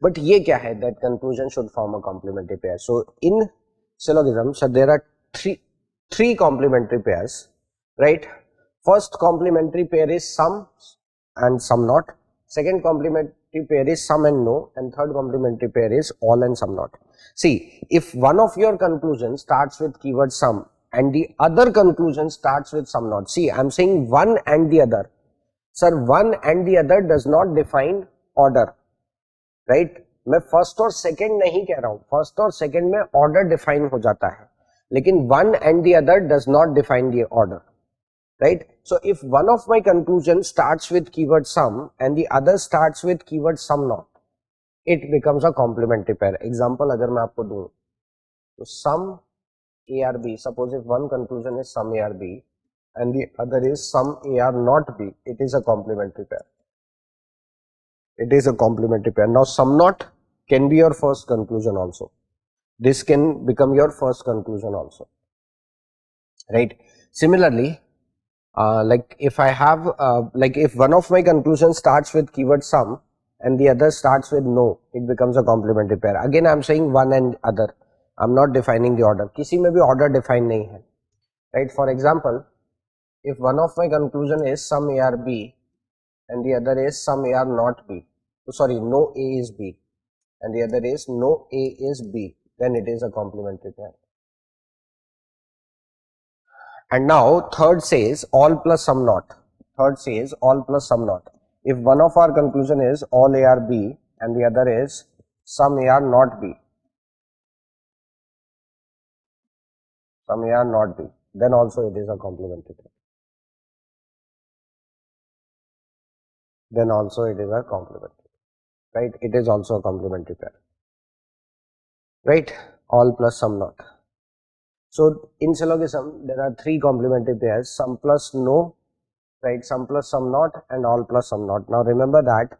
But ये क्या है? That conclusion should form a complementary pair. So in syllogism, so there are three complementary pairs, right? First complementary pair is some and some not. Second complementary pair is some and no, and third complementary pair is all and some not. See, if one of your conclusions starts with keyword some and the other conclusion starts with some not. See, I am saying one and the other. Sir, one and the other does not define order. Right मैं first और second नहीं कह रहा हूं, first और second में order define हो जाता है, लेकिन one and the other does not define the order, right? So if one of my conclusion starts with keyword some and the other starts with keyword some not, it becomes a complementary pair. Example अगर मैं आपको दूं तो some A are B, suppose if one conclusion is some A are B and the other is some A are not B, it is a complementary pair. It is a complementary pair. Now sum not can be your first conclusion also. This can become your first conclusion also, right? Similarly, like if I have like if one of my conclusions starts with keyword sum and the other starts with no, it becomes a complementary pair. Again I am saying one and other, I am not defining the order. किसी में भी order define नहीं है, right? For example, if one of my conclusion is some A R B and the other is some A are not B, sorry, no A is B and the other is no A is B, then it is a complementary pair. And now third says all plus some not. Third says all plus some not. If one of our conclusion is all A are B and the other is some A are not B, some A are not B, then also it is a complementary pair. Then also it is a complementary, right? It is also a complementary pair, right? All plus some not. So in syllogism there are three complementary pairs: some plus no, right? Some plus some not, and all plus some not. Now remember that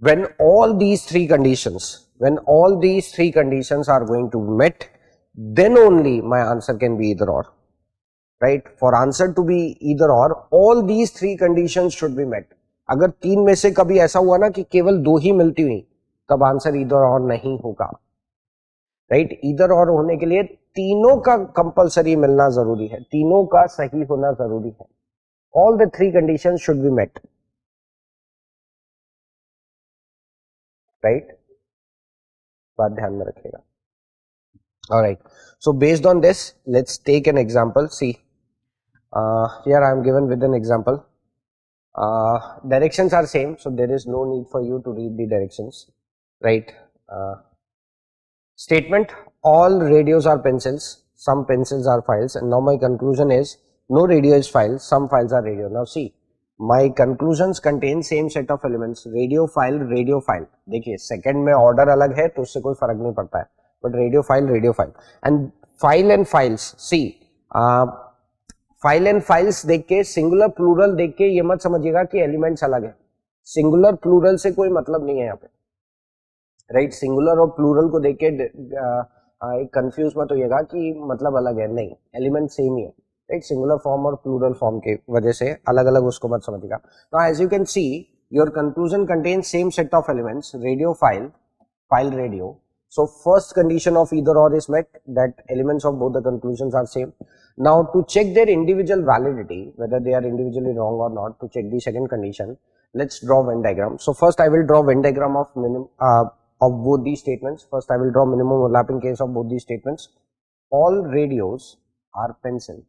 when all these three conditions are going to be met, then only my answer can be either or, right? For answer to be either or, all these three conditions should be met. अगर तीन में से कभी ऐसा हुआ ना कि केवल दो ही मिलती हुई, तब आंसर इधर और नहीं होगा, राइट? इधर और होने के लिए तीनों का कंपलसरी मिलना जरूरी है, तीनों का सही होना जरूरी है. All the three condition should be met, right? बात ध्यान में रखिएगा. Alright, so based on this let's take an example. See here I am given with an example. Directions are same, so there is no need for you to read the directions, right? Statement: all radios are pencils, some pencils are files, and now my conclusion is no radio is file, some files are radio. Now see, my conclusions contain same set of elements, radio file. देखिए second में order अलग है तो उससे कोई फर्क नहीं पड़ता है, but radio file and file and files. See, file and files देख के, सिंगुलर प्लूरल देख के ये मत समझिएगा कि एलिमेंट्स अलग है. सिंगुलर प्लूरल से कोई मतलब नहीं है यहाँ पे, राइट? सिंगुलर और प्लूरल को देख के एक कंफ्यूज मत होइएगा कि मतलब अलग है, नहीं, एलिमेंट सेम ही है, राइट, सिंगुलर फॉर्म और प्लूरल फॉर्म के वजह से अलग अलग उसको मत समझिएगा. Now as you can see your conclusion contains same set of elements, radio, file radio. So first condition of either or is met, that elements of both the conclusions are same. Now to check their individual validity, whether they are individually wrong or not, to check the second condition, let's draw Venn diagram. So first I will draw Venn diagram of of both these statements. First I will draw minimum overlapping case of both these statements. All radios are pencil.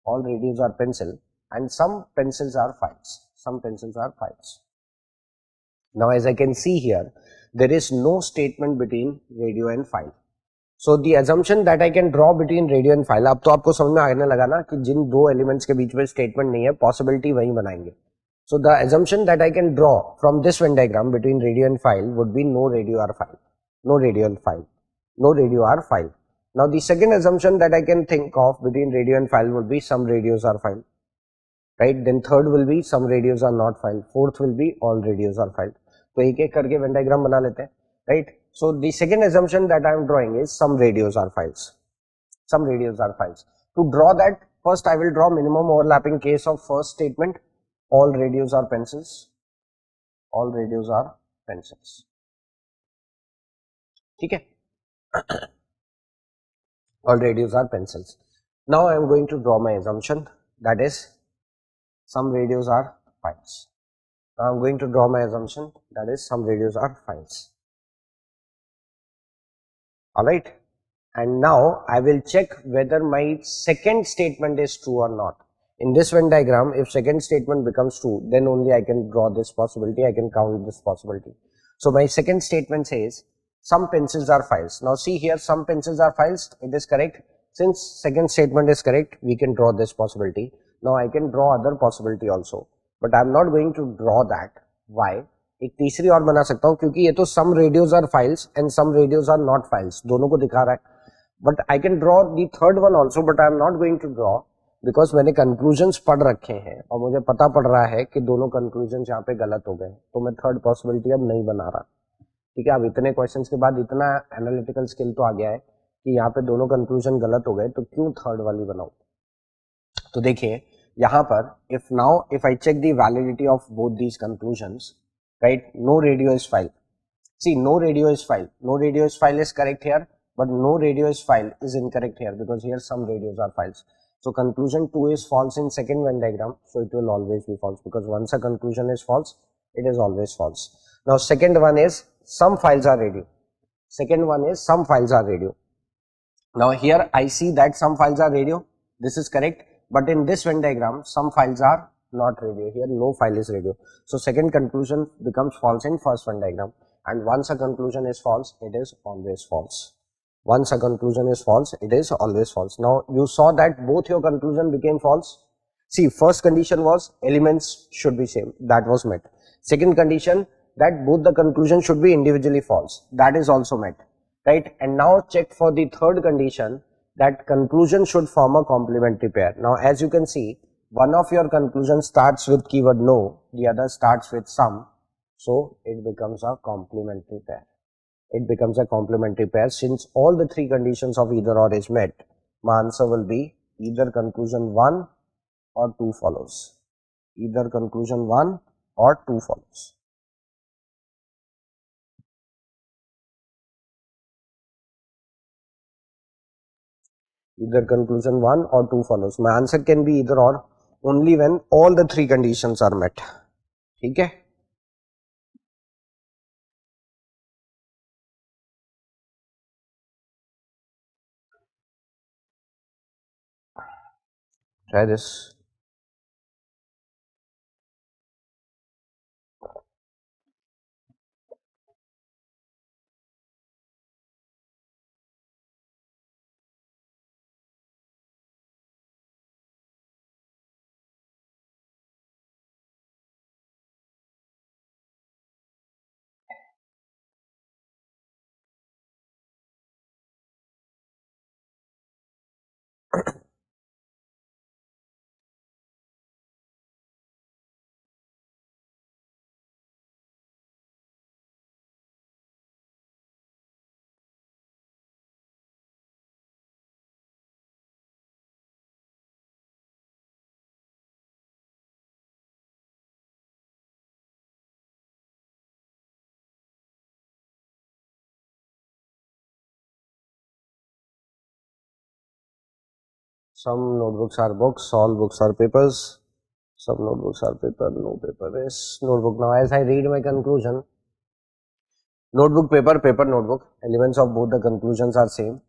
All radios are pencil, and some pencils are files. Some pencils are files. Now as I can see here, there is no statement between radio and file. So the assumption that I can draw between radio and file, अब तो आपको समझ में आने लगा ना कि जिन दो एलिमेंट्स के बीच में स्टेटमेंट नहीं है, पॉसिबिलिटी वही बनाएंगे. So the assumption that I can draw from this Venn diagram between radio and file would be no radio or file, no radio and file, no radio or file. Now the second assumption that I can think of between radio and file would be some radios are file, right? Then third will be some radios are not file. Fourth will be all radios are file. तो एक एक करके Venn diagram बना लेते हैं, right? So the second assumption that I am drawing is some radios are files. Some radios are files. To draw that, first I will draw minimum overlapping case of first statement. All radios are pencils. All radios are pencils. ठीक है? All radios are pencils. Now I am going to draw my assumption, that is some radios are files. Now I am going to draw my assumption, that is some radios are files. Alright, and now I will check whether my second statement is true or not. In this Venn diagram, if second statement becomes true, then only I can draw this possibility, I can count this possibility. So my second statement says some pencils are files. Now see here, some pencils are files, it is correct. Since second statement is correct, we can draw this possibility. Now I can draw other possibility also, but I am not going to draw that. Why? एक तीसरी और बना सकता हूँ, क्योंकि ये तो some radios are files and some radios are not files, दोनों को दिखा रहा है. But I can draw the third one also, but I am not going to draw, because मैंने कंक्लूजन्स पढ़ रखे हैं और मुझे पता पड़ रहा है कि दोनों कंक्लूजन्स यहाँ पे गलत हो गए, तो मैं थर्ड पॉसिबिलिटी अब नहीं बना रहा. ठीक है, अब इतने क्वेश्चंस के बाद इतना एनालिटिकल स्किल तो आ गया है कि यहाँ पे दोनों कंक्लूजन गलत हो गए, तो क्यों थर्ड वाली बनाऊं. तो देखिए यहाँ पर, if now if I check the validity of both these conclusions, right, no radio is file. See, no radio is file, no radio is file is correct here, but no radio is file is incorrect here, because here some radios are files. So conclusion 2 is false in second Venn diagram, so it will always be false, because once a conclusion is false, it is always false. Now second one is some files are radio. Second one is some files are radio. Now here I see that some files are radio, this is correct, but in this Venn diagram some files are not radio. Here no file is radio. So second conclusion becomes false in first Venn diagram, and once a conclusion is false, it is always false. Once a conclusion is false, it is always false. Now you saw that both your conclusion became false. See, first condition was elements should be same, that was met. Second condition, that both the conclusion should be individually false, that is also met, right? And now check for the third condition, that conclusion should form a complementary pair. Now as you can see, one of your conclusions starts with keyword no, the other starts with some, so it becomes a complementary pair. It becomes a complementary pair. Since all the three conditions of either or is met, my answer will be either conclusion 1 or 2 follows. Either conclusion 1 or 2 follows. Either conclusion 1 or 2 follows. My answer can be either or only when all the three conditions are met. ठीक है? Try this. some notebooks are books, all books are papers, some notebooks are paper, no paper is notebook. Now as I read my conclusion, notebook, paper, paper, notebook, elements of both the conclusions are same.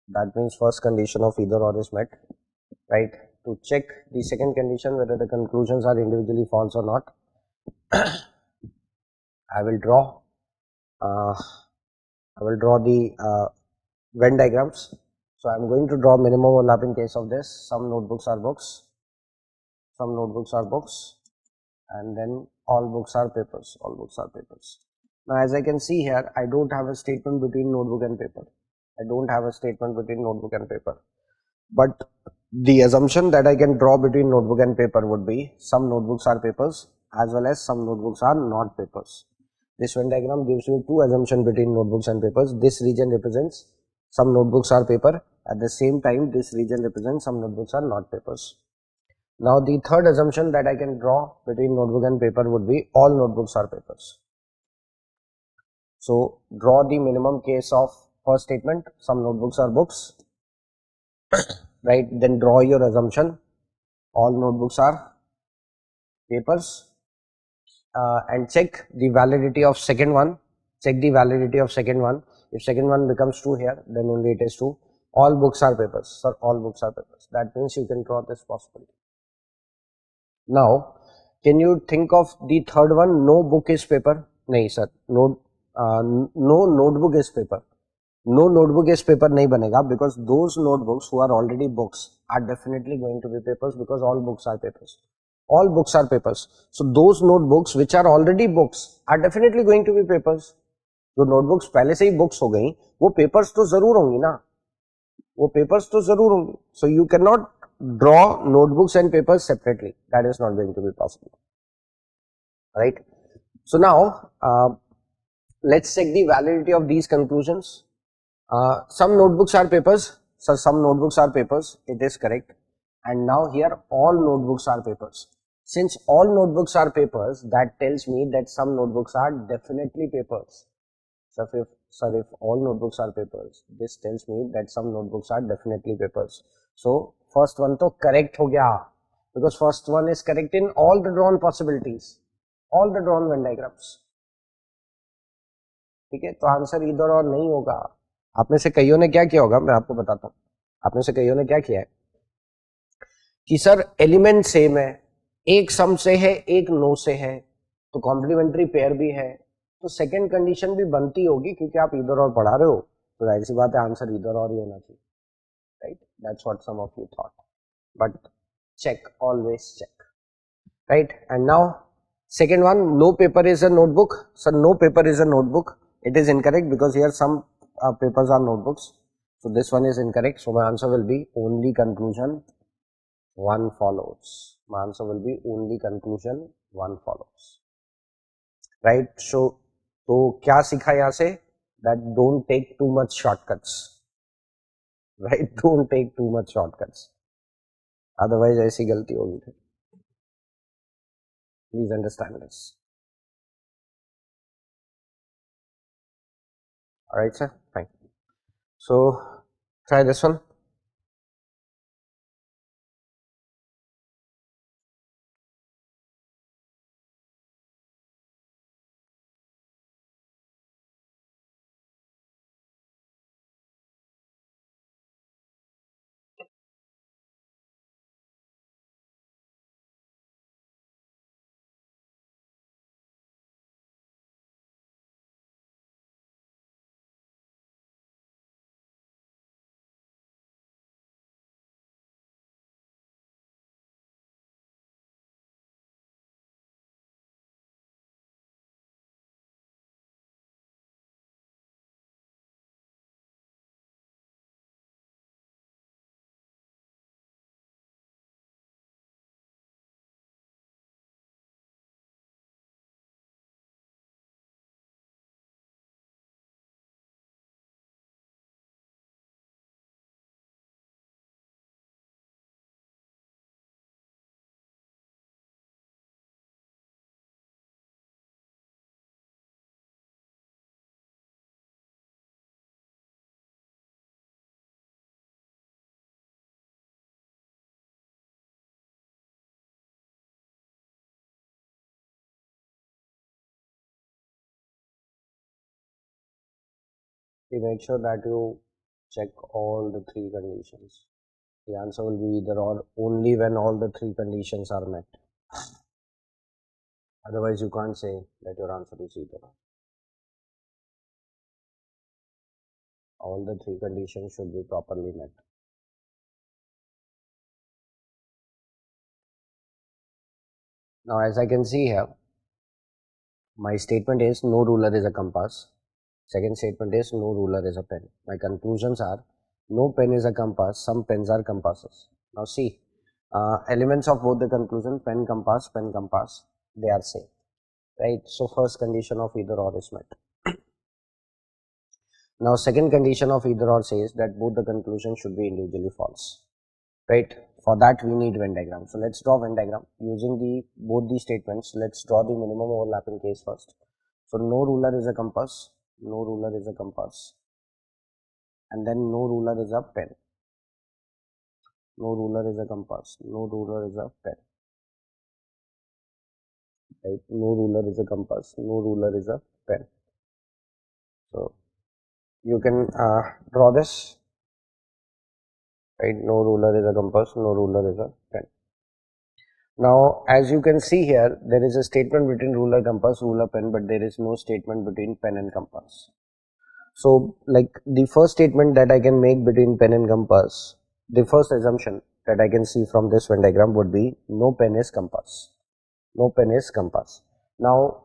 That means first condition of either or is met, right? To check the second condition whether the conclusions are individually false or not, I will draw the Venn diagrams. So I am going to draw minimum overlap in case of this. Some notebooks are books, some notebooks are books, and then all books are papers, all books are papers. Now as I can see here, I don't have a statement between notebook and paper. I don't have a statement between notebook and paper. But the assumption that I can draw between notebook and paper would be some notebooks are papers as well as some notebooks are not papers. This Venn diagram gives me two assumptions between notebooks and papers. This region represents some notebooks are paper. At the same time, this region represents some notebooks are not papers. Now the third assumption that I can draw between notebook and paper would be all notebooks are papers. So draw the minimum case of first statement, some notebooks are books, right? Then draw your assumption, all notebooks are papers, and check the validity of second one. Check the validity of second one. If second one becomes true here, then only it is true. All books are papers. Sir, all books are papers. That means you can draw this possibility. Now, can you think of the third one? No book is paper. No, sir. No notebook is paper. No notebook is paper nahi banega, because those notebooks who are already books are definitely going to be papers, because all books are papers. All books are papers. So those notebooks which are already books are definitely going to be papers. जो notebooks पहले से ही books हो गई, वो papers तो जरूर होंगी ना, वो papers तो जरूर होंगी. So you cannot draw notebooks and papers separately. That is not going to be possible. Right? So now let's check the validity of these conclusions. Some notebooks are papers. So some notebooks are papers. It is correct. And now here all notebooks are papers. Since all notebooks are papers, that tells me that some notebooks are definitely papers. So if all notebooks are papers, this tells me that some notebooks are definitely papers. So first one to correct ho gaya, because first one is correct in all the drawn possibilities, all the drawn Venn diagrams. ठीक है, तो answer इधर और नहीं होगा. आप में से कईयों ने क्या किया होगा, मैं आपको बताता हूँ. आप में से कईयों ने क्या किया है कि सर एलिमेंट सेम है, एक सम से है एक नो से है, तो कॉम्प्लीमेंट्री पेयर भी है, तो सेकंड कंडीशन भी बनती होगी, क्योंकि आप इधर और पढ़ा रहे हो, तो जाहिर सी बात है आंसर इधर और ही होना चाहिए. Right, that's what some of you thought, but check, always check. Right, and now second one, no paper is a notebook. So no paper is a notebook. It is incorrect because here some papers are notebooks. So this one is incorrect. So my answer will be only conclusion one follows. My answer will be only conclusion one follows. Right. So क्या सीखा यहाँ से? That don't take too much shortcuts. Right. Don't take too much shortcuts. Otherwise ऐसी गलती होगी फिर. Please understand this. Alright, sir. Fine. So try this one. You make sure that you check all the three conditions. The answer will be either or only when all the three conditions are met. Otherwise, you can't say that your answer is either or. All the three conditions should be properly met. Now, as I can see here, my statement is no ruler is a compass. Second statement is no ruler is a pen. My conclusions are no pen is a compass, some pens are compasses. Now see, elements of both the conclusion, pen, compass, they are same, right? So first condition of either or is met. Now second condition of either or says that both the conclusions should be individually false, right? For that we need Venn diagram. So let's draw Venn diagram using both these statements. Let's draw the minimum overlapping case first. So no ruler is a compass, no ruler is a compass, and then no ruler is a pen. No ruler is a compass, no ruler is a pen, right? No ruler is a compass, no ruler is a pen. So you can draw this, right? No ruler is a compass, no ruler is a pen. Now, as you can see here, there is a statement between ruler, compass, ruler, pen, but there is no statement between pen and compass. So, like the first statement that I can make between pen and compass, the first assumption that I can see from this Venn diagram would be no pen is compass. No pen is compass. Now,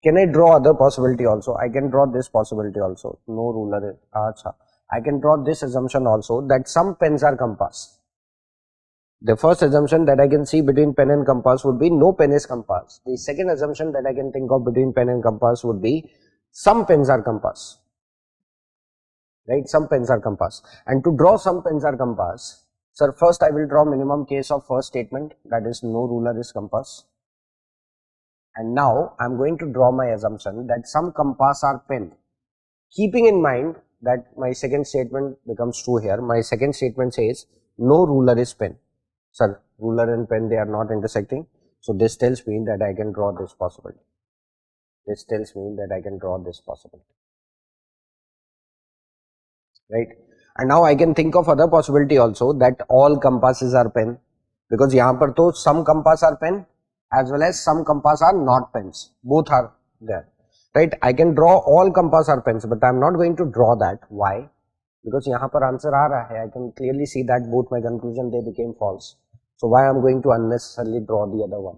can I draw other possibility also? I can draw this possibility also. No ruler is. Achha. I can draw this assumption also that some pens are compass. The first assumption that I can see between pen and compass would be no pen is compass. The second assumption that I can think of between pen and compass would be some pens are compass. Right? Some pens are compass. And to draw some pens are compass, sir, first I will draw minimum case of first statement, that is no ruler is compass. And now I am going to draw my assumption that some compass are pen. Keeping in mind that my second statement becomes true here. My second statement says no ruler is pen. Sir, ruler and pen, they are not intersecting. So this tells me that I can draw this possibility. This tells me that I can draw this possibility. Right? And now I can think of other possibility also that all compasses are pen, because यहाँ पर तो some compass are pen as well as some compass are not pens. Both are there. Right? I can draw all compass are pens, but I am not going to draw that. Why? Because यहाँ पर answer आ रहा है. I can clearly see that both my conclusion they became false. So why I am going to unnecessarily draw the other one?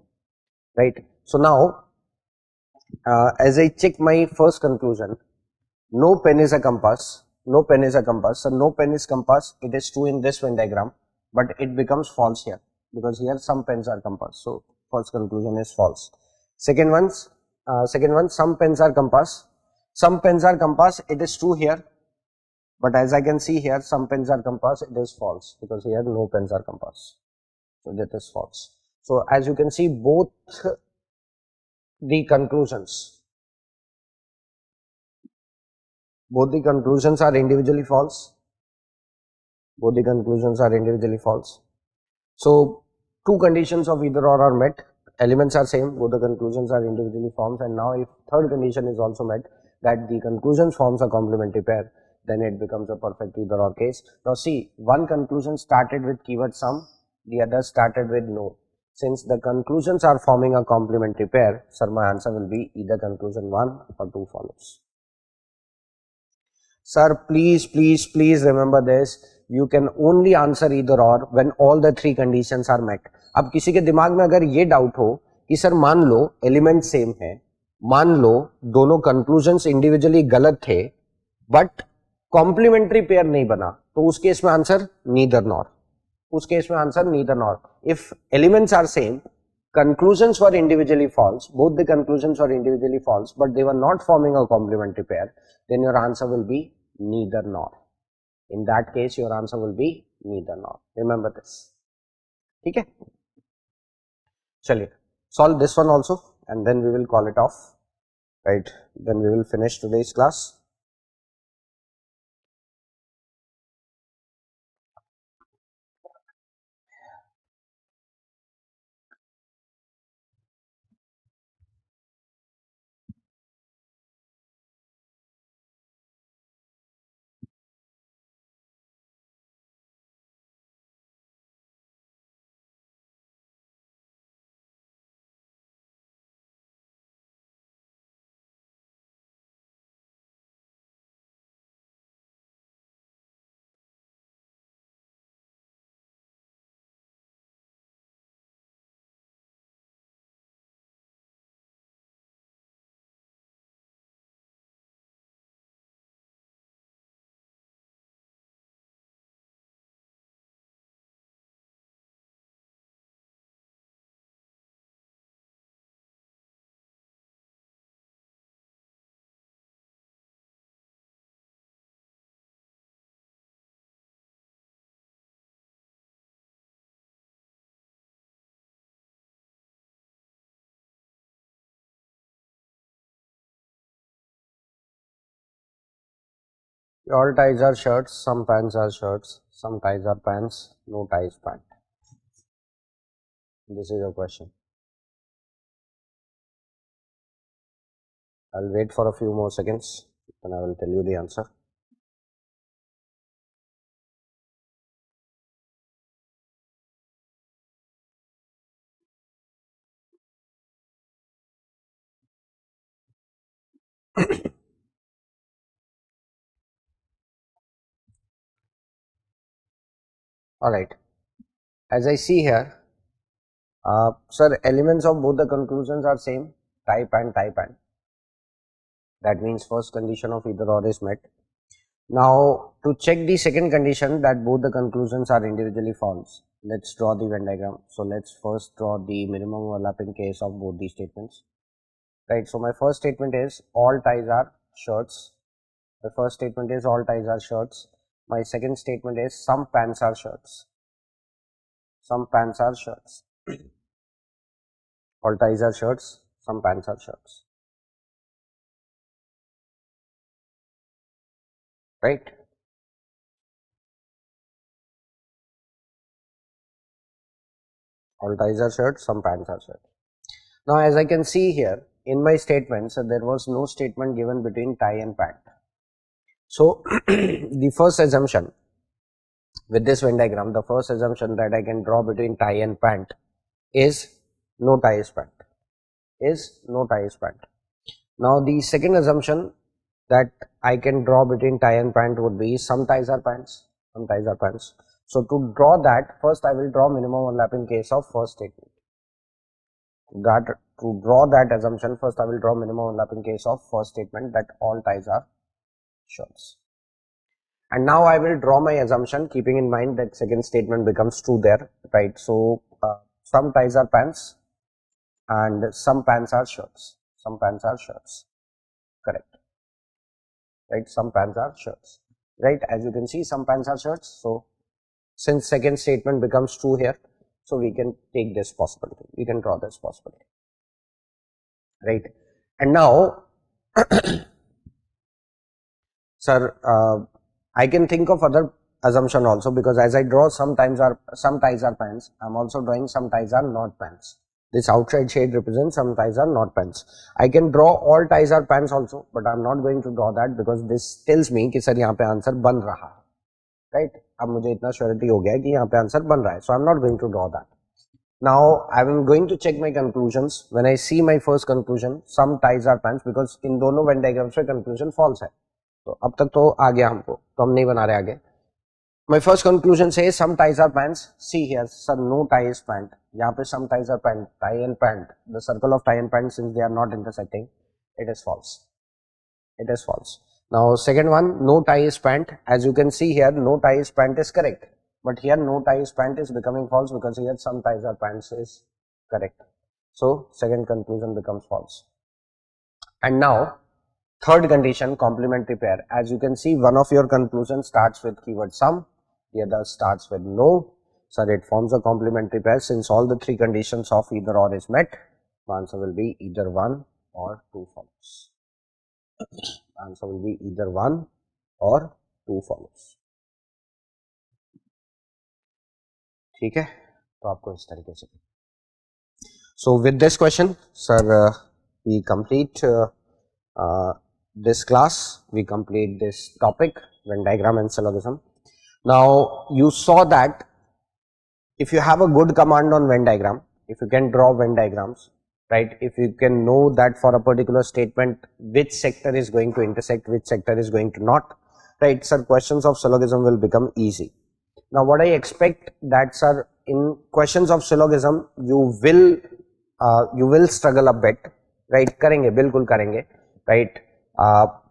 Right? So now, as I check my first conclusion, no pen is a compass. No pen is a compass. So no pen is compass. It is true in this Venn diagram, but it becomes false here because here some pens are compass. So first conclusion is false. Second one, some pens are compass. Some pens are compass. It is true here, but as I can see here, some pens are compass. It is false because here no pens are compass. So that is false. So as you can see, both the conclusions are individually false. Both the conclusions are individually false. So two conditions of either or are met. Elements are same. Both the conclusions are individually formed. And now if third condition is also met, that the conclusions forms a complementary pair, then it becomes a perfect either or case. Now see, one conclusion started with keyword some, the other started with no. Since the conclusions are forming a complementary pair, sir, my answer will be either conclusion 1 or 2 follows. Sir, please remember this. You can only answer either or when all the three conditions are met. अब किसी के दिमाग में अगर ये doubt हो कि sir मान लो एलिमेंट सेम है, मान लो दोनों कंक्लूजन्स इंडिविजुअली गलत थे, बट कॉम्प्लीमेंट्री पेयर नहीं बना, तो उस केस में आंसर नीदर नॉर. उस केस में answer neither nor. If elements are same, conclusions were individually false, both the conclusions were individually false, but they were not forming a complementary pair, then your answer will be neither nor. In that case, your answer will be neither nor. Remember this. ठीक है? चलिए, solve this one also and then we will call it off. Right? Then we will finish today's class. All ties are shirts, some pants are shirts, some ties are pants, no ties pant. This is a question. I'll wait for a few more seconds and I will tell you the answer. Alright, as I see here, sir, elements of both the conclusions are same, tie pant, tie pant. That means first condition of either or is met. Now, to check the second condition that both the conclusions are individually false, let's draw the Venn diagram. So, let's first draw the minimum overlapping case of both these statements. Right, so my first statement is all ties are shirts. The first statement is all ties are shirts. My second statement is some pants are shirts. Some pants are shirts. All ties are shirts, some pants are shirts. Right? All ties are shirts, some pants are shirts. Now, as I can see here in my statements, there was no statement given between tie and pant. So, the first assumption with this Venn diagram, the first assumption that I can draw between tie and pant is no tie is pant. No tie is pant. Now, the second assumption that I can draw between tie and pant would be some ties are pants, some ties are pants. So, to draw that, first I will draw minimum overlapping case of first statement. To draw that assumption, first I will draw minimum overlapping case of first statement that all ties are shirts. And now I will draw my assumption keeping in mind that second statement becomes true there, right? So, some ties are pants and some pants are shirts. Some pants are shirts. Correct. Right? Some pants are shirts. Right? As you can see, some pants are shirts. So, since second statement becomes true here, so we can take this possibility. We can draw this possibility. Right? And now, sir, I can think of other assumption also, because as I draw some ties are pants, I am also drawing some ties are not pants. This outside shade represents some ties are not pants. I can draw all ties are pants also, but I am not going to draw that because this tells me कि sir यहाँ पे answer बन रहा है, right? अब मुझे इतना surety हो गया कि यहाँ पे आंसर बन रहा है, so I am not going to draw that. Now I am going to check my conclusions. When I see my first conclusion, some ties are pants, because इन दोनों Venn diagrams में conclusion false है. तो अब तक तो आ गया हमको, तो हम नहीं बना रहे आगे. My first conclusion says some ties are pants. See here, sir, no tie is pant. यहाँ पे some ties are pant, tie and pant. The circle of tie and pant, since they are not intersecting, it is false. It is false. Now, second one, no tie is pant. As you can see here, no tie is pant is correct. But here, no tie is pant is becoming false, because here some ties are pants is correct. So, second conclusion becomes false. And now, third condition, complementary pair. As you can see, one of your conclusions starts with keyword some, the other starts with no. So, it forms a complementary pair. Since all the three conditions of either or is met, the answer will be either one or two follows. The answer will be either one or two follows. ठीक है, तो आपको इस तरीके से. So, with this question, sir, we complete this class, we complete this topic, Venn diagram and syllogism. Now, you saw that if you have a good command on Venn diagram, if you can draw Venn diagrams, right, if you can know that for a particular statement, which sector is going to intersect, which sector is going to not, right, sir, questions of syllogism will become easy. Now, what I expect that, sir, in questions of syllogism, you will struggle a bit, right, करेंगे, बिल्कुल करेंगे, right.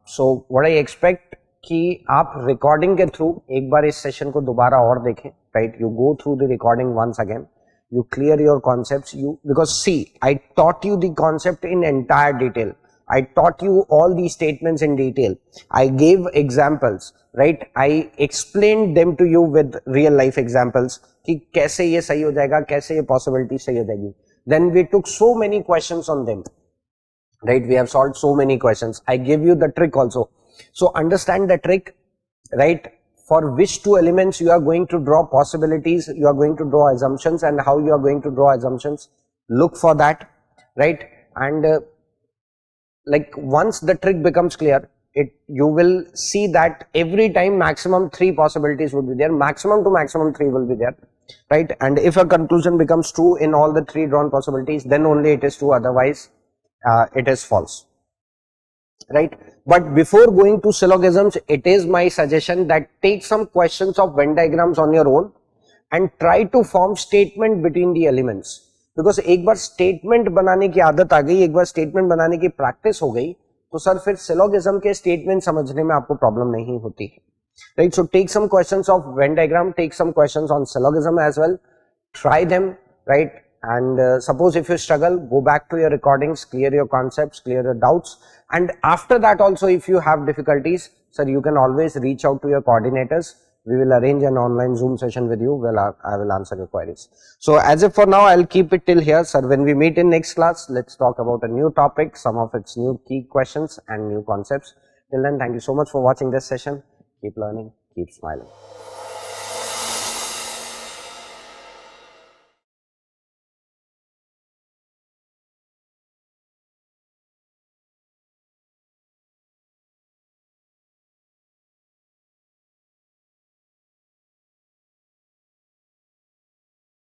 So, what I expect कि आप recording के through एक बार इस session को दोबारा और देखें, right, you go through the recording once again, you clear your concepts, because see, I taught you the concept in entire detail, I taught you all these statements in detail, I gave examples, right, I explained them to you with real life examples कि कैसे ये सही हो जाएगा, कैसे ये possibility सही हो जाएगी. Then we took so many questions on them, right, we have solved so many questions, I give you the trick also. So understand the trick, right? For which two elements you are going to draw possibilities, you are going to draw assumptions, and how you are going to draw assumptions. Look for that, right? And like once the trick becomes clear, you will see that every time maximum 3 possibilities would be there, maximum to maximum 3 will be there, right? And if a conclusion becomes true in all the 3 drawn possibilities, then only it is true, otherwise it is false, right? But before going to syllogisms, it is my suggestion that take some questions of Venn diagrams on your own and try to form statement between the elements, because एक बार statement बनाने की आदत आ गई, एक बार statement बनाने की practice हो गई, तो सर फिर syllogism के statement समझने में आपको problem नहीं होती है, right? So take some questions of Venn diagram, take some questions on syllogism as well, try them, right? And suppose if you struggle, go back to your recordings, clear your concepts, clear your doubts, and after that also if you have difficulties, sir, you can always reach out to your coordinators. We will arrange an online Zoom session with you. Well, I will answer your queries. So as if for now, I'll keep it till here, sir. When we meet in next class, let's talk about a new topic, some of its new key questions and new concepts. Till then, thank you so much for watching this session. Keep learning, keep smiling.